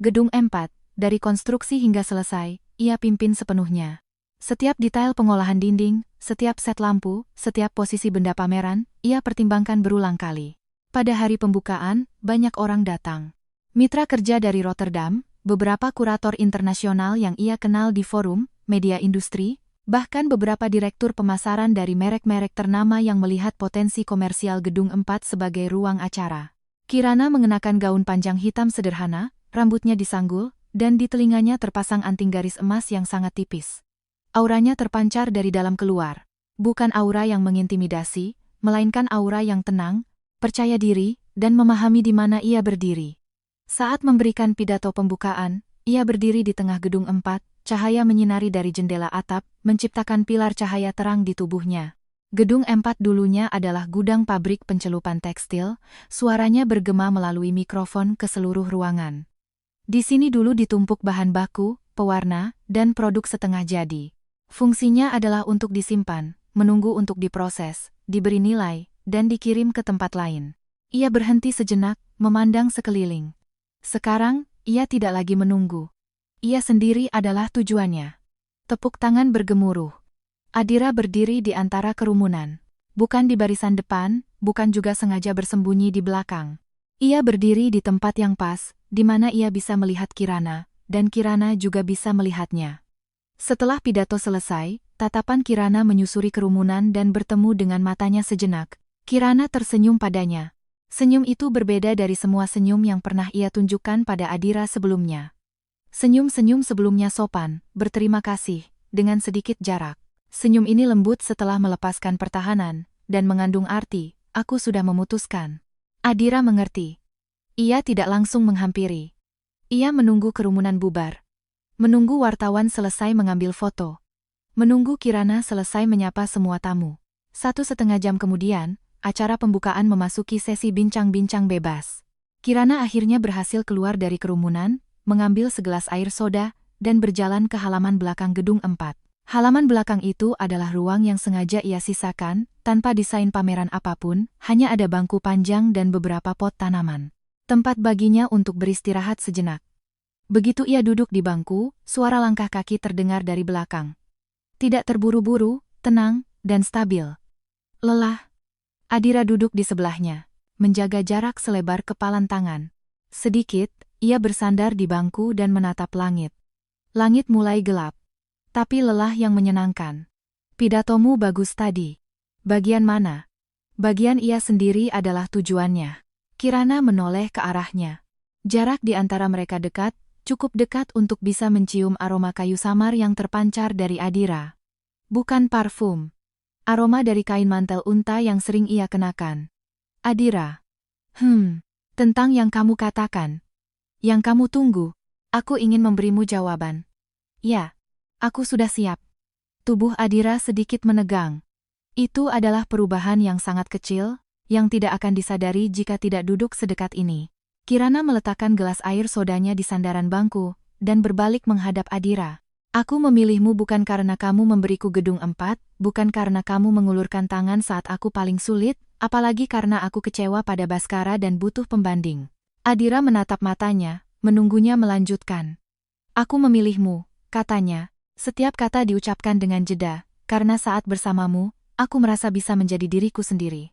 Gedung 4, dari konstruksi hingga selesai, ia pimpin sepenuhnya. Setiap detail pengolahan dinding, setiap set lampu, setiap posisi benda pameran, ia pertimbangkan berulang kali. Pada hari pembukaan, banyak orang datang. Mitra kerja dari Rotterdam, beberapa kurator internasional yang ia kenal di forum, media industri, bahkan beberapa direktur pemasaran dari merek-merek ternama yang melihat potensi komersial Gedung 4 sebagai ruang acara. Kirana mengenakan gaun panjang hitam sederhana, rambutnya disanggul, dan di telinganya terpasang anting garis emas yang sangat tipis. Auranya terpancar dari dalam keluar. Bukan aura yang mengintimidasi, melainkan aura yang tenang, percaya diri, dan memahami di mana ia berdiri. Saat memberikan pidato pembukaan, ia berdiri di tengah Gedung 4, cahaya menyinari dari jendela atap, menciptakan pilar cahaya terang di tubuhnya. Gedung 4 dulunya adalah gudang pabrik pencelupan tekstil, suaranya bergema melalui mikrofon ke seluruh ruangan. Di sini dulu ditumpuk bahan baku, pewarna, dan produk setengah jadi. Fungsinya adalah untuk disimpan, menunggu untuk diproses, diberi nilai, dan dikirim ke tempat lain. Ia berhenti sejenak, memandang sekeliling. Sekarang, ia tidak lagi menunggu. Ia sendiri adalah tujuannya. Tepuk tangan bergemuruh. Adira berdiri di antara kerumunan. Bukan di barisan depan, bukan juga sengaja bersembunyi di belakang. Ia berdiri di tempat yang pas, di mana ia bisa melihat Kirana, dan Kirana juga bisa melihatnya. Setelah pidato selesai, tatapan Kirana menyusuri kerumunan dan bertemu dengan matanya sejenak. Kirana tersenyum padanya. Senyum itu berbeda dari semua senyum yang pernah ia tunjukkan pada Adira sebelumnya. Senyum-senyum sebelumnya sopan, berterima kasih, dengan sedikit jarak. Senyum ini lembut setelah melepaskan pertahanan, dan mengandung arti, aku sudah memutuskan. Adira mengerti. Ia tidak langsung menghampiri. Ia menunggu kerumunan bubar. Menunggu wartawan selesai mengambil foto. Menunggu Kirana selesai menyapa semua tamu. 1,5 jam kemudian, acara pembukaan memasuki sesi bincang-bincang bebas. Kirana akhirnya berhasil keluar dari kerumunan, mengambil segelas air soda, dan berjalan ke halaman belakang Gedung 4. Halaman belakang itu adalah ruang yang sengaja ia sisakan, tanpa desain pameran apapun, hanya ada bangku panjang dan beberapa pot tanaman. Tempat baginya untuk beristirahat sejenak. Begitu ia duduk di bangku, suara langkah kaki terdengar dari belakang. Tidak terburu-buru, tenang, dan stabil. Lelah. Adira duduk di sebelahnya, menjaga jarak selebar kepalan tangan. Sedikit, ia bersandar di bangku dan menatap langit. Langit mulai gelap. Tapi lelah yang menyenangkan. Pidatomu bagus tadi. Bagian mana? Bagian ia sendiri adalah tujuannya. Kirana menoleh ke arahnya. Jarak di antara mereka dekat, Cukup dekat untuk bisa mencium aroma kayu samar yang terpancar dari Adira. Bukan parfum. Aroma dari kain mantel unta yang sering ia kenakan. Adira. Tentang yang kamu katakan. Yang kamu tunggu. Aku ingin memberimu jawaban. Ya, aku sudah siap. Tubuh Adira sedikit menegang. Itu adalah perubahan yang sangat kecil, yang tidak akan disadari jika tidak duduk sedekat ini. Kirana meletakkan gelas air sodanya di sandaran bangku, dan berbalik menghadap Adira. Aku memilihmu bukan karena kamu memberiku gedung 4, bukan karena kamu mengulurkan tangan saat aku paling sulit, apalagi karena aku kecewa pada Bhaskara dan butuh pembanding. Adira menatap matanya, menunggunya melanjutkan. Aku memilihmu, katanya. Setiap kata diucapkan dengan jeda, karena saat bersamamu, aku merasa bisa menjadi diriku sendiri.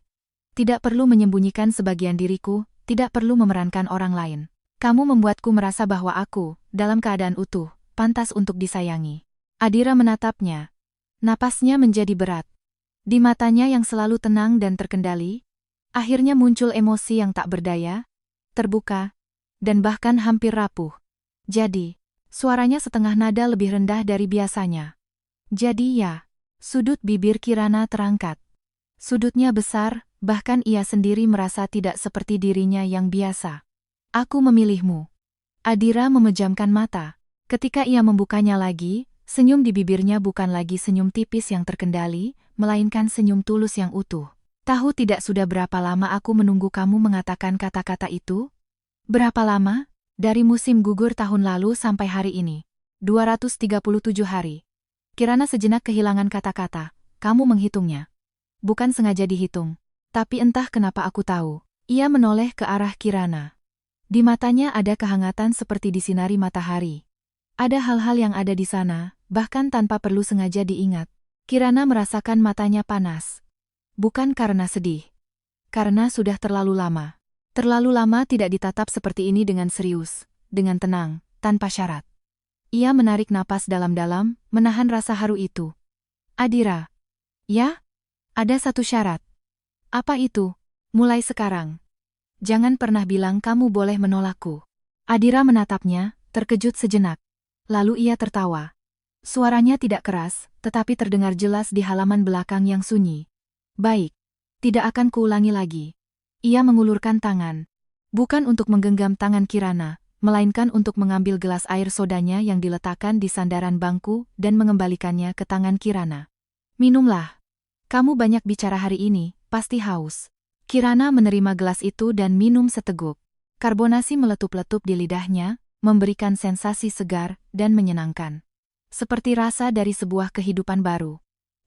Tidak perlu menyembunyikan sebagian diriku, tidak perlu memerankan orang lain. Kamu membuatku merasa bahwa aku, dalam keadaan utuh, pantas untuk disayangi. Adira menatapnya. Napasnya menjadi berat. Di matanya yang selalu tenang dan terkendali, akhirnya muncul emosi yang tak berdaya, terbuka, dan bahkan hampir rapuh. Jadi, suaranya setengah nada lebih rendah dari biasanya. Jadi ya, sudut bibir Kirana terangkat. Sudutnya besar, bahkan ia sendiri merasa tidak seperti dirinya yang biasa. Aku memilihmu. Adira memejamkan mata. Ketika ia membukanya lagi, senyum di bibirnya bukan lagi senyum tipis yang terkendali, melainkan senyum tulus yang utuh. Tahu tidak sudah berapa lama aku menunggu kamu mengatakan kata-kata itu? Berapa lama? Dari musim gugur tahun lalu sampai hari ini. 237 hari. Kirana sejenak kehilangan kata-kata. Kamu menghitungnya. Bukan sengaja dihitung. Tapi entah kenapa aku tahu. Ia menoleh ke arah Kirana. Di matanya ada kehangatan seperti disinari matahari. Ada hal-hal yang ada di sana, bahkan tanpa perlu sengaja diingat. Kirana merasakan matanya panas. Bukan karena sedih. Karena sudah terlalu lama. Terlalu lama tidak ditatap seperti ini dengan serius, dengan tenang, tanpa syarat. Ia menarik napas dalam-dalam, menahan rasa haru itu. Adira. Ya? Ada satu syarat. Apa itu? Mulai sekarang. Jangan pernah bilang kamu boleh menolakku. Adira menatapnya, terkejut sejenak. Lalu ia tertawa. Suaranya tidak keras, tetapi terdengar jelas di halaman belakang yang sunyi. Baik. Tidak akan kuulangi lagi. Ia mengulurkan tangan. Bukan untuk menggenggam tangan Kirana, melainkan untuk mengambil gelas air sodanya yang diletakkan di sandaran bangku dan mengembalikannya ke tangan Kirana. Minumlah. Kamu banyak bicara hari ini, pasti haus. Kirana menerima gelas itu dan minum seteguk. Karbonasi meletup-letup di lidahnya, memberikan sensasi segar dan menyenangkan. Seperti rasa dari sebuah kehidupan baru.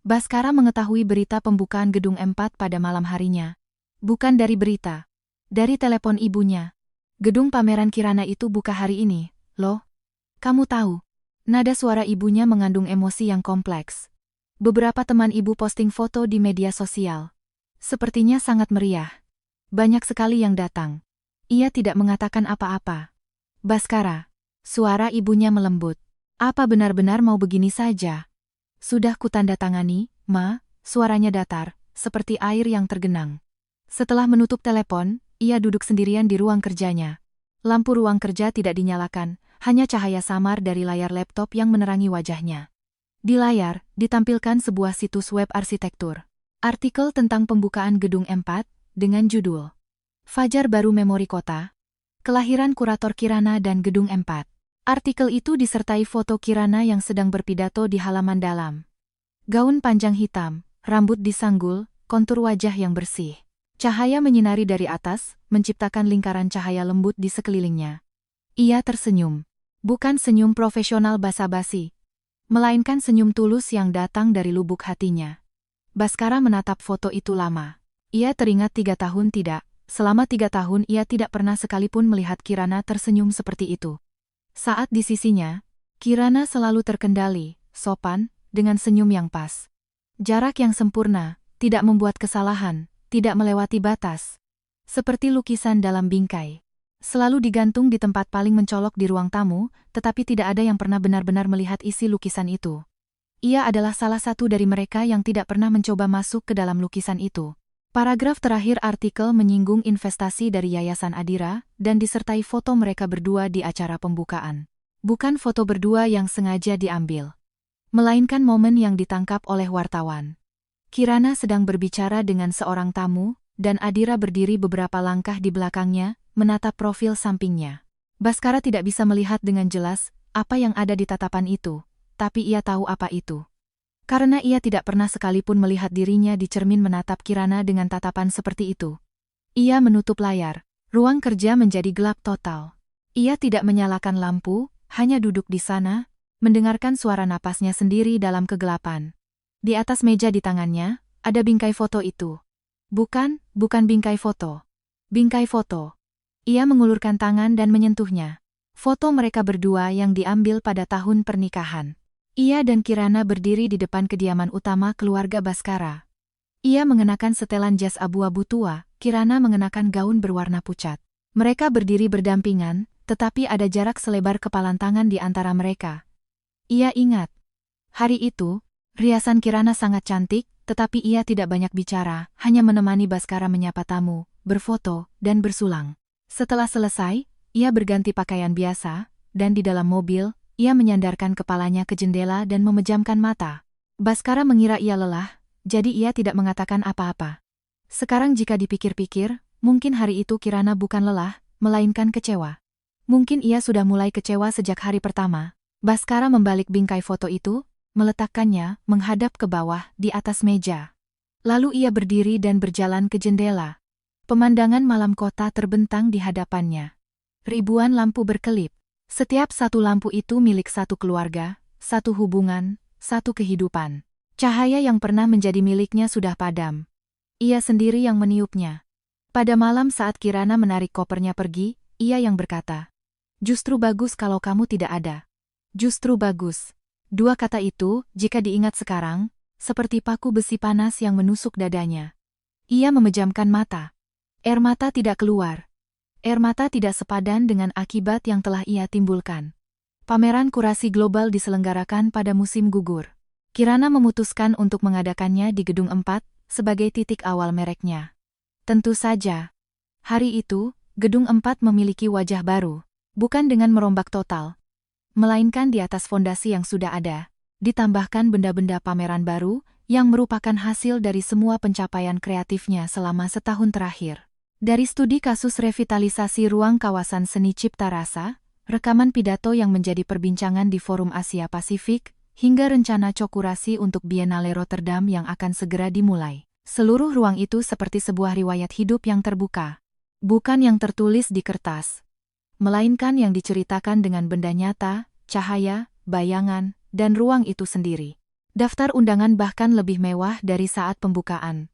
Bhaskara mengetahui berita pembukaan gedung 4 pada malam harinya. Bukan dari berita. Dari telepon ibunya. Gedung pameran Kirana itu buka hari ini, loh. Kamu tahu. Nada suara ibunya mengandung emosi yang kompleks. Beberapa teman ibu posting foto di media sosial. Sepertinya sangat meriah. Banyak sekali yang datang. Ia tidak mengatakan apa-apa. Bhaskara. Suara ibunya melembut. Apa benar-benar mau begini saja? Sudah kutandatangani, Ma, suaranya datar, seperti air yang tergenang. Setelah menutup telepon, ia duduk sendirian di ruang kerjanya. Lampu ruang kerja tidak dinyalakan, hanya cahaya samar dari layar laptop yang menerangi wajahnya. Di layar, ditampilkan sebuah situs web arsitektur. Artikel tentang pembukaan gedung 4, dengan judul Fajar Baru Memori Kota, Kelahiran Kurator Kirana dan Gedung 4. Artikel itu disertai foto Kirana yang sedang berpidato di halaman dalam. Gaun panjang hitam, rambut disanggul, kontur wajah yang bersih. Cahaya menyinari dari atas, menciptakan lingkaran cahaya lembut di sekelilingnya. Ia tersenyum. Bukan senyum profesional basa-basi, melainkan senyum tulus yang datang dari lubuk hatinya. Bhaskara menatap foto itu lama. Ia teringat 3 tahun tidak, selama 3 tahun ia tidak pernah sekalipun melihat Kirana tersenyum seperti itu. Saat di sisinya, Kirana selalu terkendali, sopan, dengan senyum yang pas. Jarak yang sempurna, tidak membuat kesalahan, tidak melewati batas. Seperti lukisan dalam bingkai. Selalu digantung di tempat paling mencolok di ruang tamu, tetapi tidak ada yang pernah benar-benar melihat isi lukisan itu. Ia adalah salah satu dari mereka yang tidak pernah mencoba masuk ke dalam lukisan itu. Paragraf terakhir artikel menyinggung investasi dari Yayasan Adira, dan disertai foto mereka berdua di acara pembukaan. Bukan foto berdua yang sengaja diambil, melainkan momen yang ditangkap oleh wartawan. Kirana sedang berbicara dengan seorang tamu, dan Adira berdiri beberapa langkah di belakangnya, menatap profil sampingnya. Baskara tidak bisa melihat dengan jelas apa yang ada di tatapan itu, tapi ia tahu apa itu. Karena ia tidak pernah sekalipun melihat dirinya di cermin menatap Kirana dengan tatapan seperti itu. Ia menutup layar. Ruang kerja menjadi gelap total. Ia tidak menyalakan lampu, hanya duduk di sana, mendengarkan suara napasnya sendiri dalam kegelapan. Di atas meja di tangannya, ada bingkai foto itu. Bukan bingkai foto. Bingkai foto. Ia mengulurkan tangan dan menyentuhnya. Foto mereka berdua yang diambil pada tahun pernikahan. Ia dan Kirana berdiri di depan kediaman utama keluarga Baskara. Ia mengenakan setelan jas abu-abu tua, Kirana mengenakan gaun berwarna pucat. Mereka berdiri berdampingan, tetapi ada jarak selebar kepalan tangan di antara mereka. Ia ingat. Hari itu, riasan Kirana sangat cantik, tetapi ia tidak banyak bicara, hanya menemani Baskara menyapa tamu, berfoto, dan bersulang. Setelah selesai, ia berganti pakaian biasa, dan di dalam mobil, ia menyandarkan kepalanya ke jendela dan memejamkan mata. Baskara mengira ia lelah, jadi ia tidak mengatakan apa-apa. Sekarang jika dipikir-pikir, mungkin hari itu Kirana bukan lelah, melainkan kecewa. Mungkin ia sudah mulai kecewa sejak hari pertama. Baskara membalik bingkai foto itu, meletakkannya menghadap ke bawah di atas meja. Lalu ia berdiri dan berjalan ke jendela. Pemandangan malam kota terbentang di hadapannya. Ribuan lampu berkelip. Setiap satu lampu itu milik satu keluarga, satu hubungan, satu kehidupan. Cahaya yang pernah menjadi miliknya sudah padam. Ia sendiri yang meniupnya. Pada malam saat Kirana menarik kopernya pergi, ia yang berkata, "Justru bagus kalau kamu tidak ada." Justru bagus. Dua kata itu, jika diingat sekarang, seperti paku besi panas yang menusuk dadanya. Ia memejamkan mata. Air mata tidak keluar. Air mata tidak sepadan dengan akibat yang telah ia timbulkan. Pameran kurasi global diselenggarakan pada musim gugur. Kirana memutuskan untuk mengadakannya di Gedung 4, sebagai titik awal mereknya. Tentu saja. Hari itu, Gedung 4 memiliki wajah baru, bukan dengan merombak total, melainkan di atas fondasi yang sudah ada, ditambahkan benda-benda pameran baru, yang merupakan hasil dari semua pencapaian kreatifnya selama setahun terakhir. Dari studi kasus revitalisasi ruang kawasan seni cipta rasa, rekaman pidato yang menjadi perbincangan di Forum Asia Pasifik, hingga rencana cokurasi untuk Biennale Rotterdam yang akan segera dimulai. Seluruh ruang itu seperti sebuah riwayat hidup yang terbuka. Bukan yang tertulis di kertas, melainkan yang diceritakan dengan benda nyata, cahaya, bayangan, dan ruang itu sendiri. Daftar undangan bahkan lebih mewah dari saat pembukaan.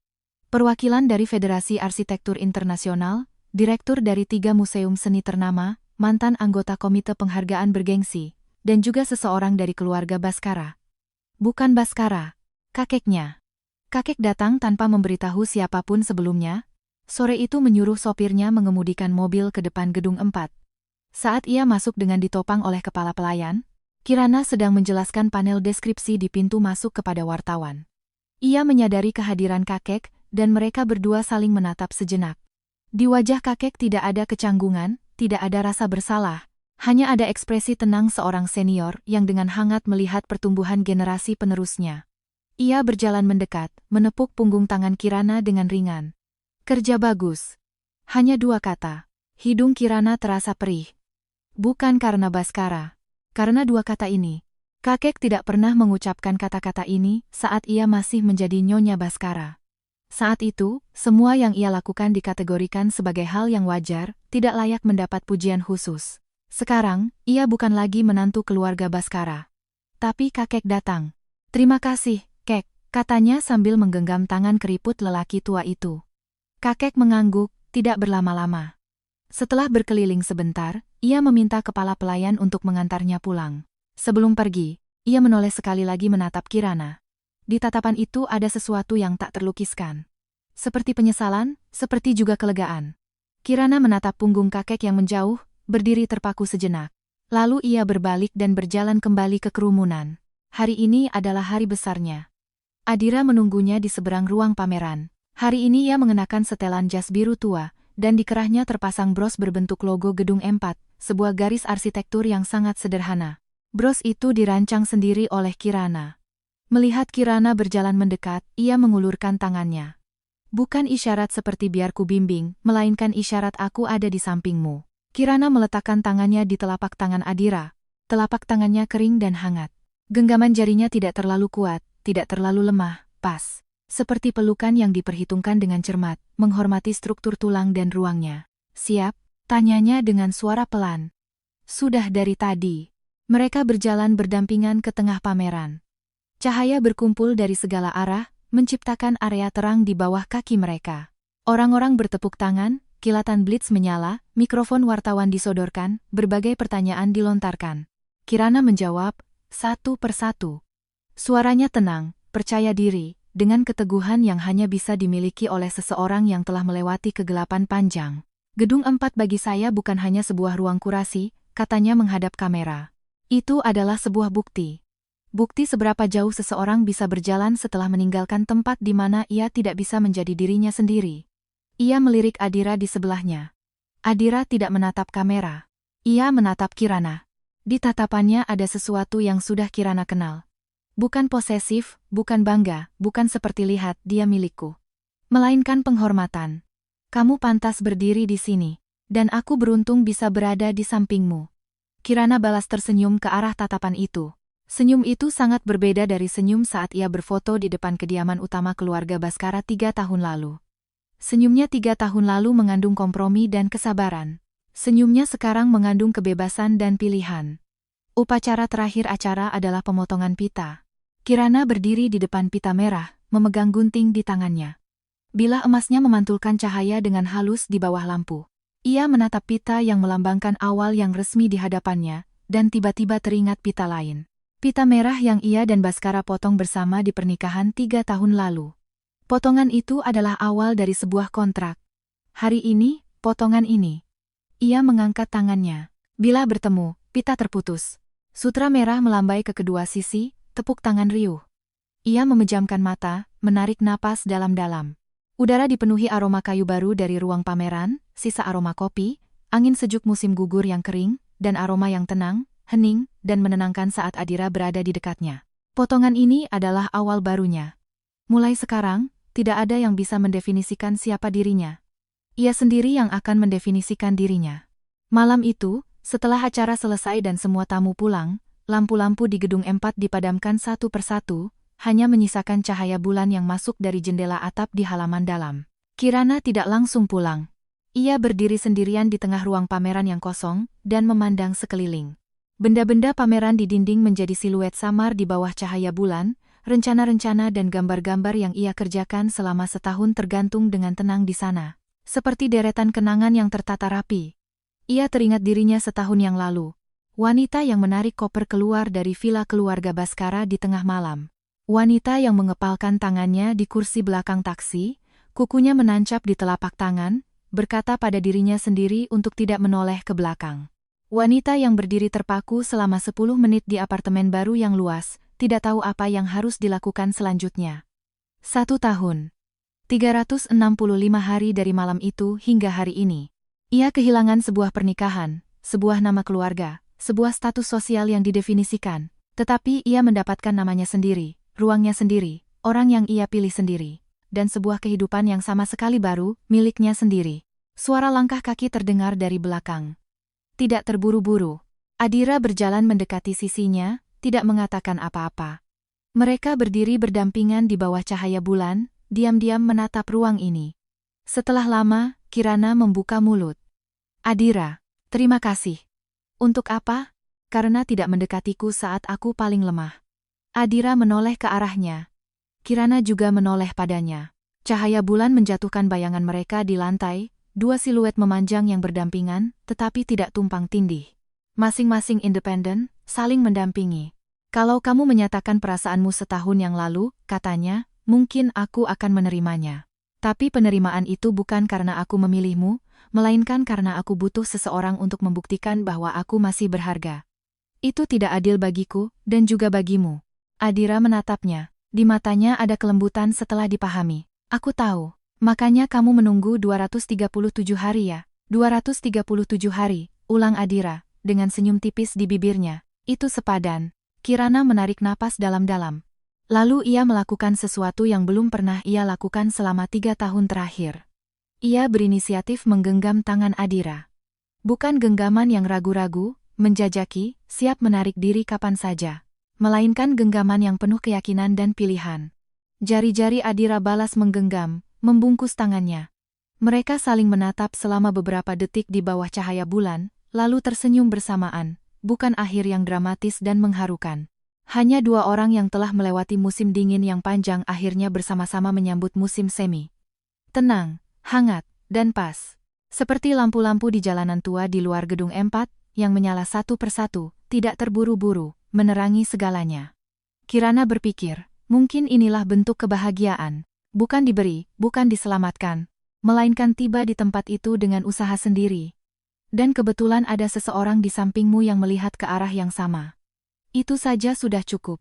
Perwakilan dari Federasi Arsitektur Internasional, direktur dari 3 museum seni ternama, mantan anggota komite penghargaan bergengsi, dan juga seseorang dari keluarga Baskara. Bukan Baskara, kakeknya. Kakek datang tanpa memberitahu siapapun sebelumnya. Sore itu menyuruh sopirnya mengemudikan mobil ke depan Gedung 4. Saat ia masuk dengan ditopang oleh kepala pelayan, Kirana sedang menjelaskan panel deskripsi di pintu masuk kepada wartawan. Ia menyadari kehadiran kakek, dan mereka berdua saling menatap sejenak. Di wajah kakek tidak ada kecanggungan, tidak ada rasa bersalah, hanya ada ekspresi tenang seorang senior yang dengan hangat melihat pertumbuhan generasi penerusnya. Ia berjalan mendekat, menepuk punggung tangan Kirana dengan ringan. "Kerja bagus." Hanya 2 kata. Hidung Kirana terasa perih. Bukan karena Baskara. Karena 2 kata ini. Kakek tidak pernah mengucapkan kata-kata ini saat ia masih menjadi Nyonya Baskara. Saat itu, semua yang ia lakukan dikategorikan sebagai hal yang wajar, tidak layak mendapat pujian khusus. Sekarang, ia bukan lagi menantu keluarga Baskara. Tapi kakek datang. "Terima kasih, Kek," katanya sambil menggenggam tangan keriput lelaki tua itu. Kakek mengangguk, tidak berlama-lama. Setelah berkeliling sebentar, ia meminta kepala pelayan untuk mengantarnya pulang. Sebelum pergi, ia menoleh sekali lagi menatap Kirana. Di tatapan itu ada sesuatu yang tak terlukiskan. Seperti penyesalan, seperti juga kelegaan. Kirana menatap punggung kakek yang menjauh, berdiri terpaku sejenak. Lalu ia berbalik dan berjalan kembali ke kerumunan. Hari ini adalah hari besarnya. Adira menunggunya di seberang ruang pameran. Hari ini ia mengenakan setelan jas biru tua, dan di kerahnya terpasang bros berbentuk logo Gedung 4, sebuah garis arsitektur yang sangat sederhana. Bros itu dirancang sendiri oleh Kirana. Melihat Kirana berjalan mendekat, ia mengulurkan tangannya. Bukan isyarat seperti biar ku bimbing, melainkan isyarat aku ada di sampingmu. Kirana meletakkan tangannya di telapak tangan Adira. Telapak tangannya kering dan hangat. Genggaman jarinya tidak terlalu kuat, tidak terlalu lemah, pas. Seperti pelukan yang diperhitungkan dengan cermat, menghormati struktur tulang dan ruangnya. Siap? Tanyanya dengan suara pelan. Sudah dari tadi. Mereka berjalan berdampingan ke tengah pameran. Cahaya berkumpul dari segala arah, menciptakan area terang di bawah kaki mereka. Orang-orang bertepuk tangan, kilatan blitz menyala, mikrofon wartawan disodorkan, berbagai pertanyaan dilontarkan. Kirana menjawab, satu persatu. Suaranya tenang, percaya diri, dengan keteguhan yang hanya bisa dimiliki oleh seseorang yang telah melewati kegelapan panjang. Gedung 4 bagi saya bukan hanya sebuah ruang kurasi, katanya menghadap kamera. Itu adalah sebuah bukti. Bukti seberapa jauh seseorang bisa berjalan setelah meninggalkan tempat di mana ia tidak bisa menjadi dirinya sendiri. Ia melirik Adira di sebelahnya. Adira tidak menatap kamera. Ia menatap Kirana. Di tatapannya ada sesuatu yang sudah Kirana kenal. Bukan posesif, bukan bangga, bukan seperti lihat dia milikku. Melainkan penghormatan. Kamu pantas berdiri di sini. Dan aku beruntung bisa berada di sampingmu. Kirana balas tersenyum ke arah tatapan itu. Senyum itu sangat berbeda dari senyum saat ia berfoto di depan kediaman utama keluarga Baskara 3 tahun lalu. Senyumnya 3 tahun lalu mengandung kompromi dan kesabaran. Senyumnya sekarang mengandung kebebasan dan pilihan. Upacara terakhir acara adalah pemotongan pita. Kirana berdiri di depan pita merah, memegang gunting di tangannya. Bilah emasnya memantulkan cahaya dengan halus di bawah lampu. Ia menatap pita yang melambangkan awal yang resmi di hadapannya, dan tiba-tiba teringat pita lain. Pita merah yang ia dan Baskara potong bersama di pernikahan 3 tahun lalu. Potongan itu adalah awal dari sebuah kontrak. Hari ini, potongan ini. Ia mengangkat tangannya. Bila bertemu, pita terputus. Sutra merah melambai ke kedua sisi, tepuk tangan riuh. Ia memejamkan mata, menarik napas dalam-dalam. Udara dipenuhi aroma kayu baru dari ruang pameran, sisa aroma kopi, angin sejuk musim gugur yang kering, dan aroma yang tenang, hening, dan menenangkan saat Adira berada di dekatnya. Potongan ini adalah awal barunya. Mulai sekarang, tidak ada yang bisa mendefinisikan siapa dirinya. Ia sendiri yang akan mendefinisikan dirinya. Malam itu, setelah acara selesai dan semua tamu pulang, lampu-lampu di gedung 4 dipadamkan satu persatu, hanya menyisakan cahaya bulan yang masuk dari jendela atap di halaman dalam. Kirana tidak langsung pulang. Ia berdiri sendirian di tengah ruang pameran yang kosong, dan memandang sekeliling. Benda-benda pameran di dinding menjadi siluet samar di bawah cahaya bulan, rencana-rencana dan gambar-gambar yang ia kerjakan selama setahun tergantung dengan tenang di sana. Seperti deretan kenangan yang tertata rapi. Ia teringat dirinya setahun yang lalu. Wanita yang menarik koper keluar dari villa keluarga Baskara di tengah malam. Wanita yang mengepalkan tangannya di kursi belakang taksi, kukunya menancap di telapak tangan, berkata pada dirinya sendiri untuk tidak menoleh ke belakang. Wanita yang berdiri terpaku selama 10 menit di apartemen baru yang luas, tidak tahu apa yang harus dilakukan selanjutnya. 1 tahun. 365 hari dari malam itu hingga hari ini. Ia kehilangan sebuah pernikahan, sebuah nama keluarga, sebuah status sosial yang didefinisikan, tetapi ia mendapatkan namanya sendiri, ruangnya sendiri, orang yang ia pilih sendiri, dan sebuah kehidupan yang sama sekali baru, miliknya sendiri. Suara langkah kaki terdengar dari belakang. Tidak terburu-buru. Adira berjalan mendekati sisinya, tidak mengatakan apa-apa. Mereka berdiri berdampingan di bawah cahaya bulan, diam-diam menatap ruang ini. Setelah lama, Kirana membuka mulut. Adira, terima kasih. Untuk apa? Karena tidak mendekatiku saat aku paling lemah. Adira menoleh ke arahnya. Kirana juga menoleh padanya. Cahaya bulan menjatuhkan bayangan mereka di lantai, 2 siluet memanjang yang berdampingan, tetapi tidak tumpang tindih. Masing-masing independen, saling mendampingi. Kalau kamu menyatakan perasaanmu setahun yang lalu, katanya, mungkin aku akan menerimanya. Tapi penerimaan itu bukan karena aku memilihmu, melainkan karena aku butuh seseorang untuk membuktikan bahwa aku masih berharga. Itu tidak adil bagiku, dan juga bagimu. Adira menatapnya. Di matanya ada kelembutan setelah dipahami. Aku tahu. Makanya kamu menunggu 237 hari ya. 237 hari. ulang Adira, dengan senyum tipis di bibirnya. Itu sepadan. Kirana menarik napas dalam-dalam. Lalu ia melakukan sesuatu yang belum pernah ia lakukan selama 3 tahun terakhir. Ia berinisiatif menggenggam tangan Adira. Bukan genggaman yang ragu-ragu, menjajaki, siap menarik diri kapan saja. Melainkan genggaman yang penuh keyakinan dan pilihan. Jari-jari Adira balas menggenggam, membungkus tangannya. Mereka saling menatap selama beberapa detik di bawah cahaya bulan, lalu tersenyum bersamaan, bukan akhir yang dramatis dan mengharukan. Hanya 2 orang yang telah melewati musim dingin yang panjang akhirnya bersama-sama menyambut musim semi. Tenang, hangat, dan pas. Seperti lampu-lampu di jalanan tua di luar gedung M4, yang menyala satu persatu, tidak terburu-buru, menerangi segalanya. Kirana berpikir, mungkin inilah bentuk kebahagiaan. Bukan diberi, bukan diselamatkan, melainkan tiba di tempat itu dengan usaha sendiri. Dan kebetulan ada seseorang di sampingmu yang melihat ke arah yang sama. Itu saja sudah cukup.